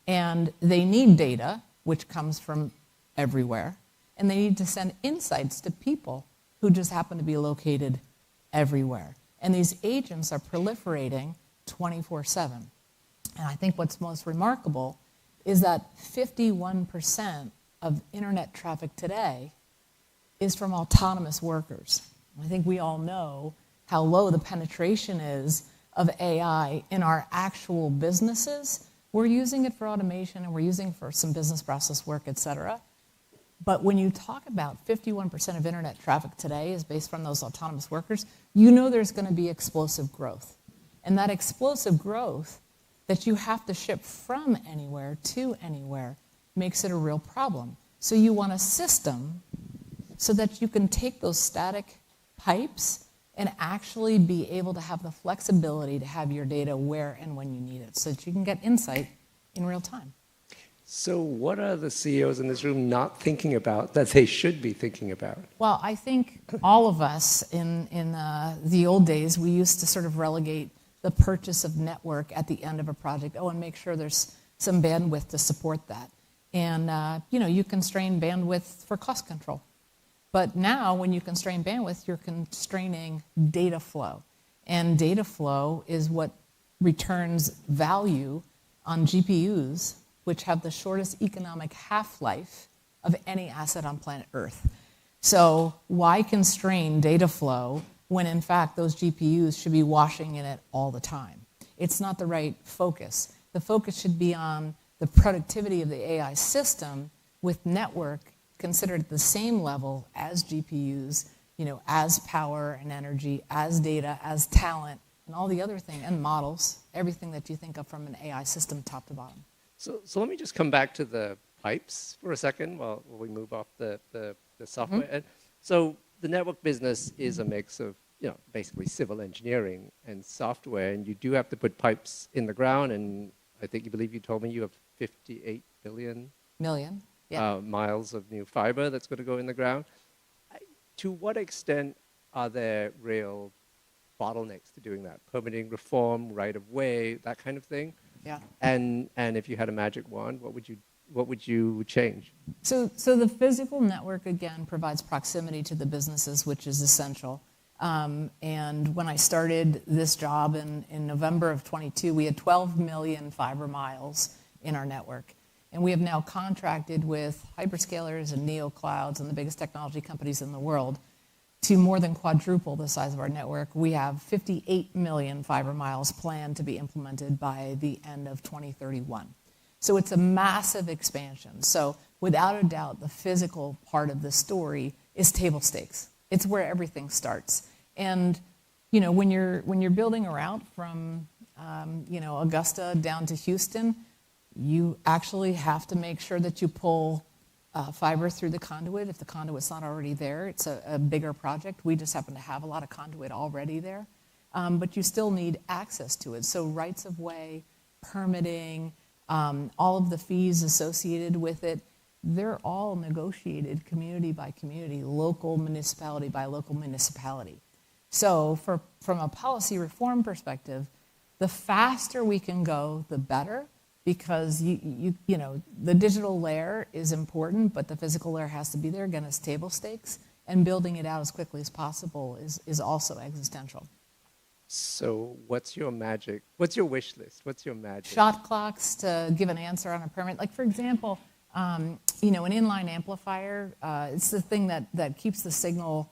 And they need data, which comes from everywhere, and they need to send insights to people who just happen to be located everywhere. And these agents are proliferating 24/7. And I think what's most remarkable is that 51% of internet traffic today is from autonomous workers. I think we all know how low the penetration is of AI in our actual businesses. We're using it for automation, and we're using it for some business process work, et cetera. But when you talk about 51% of internet traffic today is based from those autonomous workers, you know there's going to be explosive growth. And that explosive growth that you have to ship from anywhere to anywhere makes it a real problem. So you want a system so that you can take those static pipes and actually be able to have the flexibility to have your data where and when you need it, so that you can get insight in real time. So what are the CEOs in this room not thinking about that they should be thinking about? Well, I think all of us in the old days, we used to sort of relegate the purchase of network at the end of a project. Oh, and make sure there's some bandwidth to support that. And you constrain bandwidth for cost control. But now, when you constrain bandwidth, you're constraining data flow. And data flow is what returns value on GPUs, which have the shortest economic half-life of any asset on planet Earth. So why constrain data flow when, in fact, those GPUs should be washing in it all the time? It's not the right focus. The focus should be on the productivity of the AI system with network considered at the same level as GPUs, as power and energy, as data, as talent, and all the other things, and models, everything that you think of from an AI system top to bottom. So let me just come back to the pipes for a second while we move off the software. Mm-hmm. So the network business is a mix of basically civil engineering and software, and you do have to put pipes in the ground, and I think you told me you have 58 billion miles of new fiber that's going to go in the ground. To what extent are there real bottlenecks to doing that? Permitting reform, right of way, that kind of thing? Yeah. And if you had a magic wand, what would you change? So the physical network, again, provides proximity to the businesses, which is essential. And when I started this job in November of 22, we had 12 million fiber miles in our network. And we have now contracted with hyperscalers and neoclouds and the biggest technology companies in the world to more than quadruple the size of our network. We have 58 million fiber miles planned to be implemented by the end of 2031. So it's a massive expansion. So without a doubt, the physical part of the story is table stakes. It's where everything starts. And when you're building a route from Augusta down to Houston, you actually have to make sure that you pull fiber through the conduit. If the conduit's not already there, it's a bigger project. We just happen to have a lot of conduit already there. But you still need access to it. So rights of way, permitting, all of the fees associated with it, they're all negotiated community by community, local municipality by local municipality. So from a policy reform perspective, the faster we can go, the better. Because the digital layer is important, but the physical layer has to be there. Again, it's table stakes, and building it out as quickly as possible is also existential. So what's your magic? What's your wish list? What's your magic? Shot clocks to give an answer on a permit. Like, for example, an inline amplifier, it's the thing that keeps the signal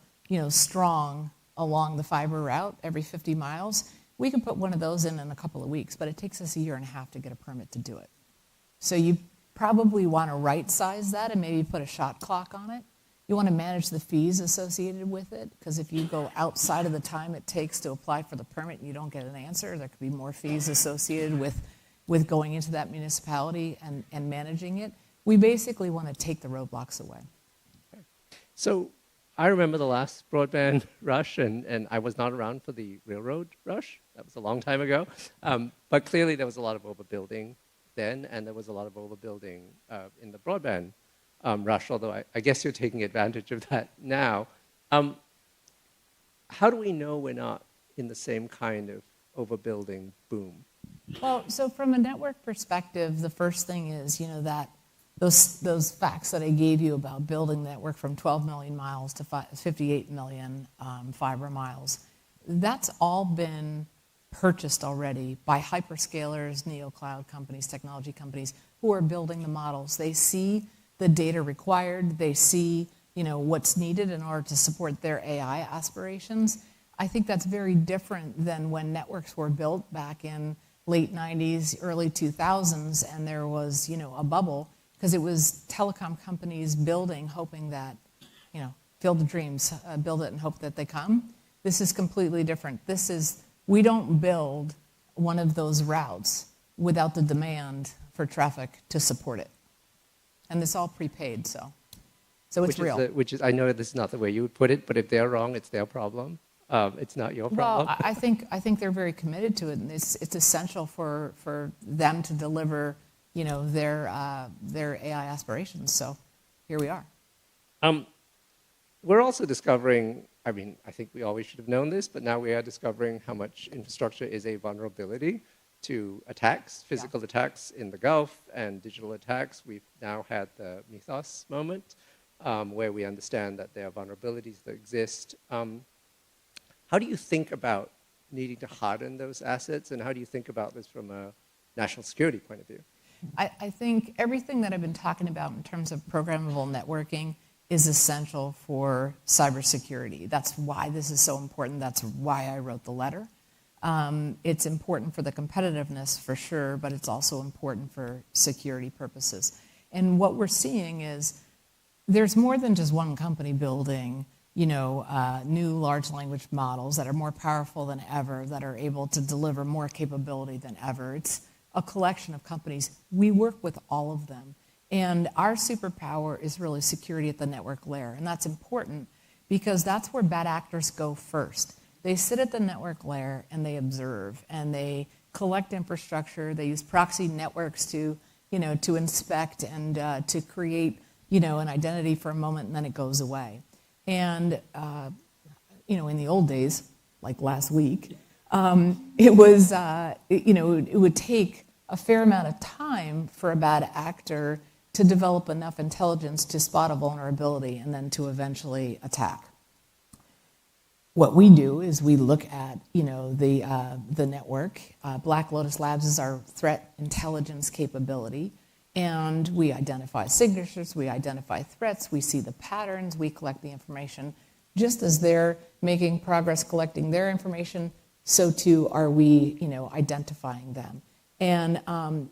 strong along the fiber route every 50 miles. We can put one of those in a couple of weeks, but it takes us a year and a half to get a permit to do it. So you probably want to right-size that and maybe put a shot clock on it. You want to manage the fees associated with it, because if you go outside of the time it takes to apply for the permit and you don't get an answer, there could be more fees associated with going into that municipality and managing it. We basically want to take the roadblocks away. So I remember the last broadband rush, and I was not around for the railroad rush. That was a long time ago. But clearly there was a lot of overbuilding then, and there was a lot of overbuilding in the broadband rush, although I guess you're taking advantage of that now. How do we know we're not in the same kind of overbuilding boom? Well, so from a network perspective, the first thing is, that those facts that I gave you about building the network from 12 million miles to 58 million fiber miles, that's all been purchased already by hyperscalers, neocloud companies, technology companies who are building the models. They see the data required. They see, what's needed in order to support their AI aspirations. I think that's very different than when networks were built back in late 90s, early 2000s, and there was, a bubble, because it was telecom companies building, hoping that, field of dreams, build it and hope that they come. This is completely different. We don't build one of those routes without the demand for traffic to support it. And it's all prepaid, so it's real. I know this is not the way you would put it, but if they're wrong, it's their problem. It's not your problem. Well, I think they're very committed to it, and it's essential for them to deliver, their AI aspirations. So here we are. We're also discovering, I think we always should have known this, but now we are discovering how much infrastructure is a vulnerability to attacks, physical attacks in the Gulf and digital attacks. We've now had the Mythos moment where we understand that there are vulnerabilities that exist. How do you think about needing to harden those assets, and how do you think about this from a national security point of view? I think everything that I've been talking about in terms of programmable networking is essential for cybersecurity. That's why this is so important. That's why I wrote the letter. It's important for the competitiveness, for sure, but it's also important for security purposes. And what we're seeing is there's more than just one company building new large language models that are more powerful than ever, that are able to deliver more capability than ever. It's a collection of companies. We work with all of them. And our superpower is really security at the network layer. And that's important because that's where bad actors go first. They sit at the network layer and they observe and they collect infrastructure. They use proxy networks to inspect and to create, an identity for a moment, and then it goes away. And, in the old days, like last week, it would take a fair amount of time for a bad actor to develop enough intelligence to spot a vulnerability and then to eventually attack. What we do is we look at, the network. Black Lotus Labs is our threat intelligence capability. And we identify signatures, we identify threats, we see the patterns, we collect the information. Just as they're making progress collecting their information, so too are we, identifying them. And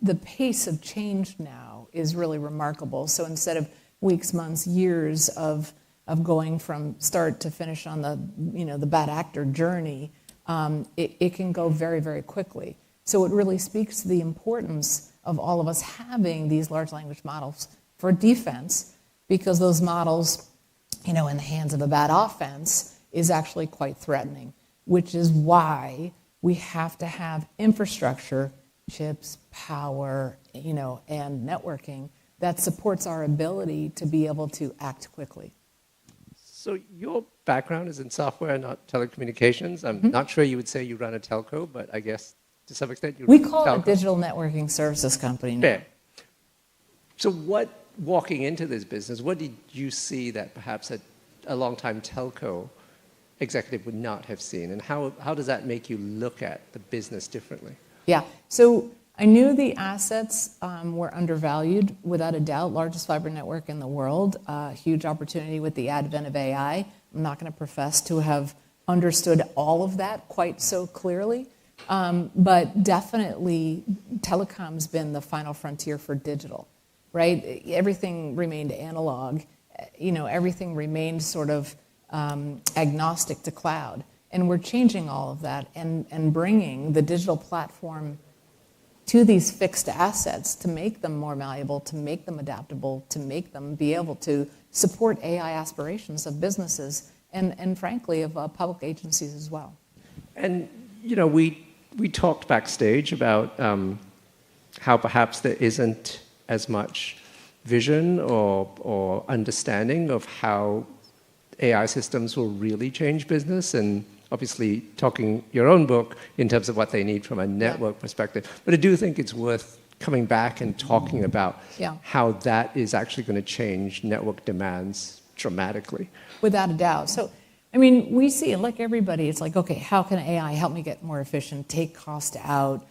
the pace of change now is really remarkable. So instead of weeks, months, years of going from start to finish on the bad actor journey, it can go very, very quickly. So it really speaks to the importance of all of us having these large language models for defense, because those models, in the hands of a bad offense, is actually quite threatening, which is why we have to have infrastructure, chips, power, and networking that supports our ability to be able to act quickly. So your background is in software, not telecommunications. I'm not sure you would say you run a telco, but I guess to some extent you We call it a digital networking services company now. Fair. So walking into this business, what did you see that perhaps a long-time telco executive would not have seen? And how does that make you look at the business differently? Yeah, so I knew the assets were undervalued, without a doubt. Largest fiber network in the world, huge opportunity with the advent of AI. I'm not going to profess to have understood all of that quite so clearly. But definitely, telecom's been the final frontier for digital, right? Everything remained analog. Everything remained sort of agnostic to cloud. And we're changing all of that and bringing the digital platform to these fixed assets to make them more malleable, to make them adaptable, to make them be able to support AI aspirations of businesses and frankly, of public agencies as well. And, we talked backstage about how perhaps there isn't as much vision or understanding of how AI systems will really change business, and obviously talking your own book in terms of what they need from a network perspective. But I do think it's worth coming back and talking about how that is actually going to change network demands dramatically. Without a doubt. So, I mean, we see it like everybody. It's like, okay, how can AI help me get more efficient, take cost out,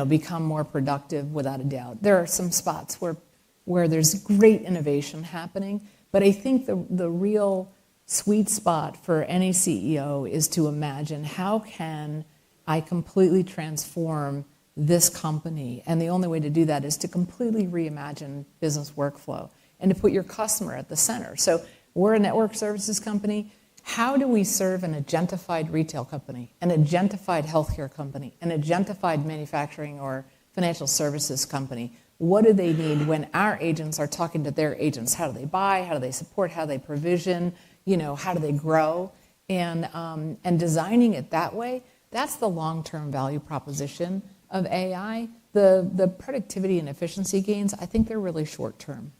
become more productive? Without a doubt. There are some spots where there's great innovation happening, but I think the real sweet spot for any CEO is to imagine, how can I completely transform this company? And the only way to do that is to completely reimagine business workflow and to put your customer at the center. So we're a network services company. How do we serve an agentified retail company, an agentified healthcare company, an agentified manufacturing or financial services company? What do they need when our agents are talking to their agents? How do they buy? How do they support? How do they provision? How do they grow? And designing it that way, that's the long-term value proposition of AI. The productivity and efficiency gains, I think they're really short-term.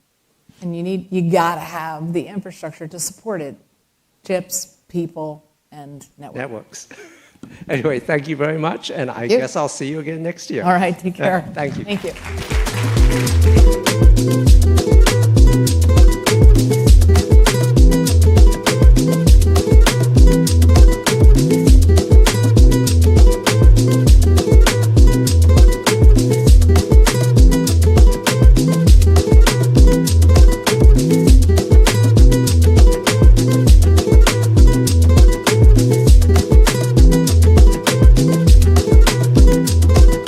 And you gotta have the infrastructure to support it. Chips, people, and networks. Anyway, thank you very much, and I guess I'll see you again next year. All right, take care. Thank you. Thank you.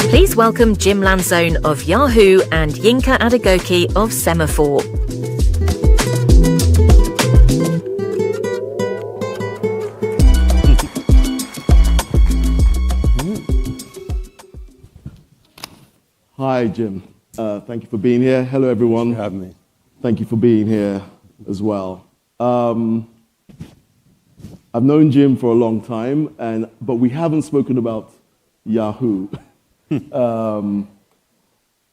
Please welcome Jim Lanzone of Yahoo and Yinka Adegoke of Semafor. Hi, Jim. Thank you for being here. Hello, everyone. Thanks for having me. Thank you for being here as well. I've known Jim for a long time, but we haven't spoken about Yahoo.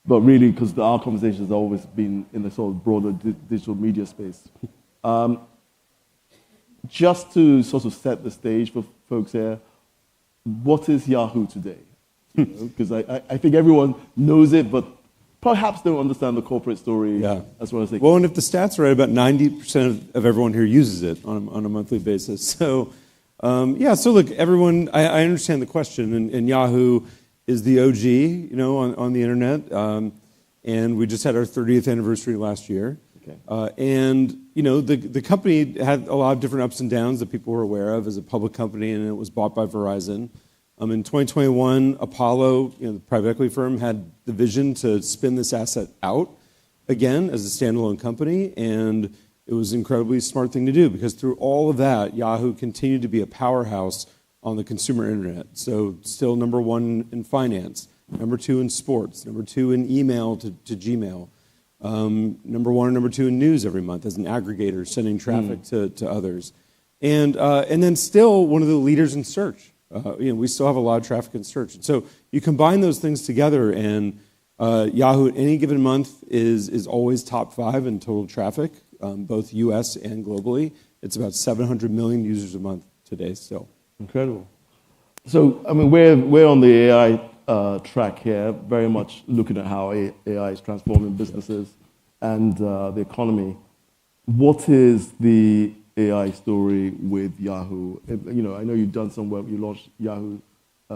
But really, because our conversation has always been in the sort of broader digital media space. Just to sort of set the stage for folks here, what is Yahoo today? Because I think everyone knows it, but perhaps don't understand the corporate story as well as they can. Well, and if the stats are right, about 90% of everyone here uses it on a monthly basis. So, so look, everyone, I understand the question, and Yahoo is the OG, on the internet, and we just had our 30th anniversary last year. Okay. And the company had a lot of different ups and downs that people were aware of as a public company, and it was bought by Verizon. In 2021, Apollo, the private equity firm, had the vision to spin this asset out again as a standalone company, and it was an incredibly smart thing to do because through all of that, Yahoo continued to be a powerhouse on the consumer internet. So still number one in finance, number two in sports, number two in email to Gmail, number one and number two in news every month as an aggregator sending traffic to others. And then still one of the leaders in search. We still have a lot of traffic in search. And so you combine those things together and Yahoo at any given month is always top 5 in total traffic, both US and globally. It's about 700 million users a month today still. Incredible. So, I mean, we're on the AI track here, very much looking at how AI is transforming businesses and the economy. What is the AI story with Yahoo? I know you've done some work. You launched Yahoo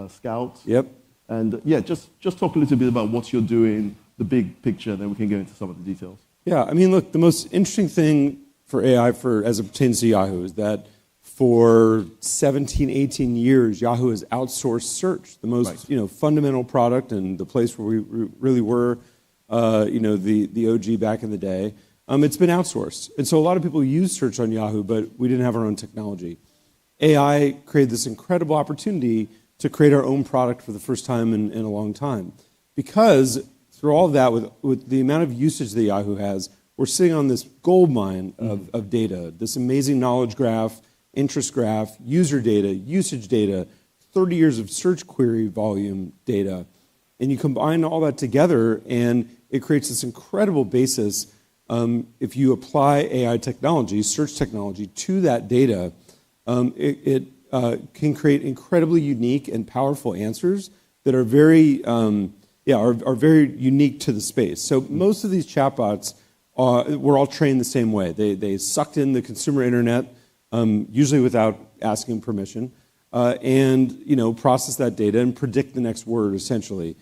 Scout. Yep. And just talk a little bit about what you're doing, the big picture, and then we can go into some of the details. Yeah, I mean, look, the most interesting thing for AI as it pertains to Yahoo is that for 17, 18 years, Yahoo has outsourced search, the most fundamental product and the place where we really were, the OG back in the day. It's been outsourced. And so a lot of people use search on Yahoo, but we didn't have our own technology. AI created this incredible opportunity to create our own product for the first time in a long time. Because through all of that, with the amount of usage that Yahoo has, we're sitting on this gold mine of data, this amazing knowledge graph, interest graph, user data, usage data, 30 years of search query volume data. And you combine all that together, and it creates this incredible basis. If you apply AI technology, search technology, to that data, it can create incredibly unique and powerful answers that are very, are very unique to the space. So most of these chatbots were all trained the same way. They sucked in the consumer internet, usually without asking permission, and process that data and predict the next word, essentially.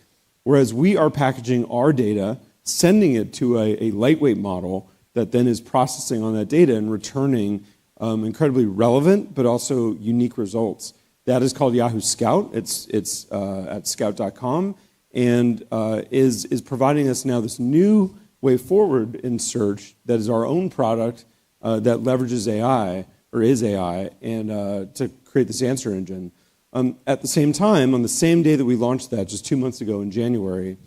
Whereas we are packaging our data, sending it to a lightweight model that then is processing on that data and returning incredibly relevant but also unique results. That is called Yahoo Scout. It's at scout.com, and is providing us now this new way forward in search that is our own product that leverages AI, or is AI, and to create this answer engine. At the same time, on the same day that we launched that, just 2 months ago in January,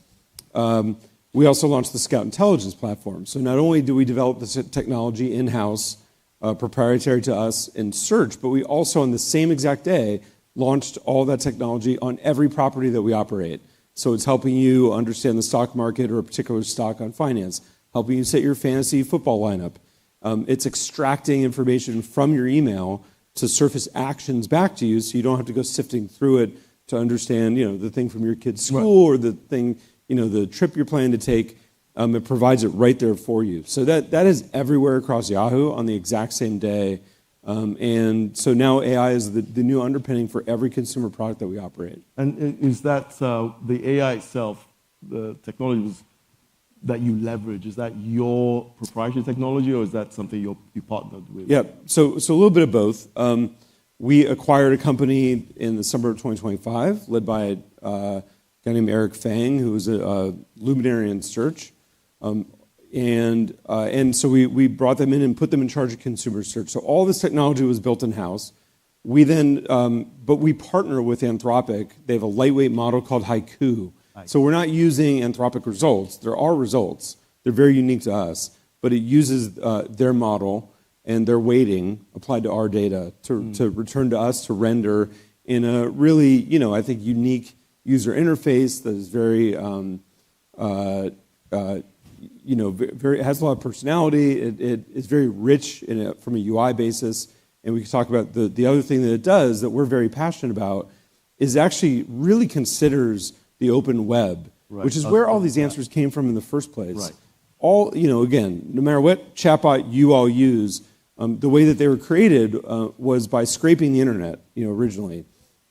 we also launched the Scout Intelligence platform. So not only do we develop this technology in-house, proprietary to us in search, but we also, on the same exact day, launched all that technology on every property that we operate. So it's helping you understand the stock market or a particular stock on finance, helping you set your fantasy football lineup. It's extracting information from your email to surface actions back to you, so you don't have to go sifting through it to understand, the thing from your kid's school, or the thing, the trip you're planning to take. It provides it right there for you. So that is everywhere across Yahoo on the exact same day. And so now AI is the new underpinning for every consumer product that we operate. And is that the AI itself, the technology that you leverage, is that your proprietary technology, or is that something you partnered with? Yeah, so a little bit of both. We acquired a company in the summer of 2025, led by a guy named Eric Fang, who was a luminary in search. And so we brought them in and put them in charge of consumer search. So all this technology was built in-house. We then, but we partner with Anthropic. They have a lightweight model called Haiku. So we're not using Anthropic results. There are results. They're very unique to us, but it uses their model and their weighting applied to our data to return to us to render in a really, I think, unique user interface that is very, it has a lot of personality. It is very rich from a UI basis. And we can talk about the other thing that it does that we're very passionate about is actually really considers the open web, which is where all these answers came from in the first place. Right. All, again, no matter what chatbot you all use, the way that they were created was by scraping the internet, originally.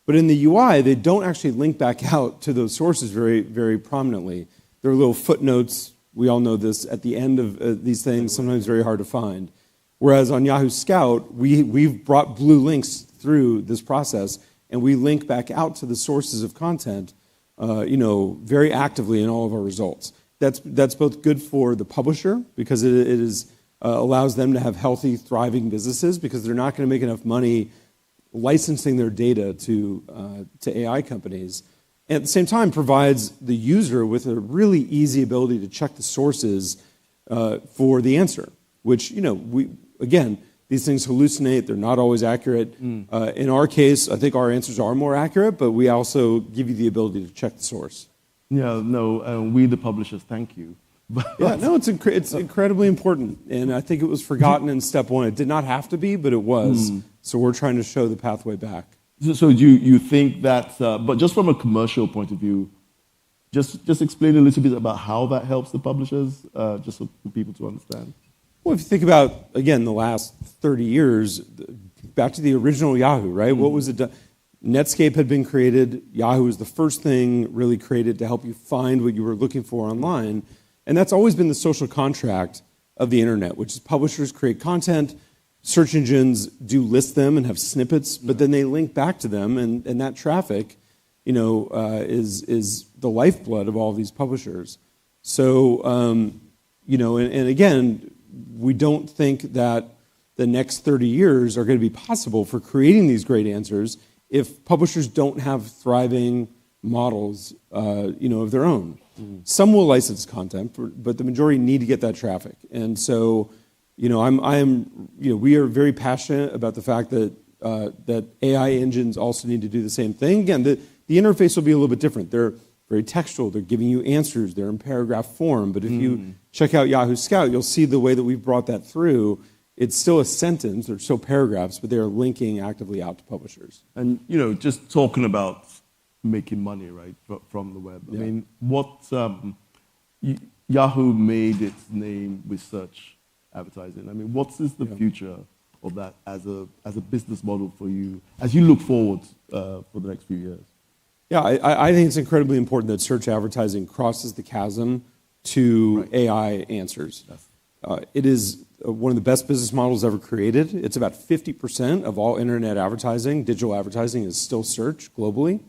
But in the UI, they don't actually link back out to those sources very, very prominently. There are little footnotes. We all know this at the end of these things, sometimes very hard to find. Whereas on Yahoo Scout, we've brought blue links through this process, and we link back out to the sources of content, very actively in all of our results. That's both good for the publisher because it allows them to have healthy, thriving businesses because they're not going to make enough money licensing their data to AI companies. And at the same time, provides the user with a really easy ability to check the sources for the answer, which, again, these things hallucinate. They're not always accurate. In our case, I think our answers are more accurate, but we also give you the ability to check the source. Yeah, no, we the publishers, thank you. Yeah, no, it's incredibly important, and I think it was forgotten in step one. It did not have to be, but it was. So we're trying to show the pathway back. So do you think that, but just from a commercial point of view, just explain a little bit about how that helps the publishers, just so for people to understand. Well, if you think about, again, the last 30 years, back to the original Yahoo, right? What was it? Netscape had been created. Yahoo was the first thing really created to help you find what you were looking for online. And that's always been the social contract of the internet, which is publishers create content, search engines do list them and have snippets, but then they link back to them, and that traffic, is the lifeblood of all of these publishers. So, and again, we don't think that the next 30 years are going to be possible for creating these great answers if publishers don't have thriving models, of their own. Some will license content, but the majority need to get that traffic. And so, we are very passionate about the fact that that AI engines also need to do the same thing. Again, the interface will be a little bit different. They're very textual. They're giving you answers. They're in paragraph form. But if you check out Yahoo Scout, you'll see the way that we've brought that through. It's still a sentence. They're still paragraphs, but they are linking actively out to publishers. And just talking about making money, right, from the web. I mean, Yahoo made its name with search advertising. I mean, what is the future of that as a business model for you as you look forward for the next few years? Yeah, I think it's incredibly important that search advertising crosses the chasm to AI answers. Yes. It is one of the best business models ever created. It's about 50% of all internet advertising, digital advertising, is still search globally.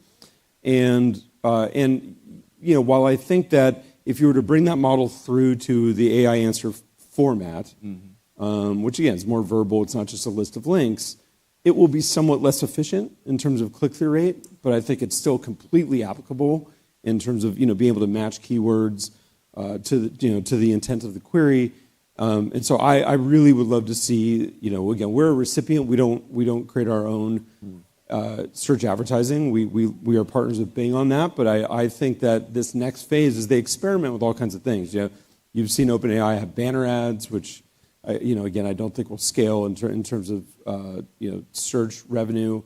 And while I think that if you were to bring that model through to the AI answer format, which again is more verbal, it's not just a list of links, it will be somewhat less efficient in terms of click-through rate, but I think it's still completely applicable in terms of being able to match keywords to the intent of the query. And so I really would love to see, again, we're a recipient. We don't create our own search advertising. We are partners with Bing on that, but I think that this next phase is they experiment with all kinds of things. You've seen OpenAI have banner ads, which again, I don't think will scale in terms of search revenue.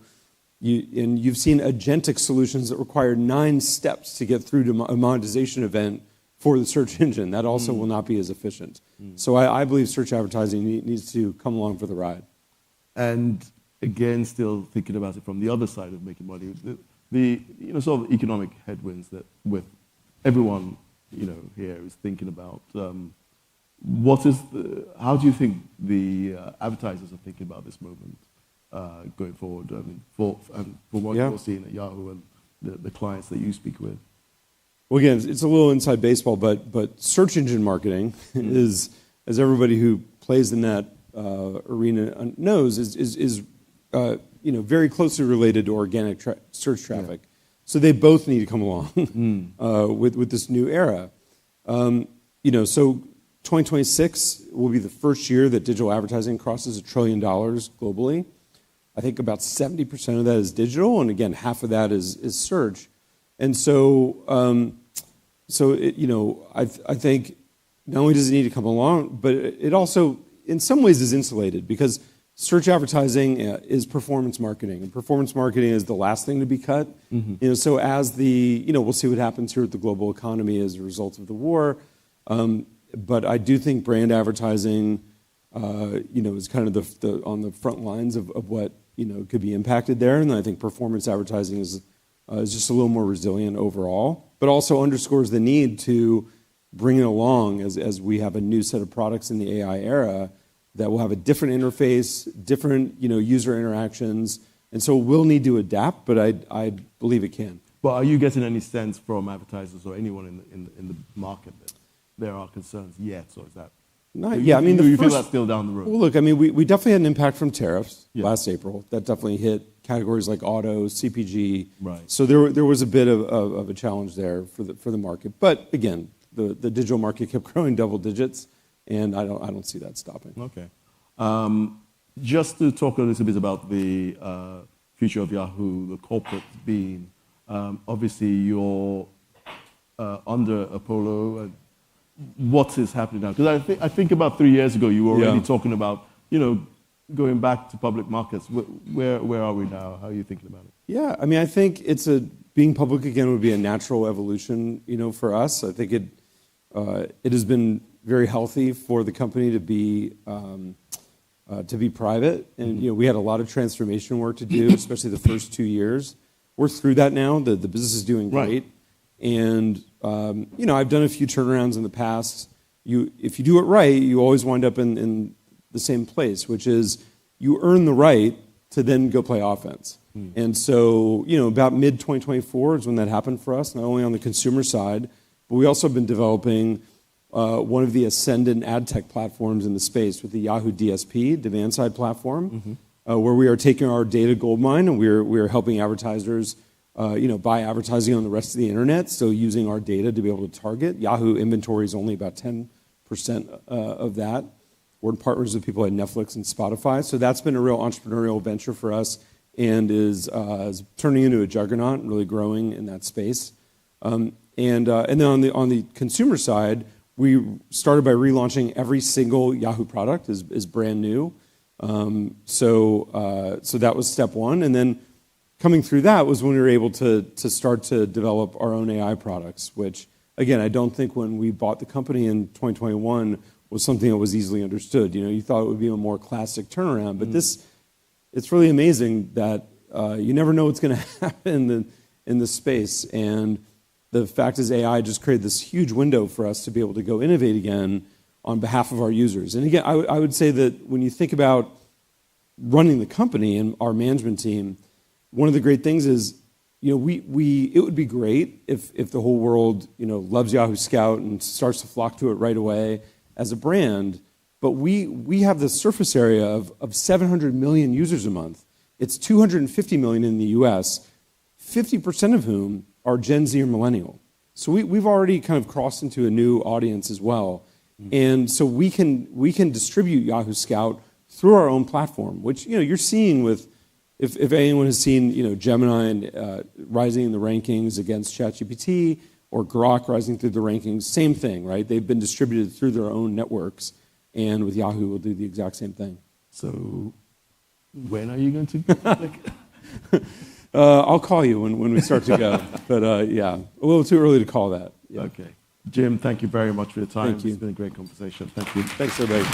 You've seen agentic solutions that require 9 steps to get through to a monetization event for the search engine. That also will not be as efficient. So I believe search advertising needs to come along for the ride. And again, still thinking about it from the other side of making money, the sort of economic headwinds that with everyone here is thinking about. How do you think the advertisers are thinking about this movement going forward? I mean, for what you're seeing at Yahoo and the clients that you speak with. Well, again, it's a little inside baseball, but search engine marketing is, as everybody who plays in that arena knows, is very closely related to organic search traffic. Yeah. So they both need to come along with this new era. So 2026 will be the first year that digital advertising crosses $1 trillion globally. I think about 70% of that is digital, and again, half of that is search. And so, I think not only does it need to come along, but it also, in some ways, is insulated because search advertising is performance marketing, and performance marketing is the last thing to be cut. So as we'll see what happens here with the global economy as a result of the war. But I do think brand advertising, is kind of on the front lines of what could be impacted there, and I think performance advertising is just a little more resilient overall, but also underscores the need to bring it along as we have a new set of products in the AI era that will have a different interface, different user interactions, and so we'll need to adapt. But I believe it can. But are you getting any sense from advertisers or anyone in the market that there are concerns yet, or is that? Not, yeah, I mean, do you feel that's still down the road? Well, look, I mean, we definitely had an impact from tariffs last April. That definitely hit categories like auto, CPG. Right. So there was a bit of a challenge there for the market. But again, the digital market kept growing double digits, and I don't see that stopping. Okay. Just to talk a little bit about the future of Yahoo, the corporate being, obviously you're under Apollo. And what is happening now? Because I think about 3 years ago you were already talking about going back to public markets. Where are we now? How are you thinking about it? Yeah, I mean, I think being public again would be a natural evolution, for us. I think it has been very healthy for the company to be private, and we had a lot of transformation work to do, especially the first 2 years. We're through that now. The business is doing great, and I've done a few turnarounds in the past. If you do it right, you always wind up in the same place, which is you earn the right to then go play offense. And so, about mid-2024 is when that happened for us, not only on the consumer side, but we also have been developing one of the ascendant ad tech platforms in the space with the Yahoo DSP, demand-side platform, where we are taking our data goldmine and we are helping advertisers buy advertising on the rest of the internet, so using our data to be able to target. Yahoo inventory is only about 10% of that. We're partners with people like Netflix and Spotify, so that's been a real entrepreneurial venture for us and is turning into a juggernaut, really growing in that space. And then on the consumer side, we started by relaunching every single Yahoo product is brand new. So that was step one, and then coming through that was when we were able to start to develop our own AI products, which, again, I don't think when we bought the company in 2021 was something that was easily understood. You thought it would be a more classic turnaround, but it's really amazing that you never know what's going to happen in this space. And the fact is AI just created this huge window for us to be able to go innovate again on behalf of our users. And again, I would say that when you think about running the company and our management team, one of the great things is, it would be great if the whole world, loves Yahoo Scout and starts to flock to it right away as a brand. But we have the surface area of 700 million users a month. It's 250 million in the US, 50% of whom are Gen Z or millennial. So we've already kind of crossed into a new audience as well. And so we can distribute Yahoo Scout through our own platform, which you're seeing with, if anyone has seen Gemini and rising in the rankings against ChatGPT, or Grok rising through the rankings, same thing, right? They've been distributed through their own networks, and with Yahoo, we'll do the exact same thing. So when are you going to? I'll call you when we start to go. But yeah, a little too early to call that. Yeah. Okay. Jim, thank you very much for your time. Thank you. It's been a great conversation. Thank you. Thanks, everybody.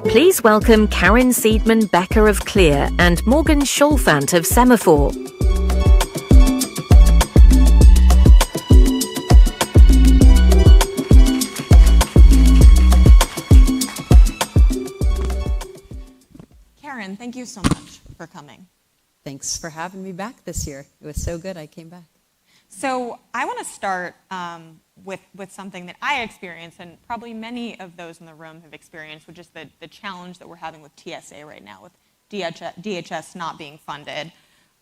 Please welcome Karen Seidman-Becker of Clear and Morgan Scholfant of Semafor. Karen, thank you so much for coming. Thanks for having me back this year. It was so good I came back. So I want to start with something that I experienced, and probably many of those in the room have experienced, which is the challenge that we're having with TSA right now, with DHS not being funded.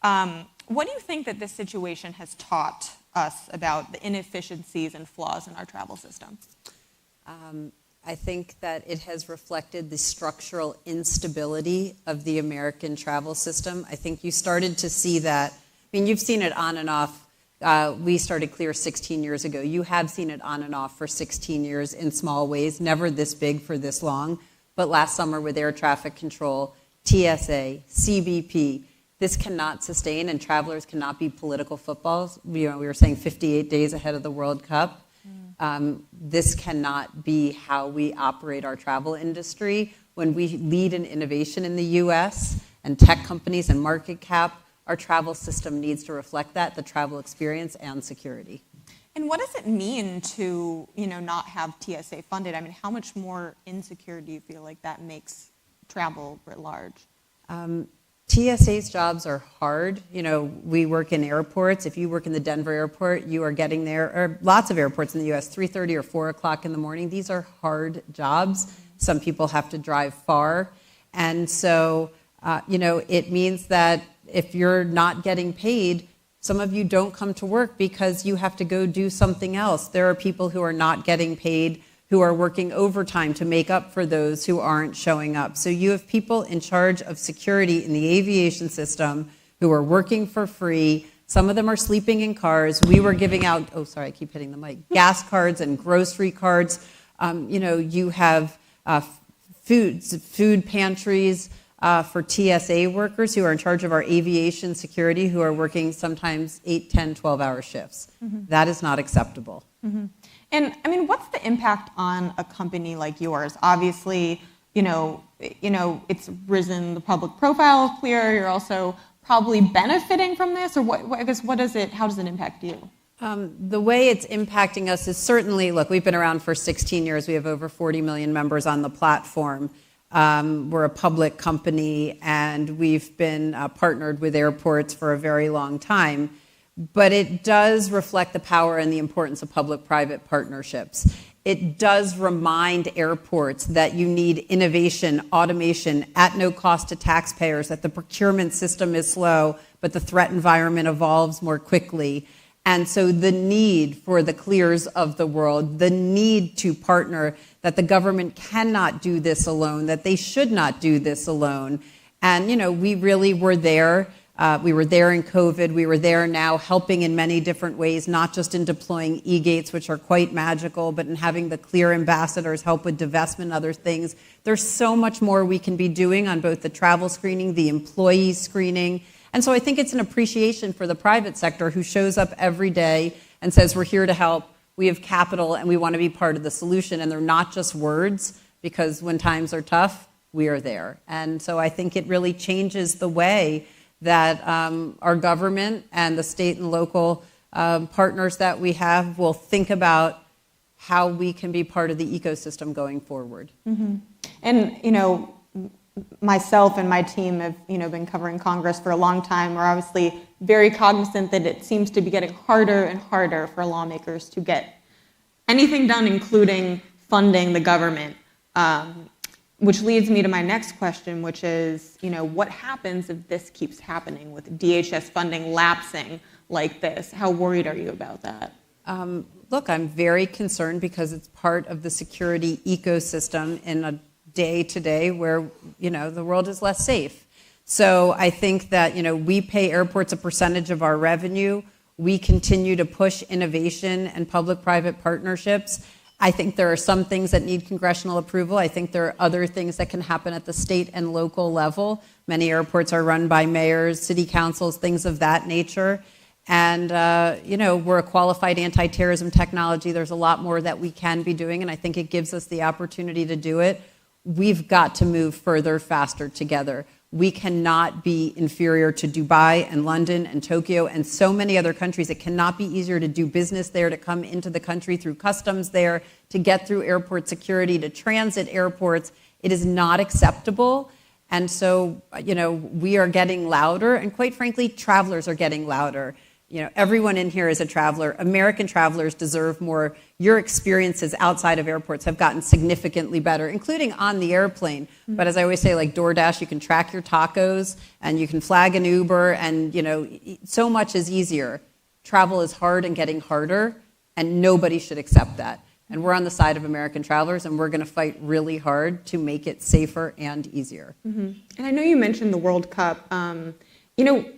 What do you think that this situation has taught us about the inefficiencies and flaws in our travel system? I think that it has reflected the structural instability of the American travel system. I think you started to see that. I mean, you've seen it on and off. We started Clear 16 years ago. You have seen it on and off for 16 years in small ways, never this big for this long. But last summer with air traffic control, TSA, CBP, this cannot sustain, and travelers cannot be political footballs. We were saying 58 days ahead of the World Cup. This cannot be how we operate our travel industry. When we lead in innovation in the US and tech companies and market cap, our travel system needs to reflect that, the travel experience and security. And what does it mean to not have TSA funded? I mean, how much more insecure do you feel like that makes travel writ large? TSA's jobs are hard. We work in airports. If you work in the Denver airport, you are getting there, or lots of airports in the US, 3:30 or 4 o'clock in the morning. These are hard jobs. Some people have to drive far. And so, it means that if you're not getting paid, some of you don't come to work because you have to go do something else. There are people who are not getting paid, who are working overtime to make up for those who aren't showing up. So you have people in charge of security in the aviation system who are working for free. Some of them are sleeping in cars. We were giving out, I keep hitting the mic, gas cards and grocery cards. You have food pantries for TSA workers who are in charge of our aviation security, who are working sometimes 8, 10, 12-hour shifts. Mm-hmm. That is not acceptable. Mm-hmm. And I mean, what's the impact on a company like yours? Obviously, it's risen the public profile of Clear. You're also probably benefiting from this, or I guess how does it impact you? The way it's impacting us is certainly, look, we've been around for 16 years. We have over 40 million members on the platform. We're a public company, and we've been partnered with airports for a very long time. But it does reflect the power and the importance of public-private partnerships. It does remind airports that you need innovation, automation at no cost to taxpayers, that the procurement system is slow, but the threat environment evolves more quickly. And so the need for the Clears of the world, the need to partner, that the government cannot do this alone, that they should not do this alone. And, we really were there. We were there in COVID. We were there now helping in many different ways, not just in deploying e-gates, which are quite magical, but in having the Clear ambassadors help with divestment and other things. There's so much more we can be doing on both the travel screening, the employee screening. And so I think it's an appreciation for the private sector who shows up every day and says, we're here to help, we have capital, and we want to be part of the solution. And they're not just words, because when times are tough, we are there. And so I think it really changes the way that our government and the state and local partners that we have will think about how we can be part of the ecosystem going forward. Mm-hmm. And, myself and my team have, been covering Congress for a long time. We're obviously very cognizant that it seems to be getting harder and harder for lawmakers to get anything done, including funding the government. Which leads me to my next question, which is, what happens if this keeps happening with DHS funding lapsing like this? How worried are you about that? Look, I'm very concerned because it's part of the security ecosystem in a day today where, the world is less safe. So I think that, we pay airports a percentage of our revenue. We continue to push innovation and public-private partnerships. I think there are some things that need congressional approval. I think there are other things that can happen at the state and local level. Many airports are run by mayors, city councils, things of that nature. And, we're a qualified anti-terrorism technology. There's a lot more that we can be doing, and I think it gives us the opportunity to do it. We've got to move further, faster together. We cannot be inferior to Dubai and London and Tokyo and so many other countries. It cannot be easier to do business there, to come into the country through customs there, to get through airport security, to transit airports. It is not acceptable. And so, we are getting louder, and quite frankly, travelers are getting louder. Everyone in here is a traveler. American travelers deserve more. Your experiences outside of airports have gotten significantly better, including on the airplane. Mm-hmm. But as I always say, like DoorDash, you can track your tacos and you can flag an Uber, and so much is easier. Travel is hard and getting harder, and nobody should accept that. And we're on the side of American travelers, and we're going to fight really hard to make it safer and easier. Mm-hmm. And I know you mentioned the World Cup.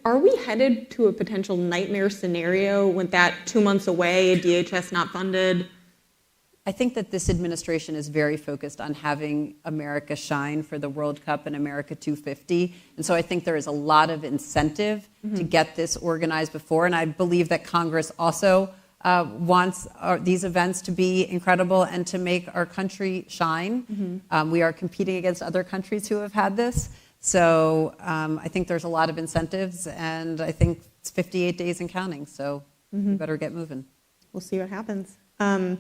Are we headed to a potential nightmare scenario with that 2 months away, DHS not funded? I think that this administration is very focused on having America shine for the World Cup and America 250. And so I think there is a lot of incentive to get this organized before. And I believe that Congress also wants these events to be incredible and to make our country shine. We are competing against other countries who have had this. So I think there's a lot of incentives, and I think it's 58 days and counting, so we better get moving. We'll see what happens. When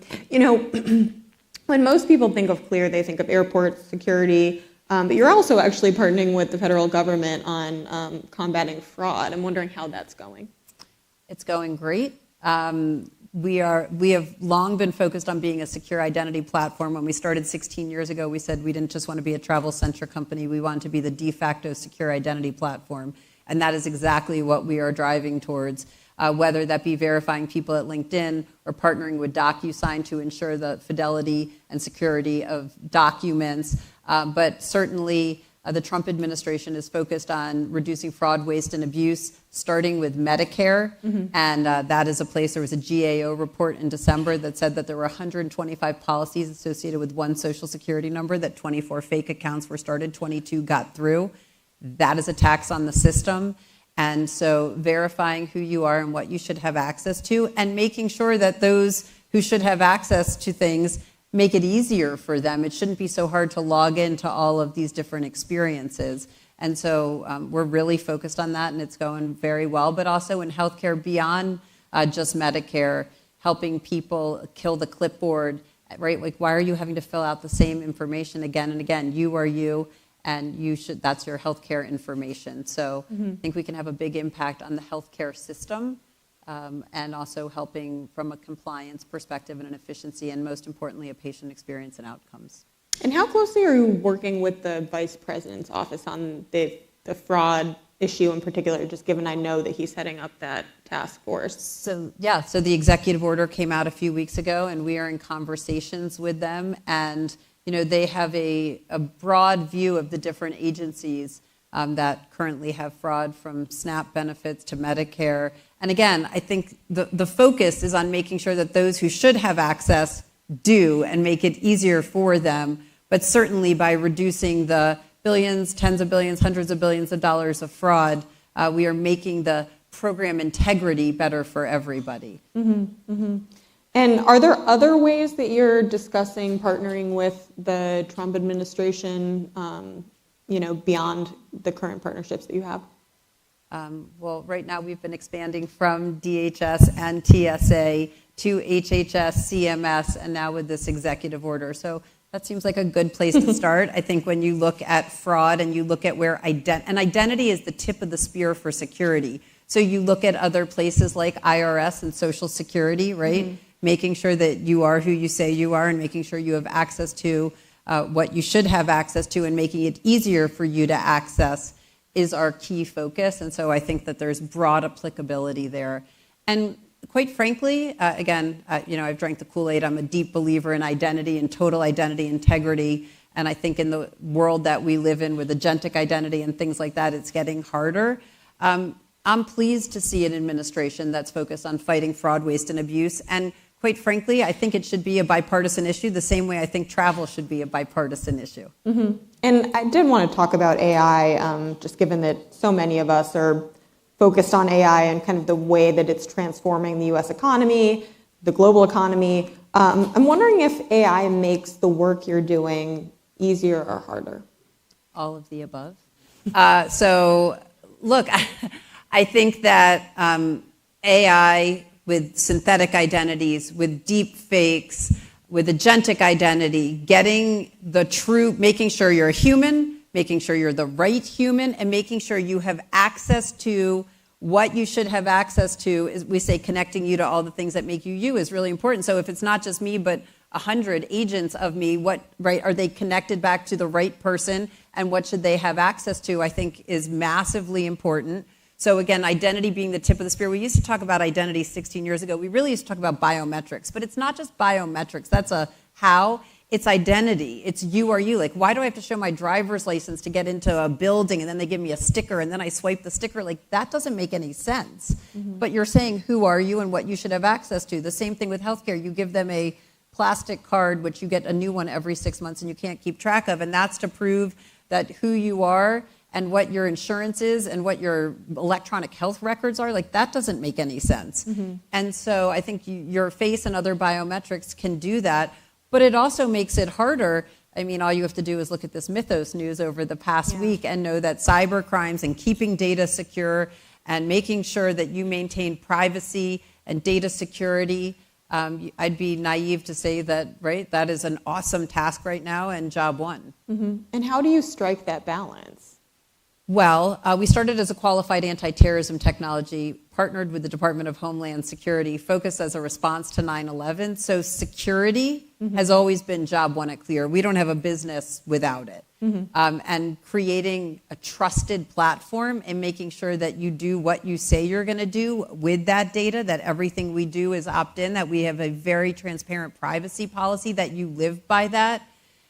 most people think of Clear, they think of airport security, but you're also actually partnering with the federal government on combating fraud. I'm wondering how that's going. It's going great. We have long been focused on being a secure identity platform. When we started 16 years ago, we said we didn't just want to be a travel-centric company. We wanted to be the de facto secure identity platform. And that is exactly what we are driving towards, whether that be verifying people at LinkedIn or partnering with DocuSign to ensure the fidelity and security of documents. But certainly, the Trump administration is focused on reducing fraud, waste, and abuse, starting with Medicare. And that is a place, there was a GAO report in December that said that there were 125 policies associated with one social security number, that 24 fake accounts were started, 22 got through. That is a tax on the system. And so verifying who you are and what you should have access to, and making sure that those who should have access to things make it easier for them. It shouldn't be so hard to log into all of these different experiences. And so we're really focused on that, and it's going very well. But also in healthcare beyond just Medicare, helping people kill the clipboard, right? Like, why are you having to fill out the same information again and again? You are you, and that's your healthcare information. So I think we can have a big impact on the healthcare system, and also helping from a compliance perspective and an efficiency, and most importantly, a patient experience and outcomes. And how closely are you working with the Vice President's office on the fraud issue in particular, just given I know that he's heading up that task force? So the executive order came out a few weeks ago, and we are in conversations with them. And they have a broad view of the different agencies that currently have fraud, from SNAP benefits to Medicare. And again, I think the focus is on making sure that those who should have access do, and make it easier for them. But certainly by reducing the billions, tens of billions, hundreds of billions of dollars of fraud, we are making the program integrity better for everybody. And are there other ways that you're discussing partnering with the Trump administration, beyond the current partnerships that you have? Well, right now we've been expanding from DHS and TSA to HHS, CMS, and now with this executive order. So that seems like a good place to start. I think when you look at fraud and you look at where identity is the tip of the spear for security. So you look at other places like IRS and Social Security, right? Making sure that you are who you say you are, and making sure you have access to what you should have access to, and making it easier for you to access is our key focus. And so I think that there's broad applicability there. And quite frankly, again, I've drank the Kool-Aid. I'm a deep believer in identity and total identity integrity. And I think in the world that we live in with agentic identity and things like that, it's getting harder. I'm pleased to see an administration that's focused on fighting fraud, waste, and abuse. And quite frankly, I think it should be a bipartisan issue, the same way I think travel should be a bipartisan issue. And I did want to talk about AI, just given that so many of us are focused on AI and kind of the way that it's transforming the U.S. economy, the global economy. I'm wondering if AI makes the work you're doing easier or harder? All of the above. So look, I think that AI with synthetic identities, with deep fakes, with agentic identity, getting the true, making sure you're a human, making sure you're the right human, and making sure you have access to what you should have access to, is, we say, connecting you to all the things that make you you is really important. So if it's not just me, but 100 agents of me, what, right, are they connected back to the right person, and what should they have access to, I think is massively important. So again, identity being the tip of the spear. We used to talk about identity 16 years ago. We really used to talk about biometrics, but it's not just biometrics. That's a how. It's identity. It's you are you. Like, why do I have to show my driver's license to get into a building, and then they give me a sticker, and then I swipe the sticker? Like, that doesn't make any sense. But you're saying who are you and what you should have access to. The same thing with healthcare. You give them a plastic card, which you get a new one every 6 months, and you can't keep track of, and that's to prove that who you are and what your insurance is and what your electronic health records are. Like, that doesn't make any sense. And so I think your face and other biometrics can do that. But it also makes it harder. I mean, all you have to do is look at this Mythos news over the past week and know that cyber crimes and keeping data secure and making sure that you maintain privacy and data security, I'd be naive to say that, right, that is an awesome task right now and job one. And how do you strike that balance? Well, we started as a qualified anti-terrorism technology, partnered with the Department of Homeland Security, focused as a response to 9/11. So security has always been job one at Clear. We don't have a business without it. And creating a trusted platform and making sure that you do what you say you're going to do with that data, that everything we do is opt-in, that we have a very transparent privacy policy, that you live by that,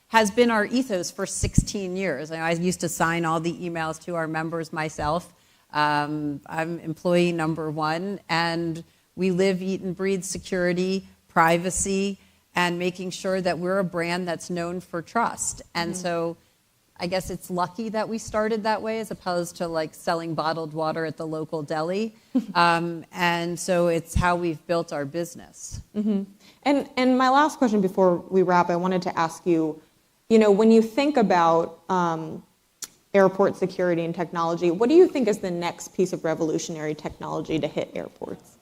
has been our ethos for 16 years. I used to sign all the emails to our members myself. I'm employee number one, and we live, eat, and breathe security, privacy, and making sure that we're a brand that's known for trust. And so I guess it's lucky that we started that way, as opposed to like selling bottled water at the local deli. And so it's how we've built our business. And my last question before we wrap, I wanted to ask you, you know, when you think about airport security and technology. What do you think is the next piece of revolutionary technology to hit airports?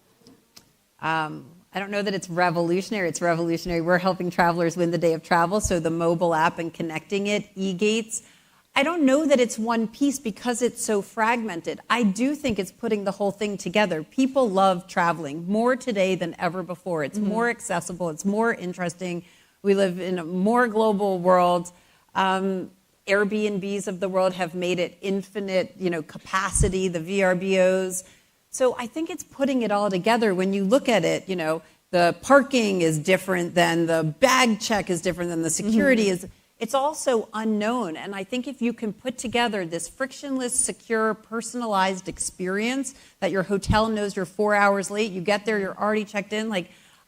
I don't know that it's revolutionary. It's revolutionary. We're helping travelers win the day of travel, so the mobile app and connecting it, e-gates. I don't know that it's one piece because it's so fragmented. I do think it's putting the whole thing together. People love traveling more today than ever before. It's more accessible. It's more interesting. We live in a more global world. Airbnbs of the world have made it infinite, capacity, the VRBOs. So I think it's putting it all together. When you look at it, the parking is different than the bag check is different than the security is. It's also unknown. And I think if you can put together this frictionless, secure, personalized experience that your hotel knows you're 4 hours late, you get there, you're already checked in.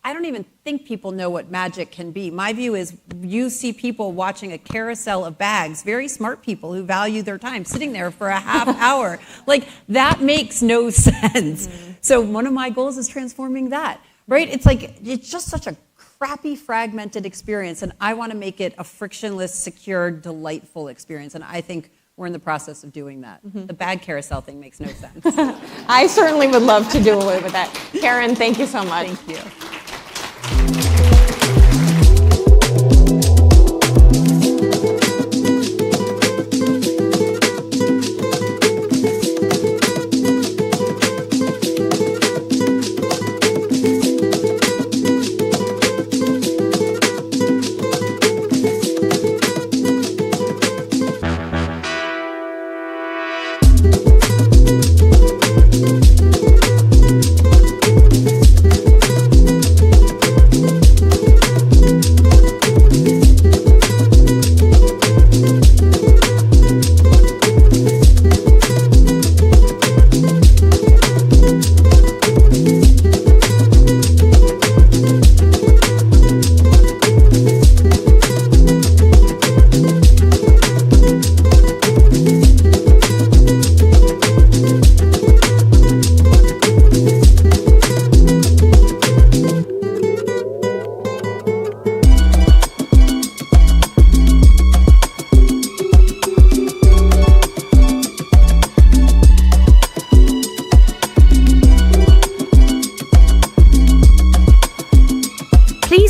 I don't even think people know what magic can be. My view is you see people watching a carousel of bags, very smart people who value their time, sitting there for a half hour. That makes no sense. So one of my goals is transforming that, right? It's just such a crappy, fragmented experience, and I want to make it a frictionless, secure, delightful experience, and I think we're in the process of doing that. The bag carousel thing makes no sense. I certainly would love to do away with that. Karen, thank you so much. Thank you.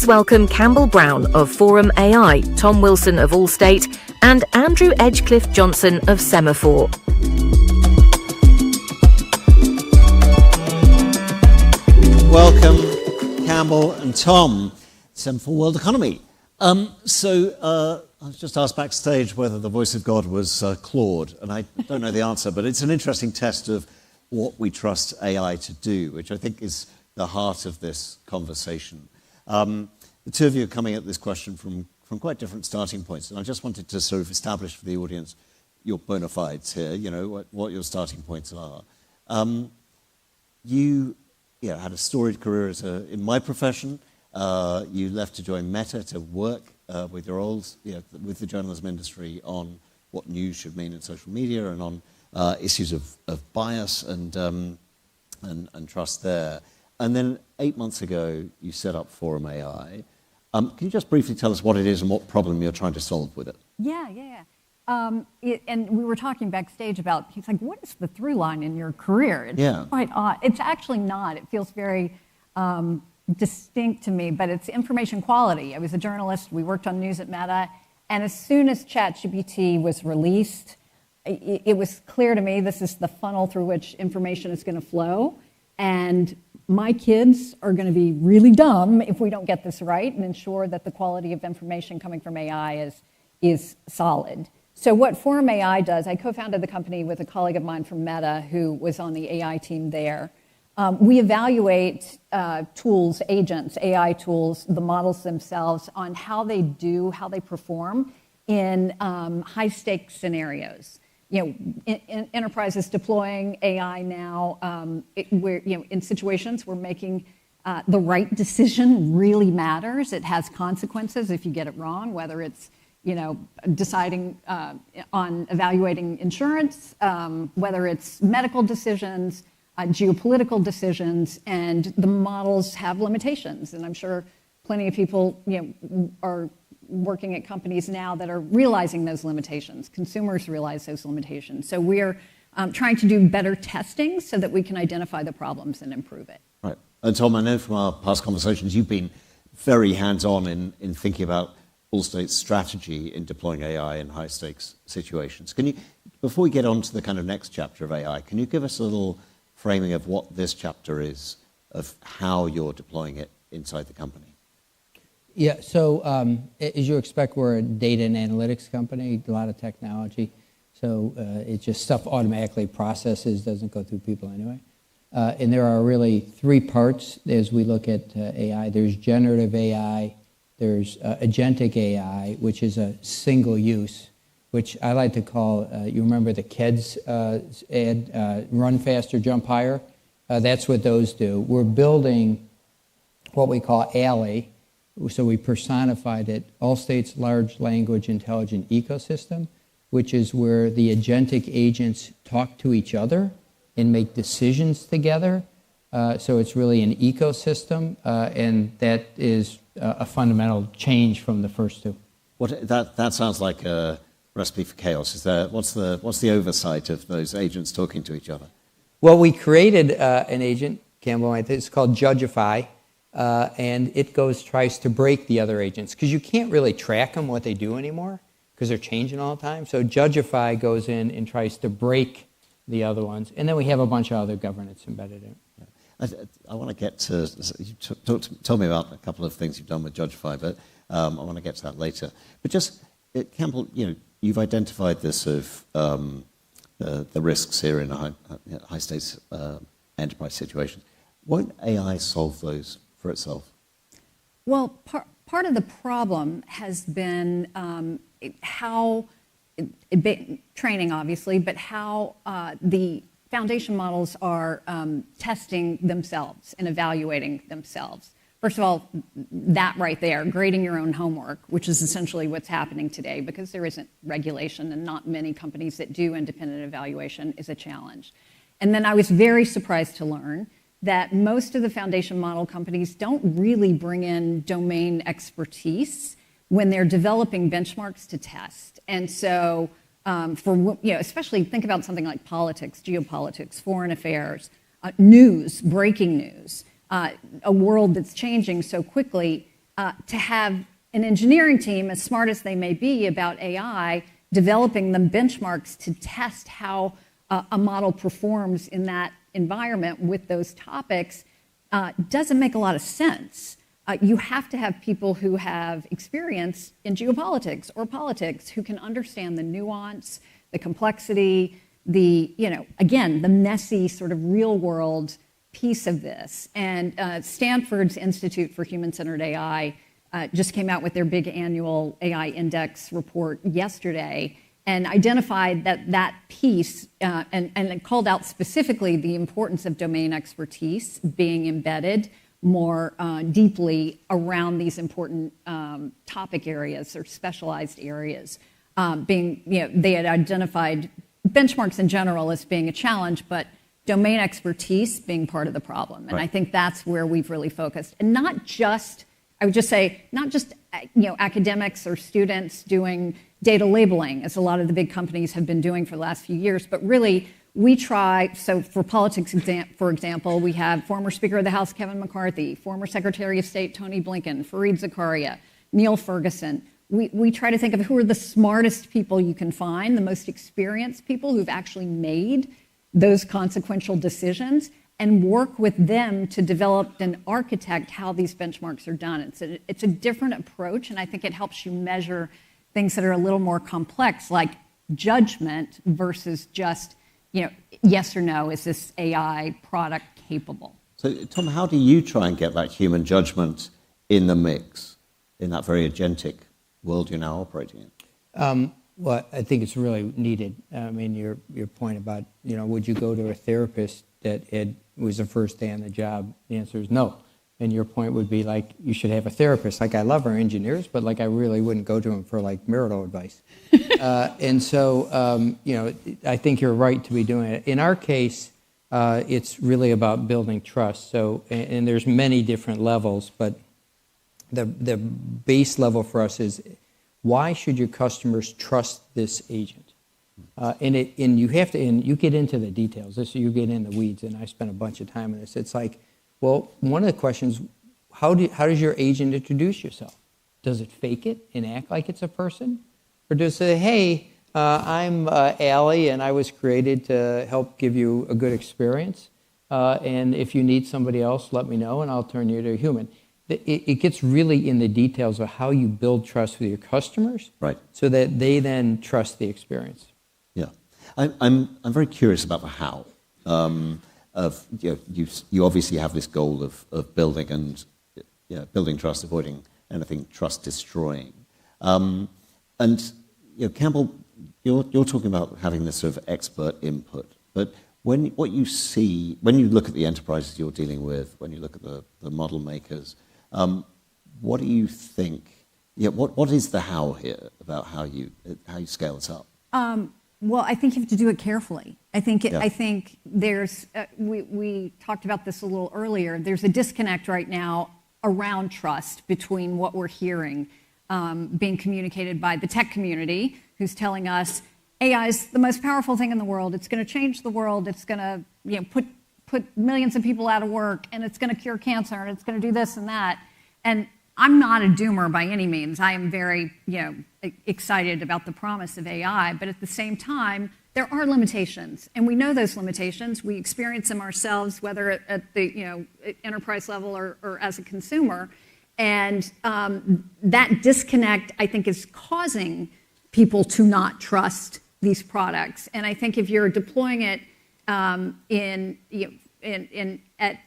Welcome Campbell Brown of Forum AI, Tom Wilson of Allstate, and Andrew Edgecliffe Johnson of Semafor. Welcome, Campbell and Tom, Semafor World Economy. I was just asked backstage whether the voice of God was Claude, and I don't know the answer, but it's an interesting test of what we trust AI to do, which I think is the heart of this conversation. The two of you are coming at this question from quite different starting points, and I just wanted to sort of establish for the audience your bona fides here, what your starting points are. You had a storied career in my profession. You left to join Meta to work with your with the journalism industry on what news should mean in social media and on issues of bias and trust there. And then 8 months ago, you set up Forum AI. Can you just briefly tell us what it is and what problem you're trying to solve with it? Yeah. And we were talking backstage about, he's like, what is the through line in your career? It's quite odd. It's actually not. It feels very distinct to me, but it's information quality. I was a journalist. We worked on news at Meta. And as soon as ChatGPT was released, it was clear to me this is the funnel through which information is going to flow. And my kids are going to be really dumb if we don't get this right and ensure that the quality of information coming from AI is solid. So what Forum AI does, I co-founded the company with a colleague of mine from Meta who was on the AI team there. We evaluate tools, agents, AI tools, the models themselves on how they perform in high-stakes scenarios. Enterprises deploying AI now, in situations where making the right decision really matters. It has consequences if you get it wrong, whether it's deciding on evaluating insurance, whether it's medical decisions, geopolitical decisions, and the models have limitations. And I'm sure plenty of people are working at companies now that are realizing those limitations. Consumers realize those limitations. So we're trying to do better testing so that we can identify the problems and improve it. Right. And Tom, I know from our past conversations, you've been very hands-on in thinking about Allstate's strategy in deploying AI in high-stakes situations. Can you, before we get on to the kind of next chapter of AI, can you give us a little framing of what this chapter is, of how you're deploying it inside the company? Yeah, so as you expect, we're a data and analytics company, a lot of technology. So it's just stuff automatically processes, doesn't go through people anyway. And there are really three parts as we look at AI. There's generative AI, there's agentic AI, which is a single use, which I like to call, you remember the kids ad, run faster, jump higher? That's what those do. We're building what we call ALLY, so we personified it, Allstate's Large Language Intelligent Ecosystem, which is where the agentic agents talk to each other and make decisions together. So it's really an ecosystem, and that is a fundamental change from the first two. That sounds like a recipe for chaos. What's the oversight of those agents talking to each other? Well, we created an agent, Campbell, it's called Judgify, and it tries to break the other agents, because you can't really track them, what they do anymore, because they're changing all the time. So Judgify goes in and tries to break the other ones, and then we have a bunch of other governance embedded in it. I want to get to, you told me about a couple of things you've done with Judgify, but I want to get to that later. But just, Campbell, you've identified this of the risks here in high stakes enterprise situations. Won't AI solve those for itself? Well, part of the problem has been how training, obviously, but how the foundation models are testing themselves and evaluating themselves. First of all, that right there, grading your own homework, which is essentially what's happening today because there isn't regulation and not many companies that do independent evaluation, is a challenge. And then I was very surprised to learn that most of the foundation model companies don't really bring in domain expertise when they're developing benchmarks to test. And so especially think about something like politics, geopolitics, foreign affairs, news, breaking news, a world that's changing so quickly, to have an engineering team, as smart as they may be about AI, developing them benchmarks to test how a model performs in that environment with those topics doesn't make a lot of sense. You have to have people who have experience in geopolitics or politics who can understand the nuance, the complexity, again, the messy sort of real world piece of this. And Stanford's Institute for Human-Centered AI just came out with their big annual AI index report yesterday and identified that piece and it called out specifically the importance of domain expertise being embedded more deeply around these important topic areas or specialized areas. They had identified benchmarks in general as being a challenge, but domain expertise being part of the problem. And I think that's where we've really focused. And not just, I would just say, not just academics or students doing data labeling, as a lot of the big companies have been doing for the last few years, but really we try, so for politics, for example, we have former Speaker of the House Kevin McCarthy, former Secretary of State Tony Blinken, Fareed Zakaria, Neil Ferguson. We try to think of who are the smartest people you can find, the most experienced people who've actually made those consequential decisions, and work with them to develop and architect how these benchmarks are done. It's a different approach, and I think it helps you measure things that are a little more complex, like judgment versus just, yes or no, is this AI product capable? So, Tom, how do you try and get that human judgment in the mix, in that very agentic world you're now operating in? Well, I think it's really needed. I mean, your point about, would you go to a therapist that was the first day on the job? The answer is no. And your point would be like, you should have a therapist. Like, I love our engineers, but like, I really wouldn't go to them for like marital advice. And so, I think you're right to be doing it. In our case, it's really about building trust. So, and there's many different levels, but the base level for us is, why should your customers trust this agent? And you have to, and you get into the details. You get in the weeds, and I spent a bunch of time on this. It's like, well, one of the questions, how does your agent introduce yourself? Does it fake it and act like it's a person? Or does it say, hey, I'm Allie, and I was created to help give you a good experience. And if you need somebody else, let me know, and I'll turn you to a human. It gets really in the details of how you build trust with your customers, right? So that they then trust the experience. Yeah, I'm very curious about the how. You obviously have this goal of building and building trust, avoiding anything trust destroying. And Campbell, you're talking about having this sort of expert input, but what you see when you look at the enterprises you're dealing with, when you look at the model makers, what do you think? What is the how here about how you scale this up? Well, I think you have to do it carefully. I think there's we talked about this a little earlier. There's a disconnect right now around trust between what we're hearing being communicated by the tech community, who's telling us AI is the most powerful thing in the world. It's going to change the world. It's going to put millions of people out of work, and it's going to cure cancer, and it's going to do this and that. And I'm not a doomer by any means. I am very excited about the promise of AI, but at the same time, there are limitations, and we know those limitations. We experience them ourselves, whether at the enterprise level or as a consumer. And that disconnect, I think, is causing people to not trust these products. And I think if you're deploying it at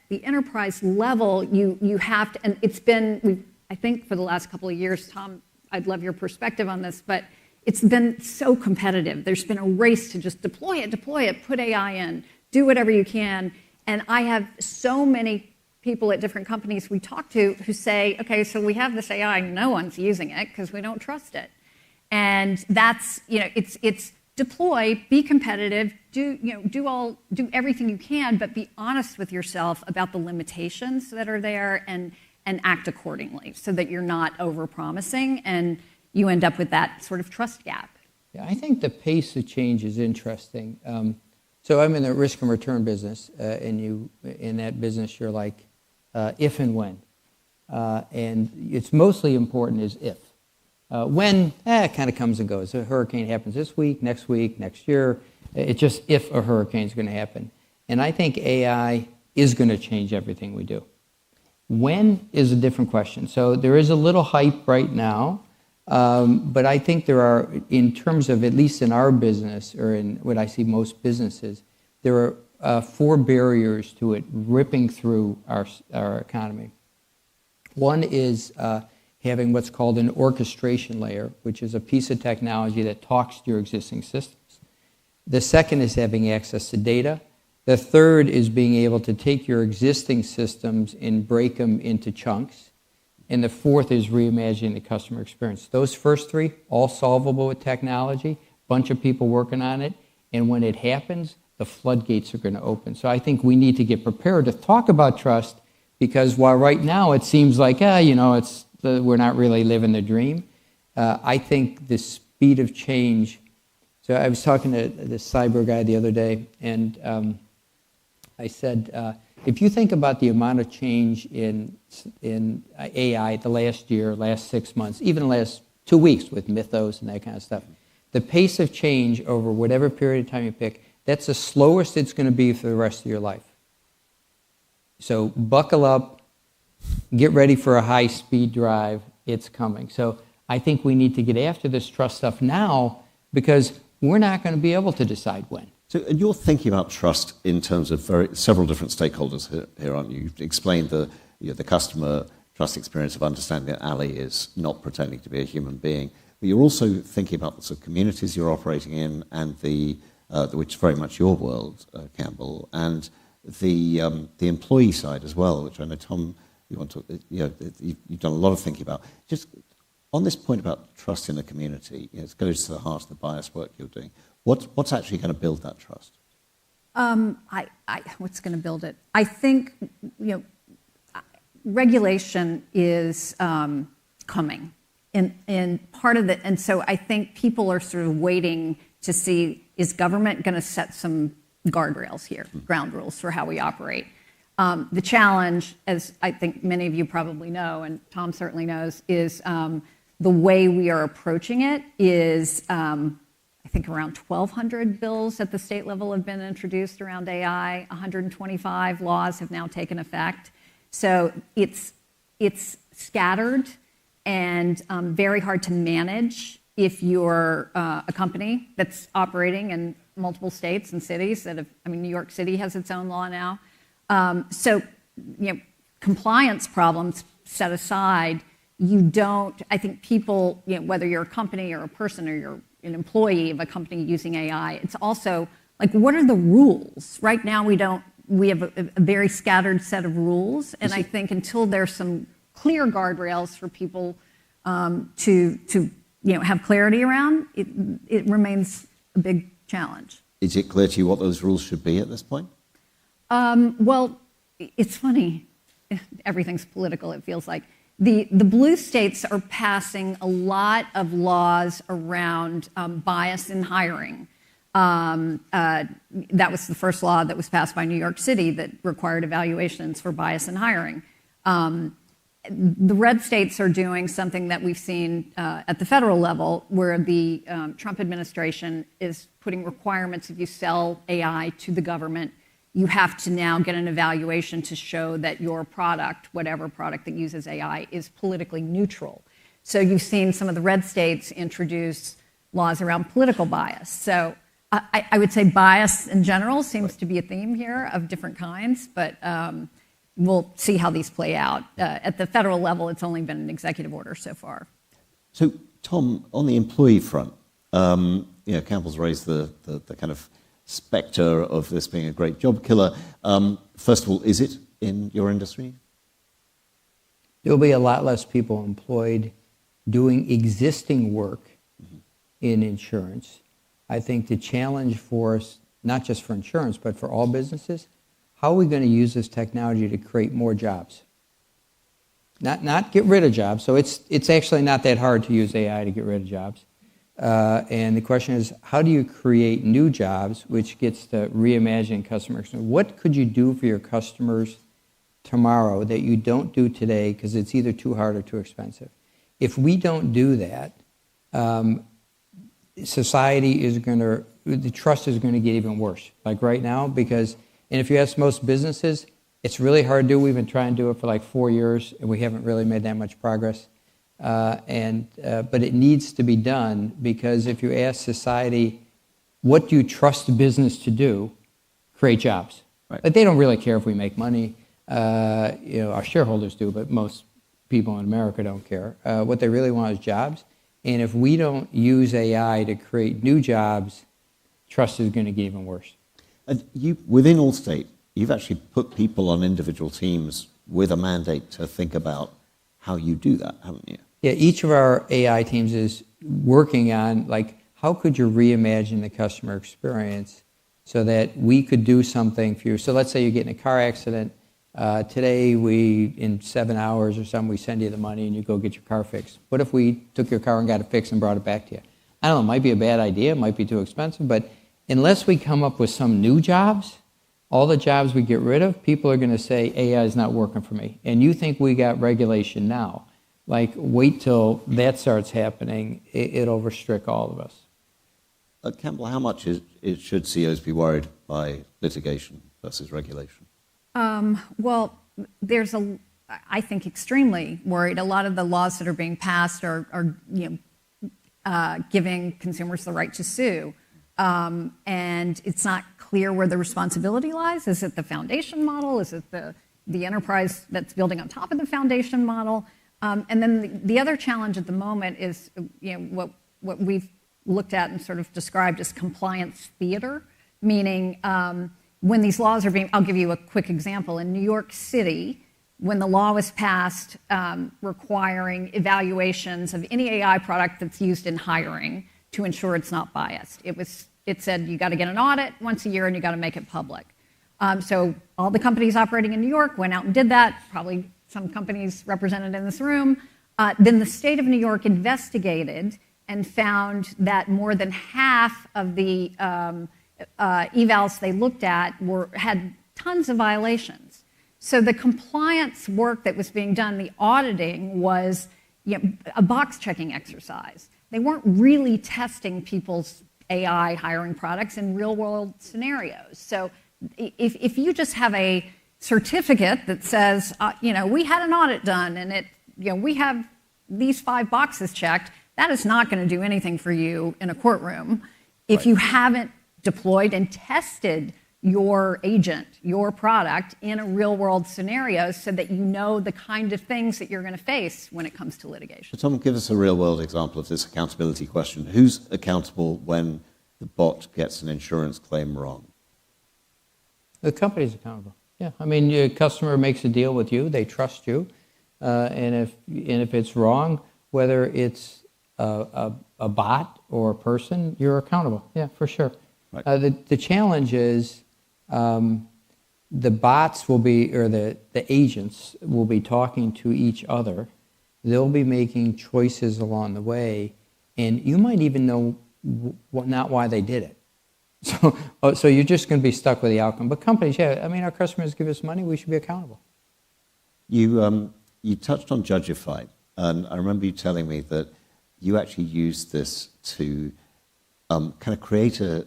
the enterprise level, you have to. And it's been, I think, for the last couple of years, Tom, I'd love your perspective on this, but it's been so competitive. There's been a race to just deploy it, put AI in, do whatever you can. And I have so many people at different companies we talk to who say, okay, so we have this AI, no one's using it because we don't trust it. And that's, it's deploy, be competitive, do everything you can, but be honest with yourself about the limitations that are there and act accordingly so that you're not over-promising and you end up with that sort of trust gap. Yeah, I think the pace of change is interesting. So I'm in the risk and return business, and in that business, you're like, if and when. And it's mostly important is if. When, it kind of comes and goes. A hurricane happens this week, next year. It's just if a hurricane is going to happen. And I think AI is going to change everything we do. When is a different question. So there is a little hype right now, but I think there are, in terms of, at least in our business, or in what I see most businesses, there are 4 barriers to it ripping through our economy. One is having what's called an orchestration layer, which is a piece of technology that talks to your existing systems. The second is having access to data. The third is being able to take your existing systems and break them into chunks. And the fourth is reimagining the customer experience. Those first 3, all solvable with technology, bunch of people working on it, and when it happens, the floodgates are going to open. So I think we need to get prepared to talk about trust, because while right now it seems like, we're not really living the dream, I think the speed of change. So I was talking to this cyber guy the other day, and I said, if you think about the amount of change in AI the last year, last 6 months, even the last 2 weeks with Mythos and that kind of stuff, the pace of change over whatever period of time you pick, that's the slowest it's going to be for the rest of your life. So buckle up, get ready for a high-speed drive. It's coming. So I think we need to get after this trust stuff now, because we're not going to be able to decide when. So, and you're thinking about trust in terms of several different stakeholders here, aren't you? You've explained the customer trust experience of understanding that Ali is not pretending to be a human being, but you're also thinking about the sort of communities you're operating in, and which is very much your world, Campbell, and the employee side as well, which I know, Tom, you've done a lot of thinking about. Just on this point about trust in the community, it goes to the heart of the bias work you're doing. What's actually going to build that trust? What's going to build it? I think, regulation is coming. And part of and so I think people are sort of waiting to see, is government going to set some guardrails here, ground rules for how we operate? The challenge, as I think many of you probably know, and Tom certainly knows, is the way we are approaching it is, I think around 1,200 bills at the state level have been introduced around AI. 125 laws have now taken effect. So it's scattered and very hard to manage if you're a company that's operating in multiple states and cities that have, I mean, New York City has its own law now. So, compliance problems set aside, I think people, whether you're a company or a person or you're an employee of a company using AI, it's also like, what are the rules? Right now, we have a very scattered set of rules. And I think until there's some clear guardrails for people to have clarity around, it remains a big challenge. Is it clear to you what those rules should be at this point? Well, it's funny. Everything's political, it feels like. The blue states are passing a lot of laws around bias in hiring. That was the first law that was passed by New York City that required evaluations for bias in hiring. The red states are doing something that we've seen at the federal level, where the Trump administration is putting requirements. If you sell AI to the government, you have to now get an evaluation to show that your product, whatever product that uses AI, is politically neutral. So you've seen some of the red states introduce laws around political bias. So I would say bias in general seems to be a theme here of different kinds, but we'll see how these play out. At the federal level, it's only been an executive order so far. So, Tom, on the employee front, Campbell's raised the kind of specter of this being a great job killer. First of all, is it in your industry? There'll be a lot less people employed doing existing work in insurance. I think the challenge for us, not just for insurance, but for all businesses, how are we going to use this technology to create more jobs? Not get rid of jobs. So it's actually not that hard to use AI to get rid of jobs. And the question is, how do you create new jobs, which gets to reimagine customer experience? What could you do for your customers tomorrow that you don't do today because it's either too hard or too expensive? If we don't do that, society is going to, the trust is going to get even worse, like right now, because, and if you ask most businesses, it's really hard to do. We've been trying to do it for like 4 years, and we haven't really made that much progress. But it needs to be done, because if you ask society, what do you trust the business to do? Create jobs. Right. But they don't really care if we make money. Our shareholders do, but most people in America don't care. What they really want is jobs. And if we don't use AI to create new jobs, trust is going to get even worse. And you, within Allstate, you've actually put people on individual teams with a mandate to think about how you do that, haven't you? Yeah, each of our AI teams is working on, like, how could you reimagine the customer experience so that we could do something for you? So let's say you get in a car accident. Today, in 7 hours or something, we send you the money and you go get your car fixed. What if we took your car and got it fixed and brought it back to you? I don't know, it might be a bad idea, it might be too expensive, but unless we come up with some new jobs, all the jobs we get rid of, people are going to say, AI is not working for me. And you think we got regulation now. Like, wait till that starts happening, it'll restrict all of us. Campbell, how much should CEOs be worried by litigation versus regulation? Well, I think, extremely worried. A lot of the laws that are being passed are giving consumers the right to sue. And it's not clear where the responsibility lies. Is it the foundation model? Is it the enterprise that's building on top of the foundation model? And then the other challenge at the moment is what we've looked at and sort of described as compliance theater, meaning when these laws are being, I'll give you a quick example. In New York City, when the law was passed requiring evaluations of any AI product that's used in hiring to ensure it's not biased, it said you got to get an audit once a year and you got to make it public. So all the companies operating in New York went out and did that, probably some companies represented in this room. Then the state of New York investigated and found that more than half of the evals they looked at had tons of violations. So the compliance work that was being done, the auditing, was a box-checking exercise. They weren't really testing people's AI hiring products in real-world scenarios. So if you just have a certificate that says, we had an audit done and we have these 5 boxes checked, that is not going to do anything for you in a courtroom if you haven't deployed and tested your agent, your product, in a real-world scenario so that you know the kind of things that you're going to face when it comes to litigation. So Tom, give us a real-world example of this accountability question. Who's accountable when the bot gets an insurance claim wrong? The company's accountable. Yeah, I mean, your customer makes a deal with you, they trust you, and if it's wrong, whether it's a bot or a person, you're accountable. Yeah, for sure. Right. The challenge is the bots will be, or the agents will be talking to each other. They'll be making choices along the way, and you might even know not why they did it. So you're just going to be stuck with the outcome. But companies, our customers give us money, we should be accountable. You touched on Judgify, and I remember you telling me that you actually used this to kind of create a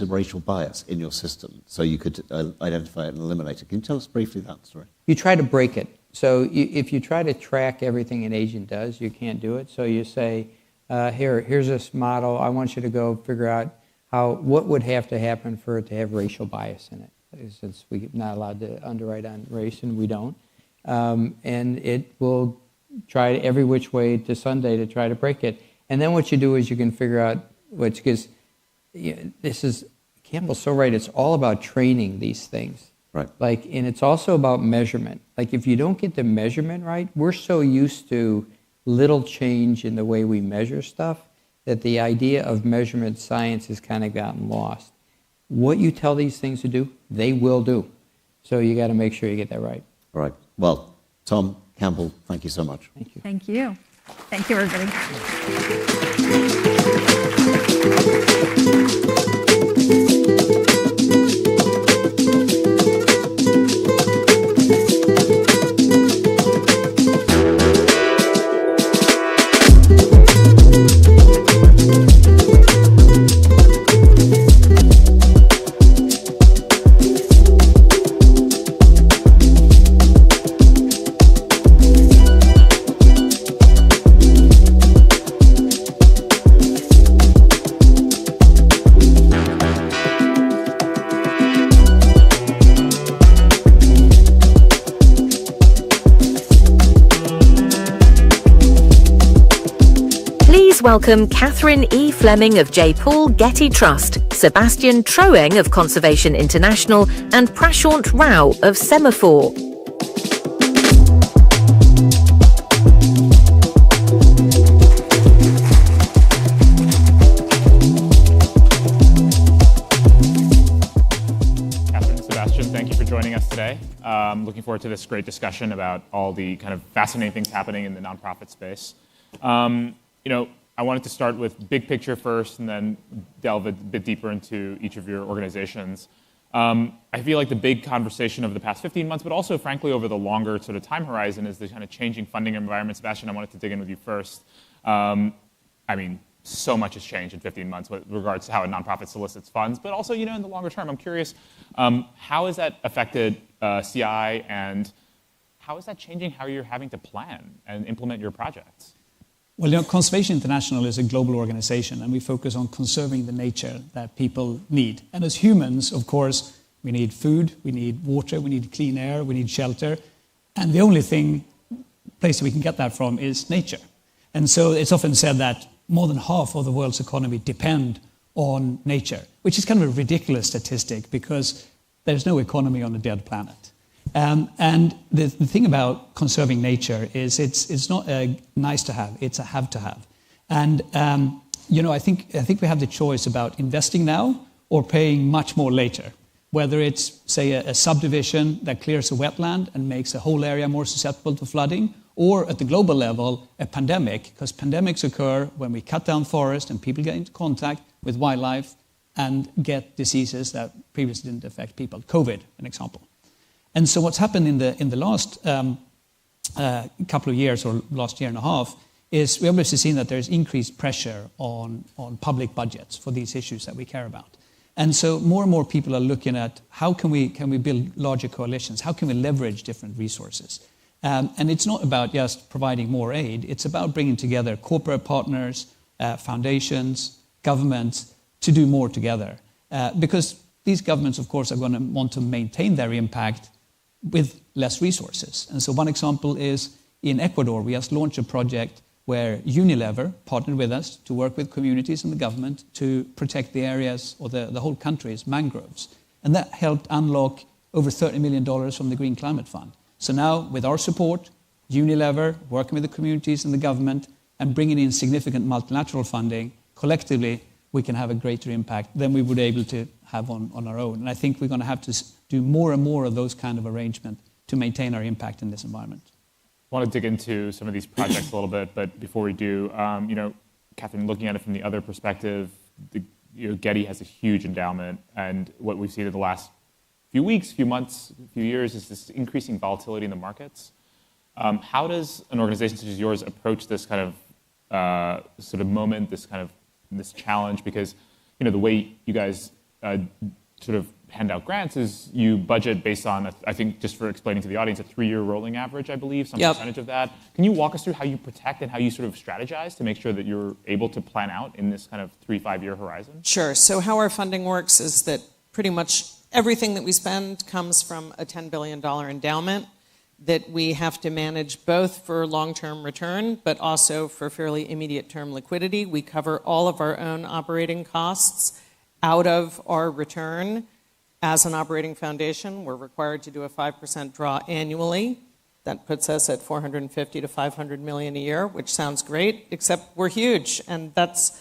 racial bias in your system, so you could identify it and eliminate it. Can you tell us briefly that story? You try to break it. So if you try to track everything an agent does, you can't do it. So you say, here's this model. I want you to go figure out what would have to happen for it to have racial bias in it, since we're not allowed to underwrite on race, and we don't. And it will try every which way to Sunday to try to break it. And then what you do is you can figure out because this is, Campbell's so right, it's all about training these things. Right. And it's also about measurement. If you don't get the measurement right, we're so used to little change in the way we measure stuff that the idea of measurement science has kind of gotten lost. What you tell these things to do, they will do. So you got to make sure you get that right. All right. Well, Tom, Campbell, thank you so much. Thank you. Thank you. Thank you, everybody. Welcome Catherine E. Fleming of J. Paul Getty Trust, Sebastian Troeng of Conservation International, and Prashant Rao of Semafor. Catherine, Sebastian, thank you for joining us today. Looking forward to this great discussion about all the kind of fascinating things happening in the nonprofit space. I wanted to start with big picture first and then delve a bit deeper into each of your organizations. I feel like the big conversation over the past 15 months, but also frankly over the longer sort of time horizon, is the kind of changing funding environment. Sebastian, I wanted to dig in with you first. So much has changed in 15 months with regards to how a nonprofit solicits funds, but also, in the longer term, I'm curious, how has that affected CI, and how is that changing how you're having to plan and implement your projects? Well, Conservation International is a global organization, and we focus on conserving the nature that people need. And as humans, of course, we need food, we need water, we need clean air, we need shelter. And the only place we can get that from is nature. And so it's often said that more than half of the world's economy depend on nature, which is kind of a ridiculous statistic because there's no economy on a dead planet. And the thing about conserving nature is it's not a nice to have, it's a have to have. And I think we have the choice about investing now or paying much more later. whether it's, say, a subdivision that clears a wetland and makes a whole area more susceptible to flooding, or at the global level, a pandemic, because pandemics occur when we cut down forest and people get into contact with wildlife and get diseases that previously didn't affect people. COVID, an example. And so what's happened in the last couple of years, or last year and a half, is we've obviously seen that there's increased pressure on public budgets for these issues that we care about. And so more and more people are looking at how can we build larger coalitions? How can we leverage different resources? And it's not about just providing more aid. It's about bringing together corporate partners, foundations, governments to do more together. Because these governments, of course, are going to want to maintain their impact with less resources. And so one example is in Ecuador, we just launched a project where Unilever partnered with us to work with communities and the government to protect the areas, or the whole country's mangroves. And that helped unlock over $30 million from the Green Climate Fund. So now, with our support, Unilever, working with the communities and the government, and bringing in significant multilateral funding, collectively, we can have a greater impact than we would be able to have on our own. And I think we're going to have to do more and more of those kind of arrangements to maintain our impact in this environment. I want to dig into some of these projects a little bit, but before we do, Catherine, looking at it from the other perspective, Getty has a huge endowment, and what we've seen in the last few weeks, few months, few years is this increasing volatility in the markets. How does an organization such as yours approach this kind of sort of moment, this challenge? Because the way you guys sort of hand out grants is you budget based on, I think, just for explaining to the audience, a 3-year rolling average, I believe, some percentage of that. Can you walk us through how you protect and how you sort of strategize to make sure that you're able to plan out in this kind of 3-5-year horizon? Sure. So how our funding works is that pretty much everything that we spend comes from a $10 billion endowment that we have to manage both for long-term return, but also for fairly immediate-term liquidity. We cover all of our own operating costs out of our return. As an operating foundation, we're required to do a 5% draw annually. That puts us at $450 to $500 million a year, which sounds great, except we're huge, and that's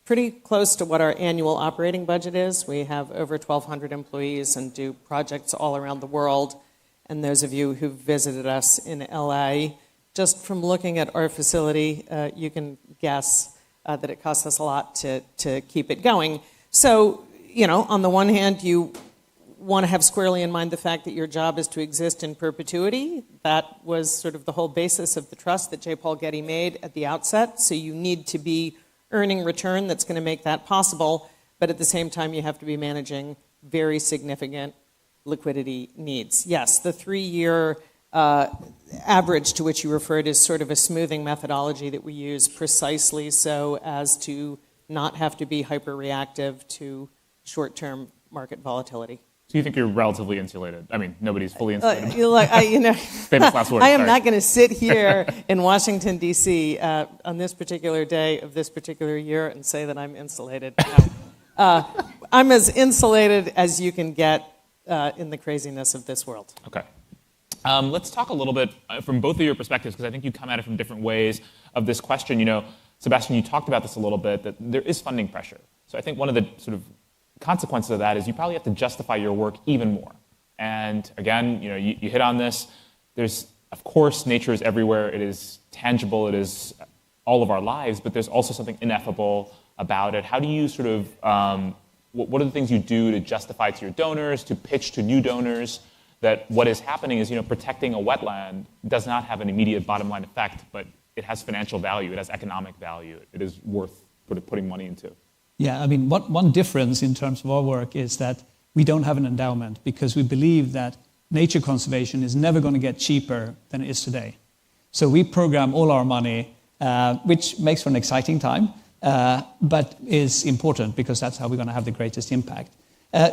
pretty close to what our annual operating budget is. We have over 1,200 employees and do projects all around the world. And those of you who've visited us in LA, just from looking at our facility, you can guess that it costs us a lot to keep it going. So, on the one hand, you want to have squarely in mind the fact that your job is to exist in perpetuity. That was sort of the whole basis of the trust that J. Paul Getty made at the outset. So you need to be earning return that's going to make that possible. But at the same time, you have to be managing very significant liquidity needs. Yes, the 3-year average to which you referred is sort of a smoothing methodology that we use precisely so as to not have to be hyper-reactive to short-term market volatility. So you think you're relatively insulated? I mean, nobody's fully insulated. Famous last words. I am not going to sit here in Washington, D.C. On this particular day of this particular year and say that I'm insulated. No. I'm as insulated as you can get in the craziness of this world. Okay. Let's talk a little bit from both of your perspectives, because I think you come at it from different ways of this question. Sebastian, you talked about this a little bit, that there is funding pressure. So I think one of the sort of consequences of that is you probably have to justify your work even more. And again, you hit on this. There's, of course, nature is everywhere. It is tangible. It is all of our lives, but there's also something ineffable about it. How do you sort of, what are the things you do to justify to your donors, to pitch to new donors, that what is happening is, protecting a wetland does not have an immediate bottom line effect, but it has financial value, it has economic value, it is worth putting money into? Yeah, I mean, one difference in terms of our work is that we don't have an endowment because we believe that nature conservation is never going to get cheaper than it is today. So we program all our money, which makes for an exciting time, but is important because that's how we're going to have the greatest impact.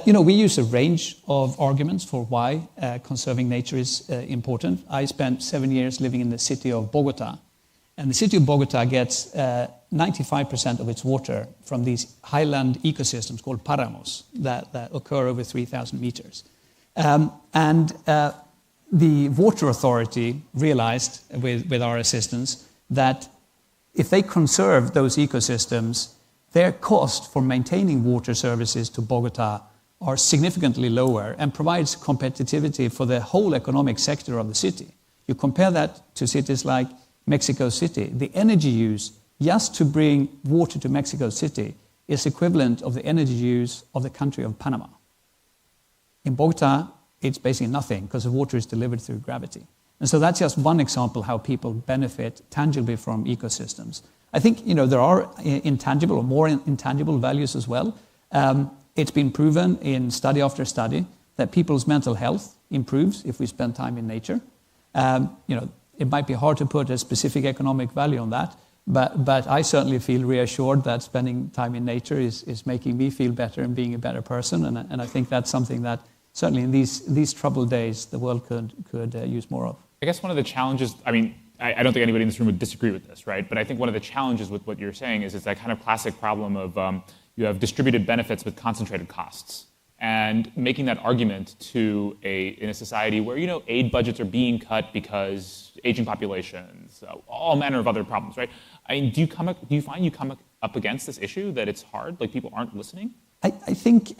We use a range of arguments for why conserving nature is important. I spent 7 years living in the city of Bogota, and the city of Bogota gets 95% of its water from these highland ecosystems called páramos that occur over 3,000 meters. And the water authority realized, with our assistance, that if they conserve those ecosystems, their cost for maintaining water services to Bogota are significantly lower and provides competitivity for the whole economic sector of the city. You compare that to cities like Mexico City, the energy use just to bring water to Mexico City is equivalent of the energy use of the country of Panama. In Bogota, it's basically nothing because the water is delivered through gravity. And so that's just one example how people benefit tangibly from ecosystems. I think there are intangible or more intangible values as well. It's been proven in study after study that people's mental health improves if we spend time in nature. It might be hard to put a specific economic value on that, but I certainly feel reassured that spending time in nature is making me feel better and being a better person. And I think that's something that certainly in these troubled days the world could use more of. I guess one of the challenges, I don't think anybody in this room would disagree with this, right? But I think one of the challenges with what you're saying is it's that kind of classic problem of you have distributed benefits with concentrated costs. And making that argument in a society where aid budgets are being cut because aging populations, all manner of other problems, right? Do you find you come up against this issue that it's hard, like people aren't listening? I think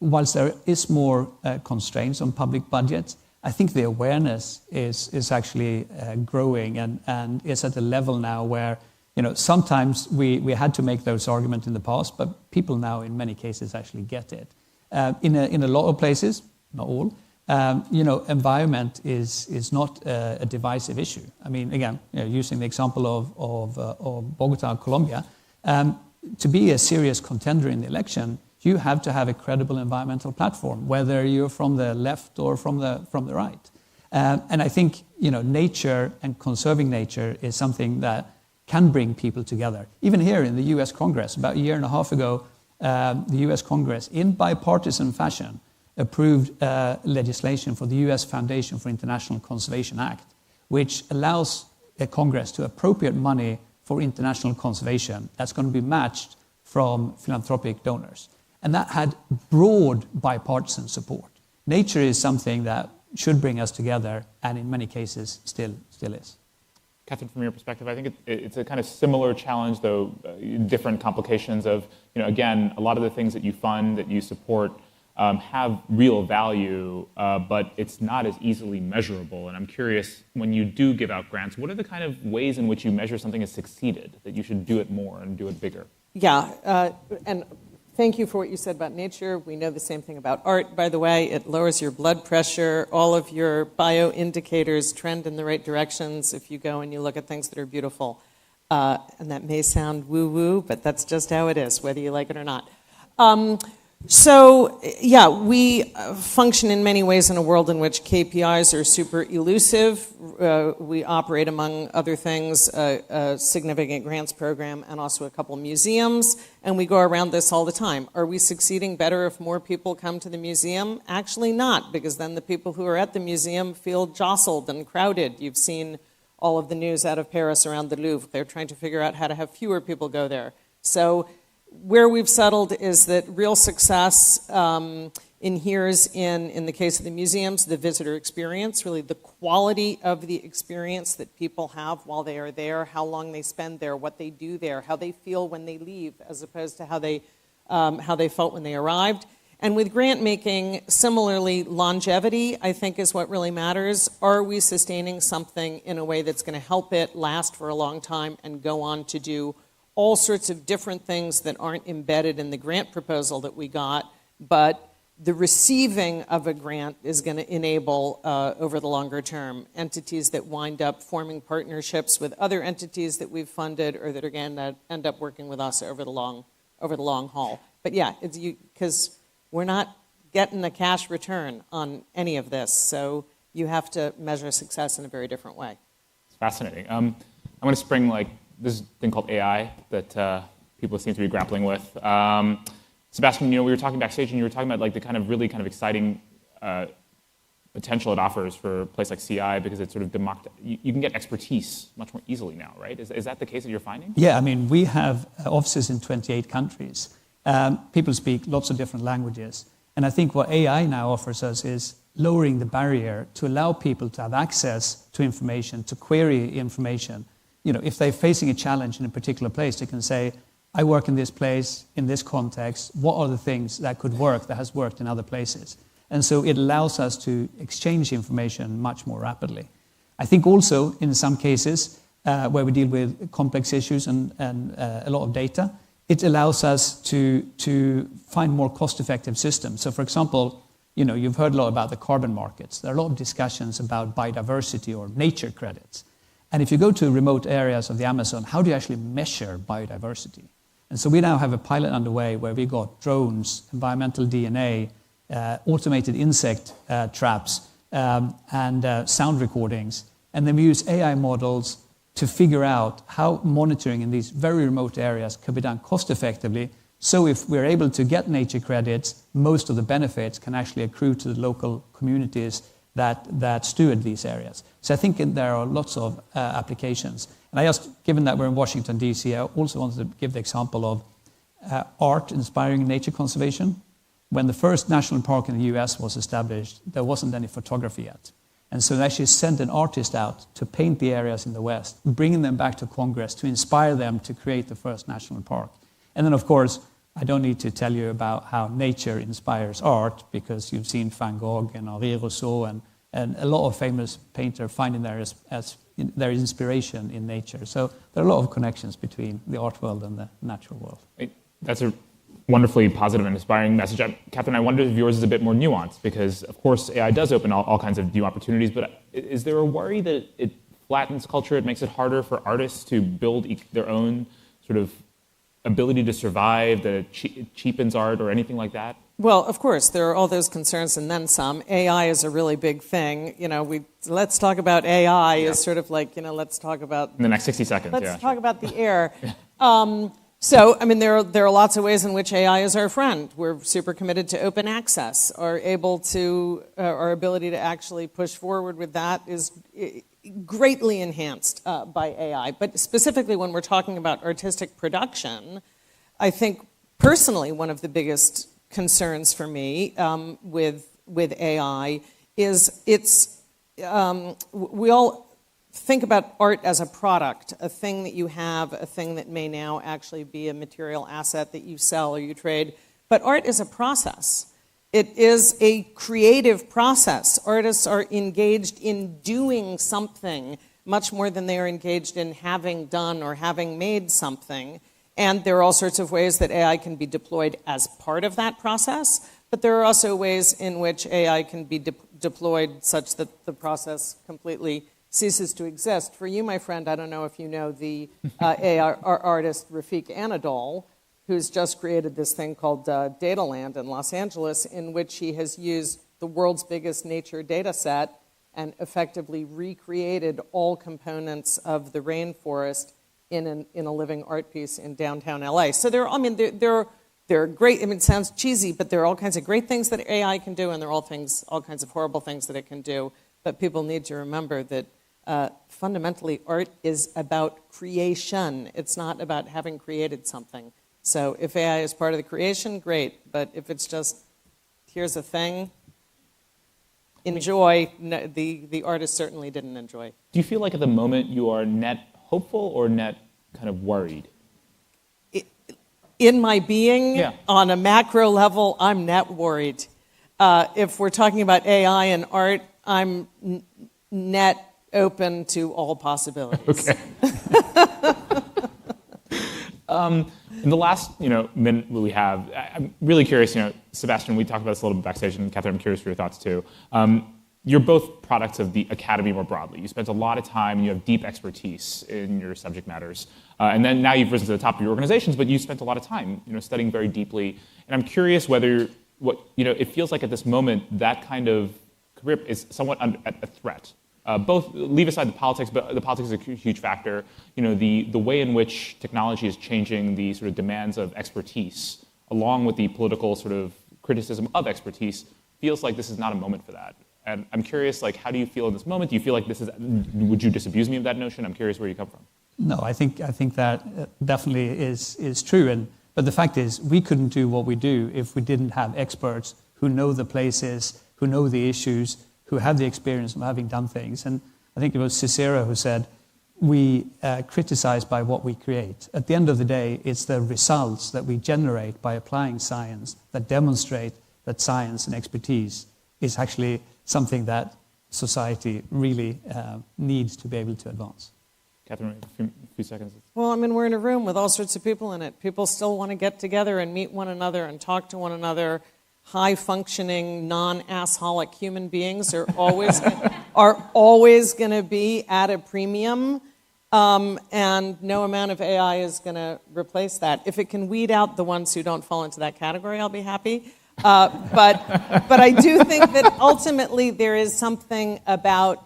whilst there is more constraints on public budgets, I think the awareness is actually growing and is at a level now where sometimes we had to make those arguments in the past, but people now in many cases actually get it. In a lot of places, not all, environment is not a divisive issue. I mean, again, using the example of Bogota, Colombia, to be a serious contender in the election, you have to have a credible environmental platform, whether you're from the left or from the right. And I think nature and conserving nature is something that can bring people together. Even here in the U.S. Congress, about a year and a half ago, the U.S. Congress, in bipartisan fashion, approved legislation for the U.S. Foundation for International Conservation Act, which allows the Congress to appropriate money for international conservation that's going to be matched from philanthropic donors. And that had broad bipartisan support. Nature is something that should bring us together, and in many cases still is. Catherine, from your perspective, I think it's a kind of similar challenge, though different complications of, again, a lot of the things that you fund, that you support, have real value, but it's not as easily measurable. And I'm curious, when you do give out grants, what are the kind of ways in which you measure something has succeeded, that you should do it more and do it bigger? Yeah, and thank you for what you said about nature. We know the same thing about art, by the way. It lowers your blood pressure. All of your bioindicators trend in the right directions if you go and you look at things that are beautiful. And that may sound woo-woo, but that's just how it is, whether you like it or not. So, yeah, we function in many ways in a world in which KPIs are super elusive. We operate, among other things, a significant grants program and also a couple museums, and we go around this all the time. Are we succeeding better if more people come to the museum? Actually not, because then the people who are at the museum feel jostled and crowded. You've seen all of the news out of Paris around the Louvre. They're trying to figure out how to have fewer people go there. So where we've settled is that real success inheres in the case of the museums, the visitor experience, really the quality of the experience that people have while they are there, how long they spend there, what they do there, how they feel when they leave, as opposed to how they felt when they arrived. And with grant making, similarly, longevity, I think, is what really matters. Are we sustaining something in a way that's going to help it last for a long time and go on to do all sorts of different things that aren't embedded in the grant proposal that we got, but the receiving of a grant is going to enable, over the longer term, entities that wind up forming partnerships with other entities that we've funded or that are going to end up working with us over the long haul. But yeah, because we're not getting a cash return on any of this, so you have to measure success in a very different way. It's fascinating. I'm going to spring this thing called AI that people seem to be grappling with. Sebastian, we were talking backstage, and you were talking about the kind of really kind of exciting potential it offers for a place like CI because it's sort of you can get expertise much more easily now, right? Is that the case that you're finding? Yeah, I mean, we have offices in 28 countries. People speak lots of different languages. And I think what AI now offers us is lowering the barrier to allow people to have access to information, to query information. If they're facing a challenge in a particular place, they can say, I work in this place, in this context. What are the things that could work, that has worked in other places? And so it allows us to exchange information much more rapidly. I think also in some cases where we deal with complex issues and a lot of data, it allows us to find more cost-effective systems. So for example, you've heard a lot about the carbon markets. There are a lot of discussions about biodiversity or nature credits. And if you go to remote areas of the Amazon, how do you actually measure biodiversity? And so we now have a pilot underway where we got drones, environmental DNA, automated insect traps, and sound recordings. And then we use AI models to figure out how monitoring in these very remote areas can be done cost effectively. So if we're able to get nature credits, most of the benefits can actually accrue to the local communities that steward these areas. So I think there are lots of applications. And I just, given that we're in Washington, D.C., I also wanted to give the example of art inspiring nature conservation. When the first national park in the US was established, there wasn't any photography yet. And so they actually sent an artist out to paint the areas in the West, bringing them back to Congress to inspire them to create the first national park. And then, of course, I don't need to tell you about how nature inspires art, because you've seen Van Gogh and Henri Rousseau and a lot of famous painters finding their inspiration in nature. So there are a lot of connections between the art world and the natural world. That's a wonderfully positive and inspiring message. Catherine, I wonder if yours is a bit more nuanced, because, of course, AI does open all kinds of new opportunities, but is there a worry that it flattens culture, it makes it harder for artists to build their own sort of ability to survive, that it cheapens art or anything like that? Well, of course, there are all those concerns and then some. AI is a really big thing. Let's talk about AI is sort of like, let's talk about... In the next 60 seconds, Let's talk about the air. So, I mean, there are lots of ways in which AI is our friend. We're super committed to open access. Our ability to actually push forward with that is greatly enhanced by AI. But specifically when we're talking about artistic production, I think personally one of the biggest concerns for me with AI is we all think about art as a product, a thing that you have, a thing that may now actually be a material asset that you sell or you trade. But art is a process. It is a creative process. Artists are engaged in doing something much more than they are engaged in having done or having made something. And there are all sorts of ways that AI can be deployed as part of that process, but there are also ways in which AI can be deployed such that the process completely ceases to exist. For you, my friend, I don't know if you know the AI artist Rafik Anadol, who's just created this thing called Dataland in Los Angeles, in which he has used the world's biggest nature data set and effectively recreated all components of the rainforest in a living art piece in downtown LA. So there are great, it sounds cheesy, but there are all kinds of great things that AI can do, and there are all kinds of horrible things that it can do. But people need to remember that fundamentally art is about creation. It's not about having created something. So if AI is part of the creation, great. But if it's just, here's a thing, enjoy. No, the artist certainly didn't enjoy. Do you feel like at the moment you are net hopeful or net kind of worried? In my being, on a macro level, I'm net worried. If we're talking about AI and art, I'm net open to all possibilities. Okay. In the last minute we have, I'm really curious, Sebastian, we talked about this a little bit backstage, and Catherine, I'm curious for your thoughts too. You're both products of the academy more broadly. You spent a lot of time, and you have deep expertise in your subject matters. And then now you've risen to the top of your organizations, but you spent a lot of time studying very deeply. And I'm curious whether it feels like at this moment that kind of career is somewhat at a threat. Both leave aside the politics, but the politics is a huge factor. The way in which technology is changing the sort of demands of expertise, along with the political sort of criticism of expertise, feels like this is not a moment for that. And I'm curious, how do you feel in this moment? Do you feel like this is? Would you disabuse me of that notion? I'm curious where you come from. No, I think that definitely is true. But the fact is, we couldn't do what we do if we didn't have experts who know the places, who know the issues, who have the experience of having done things. And I think it was Cicero who said, we criticize by what we create. At the end of the day, it's the results that we generate by applying science that demonstrate that science and expertise is actually something that society really needs to be able to advance. Catherine, a few seconds. Well, I mean, we're in a room with all sorts of people in it. People still want to get together and meet one another and talk to one another. High-functioning, non-assholic human beings are always going to be at a premium, and no amount of AI is going to replace that. If it can weed out the ones who don't fall into that category, I'll be happy. But I do think that ultimately there is something about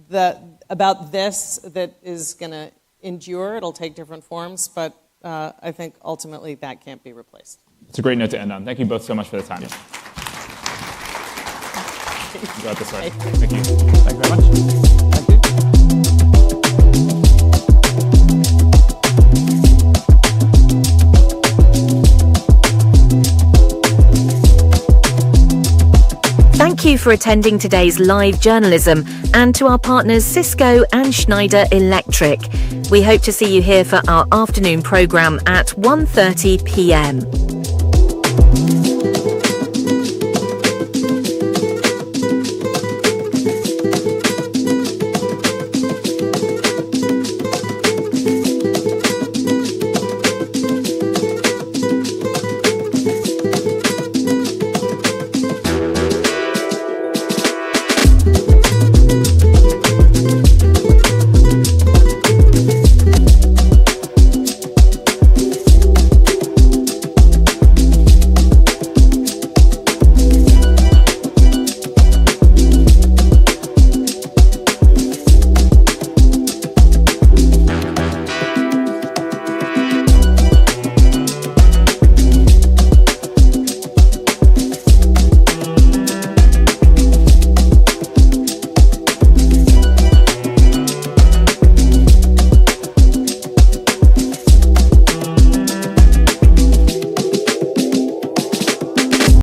this that is going to endure. It'll take different forms, but I think ultimately that can't be replaced. It's a great note to end on. Thank you both so much for the time. Yeah. Go out this way. Thank you. Thank you very much. Thank you for attending today's live journalism, and to our partners Cisco and Schneider Electric. We hope to see you here for our afternoon programme at 1:30 p.m.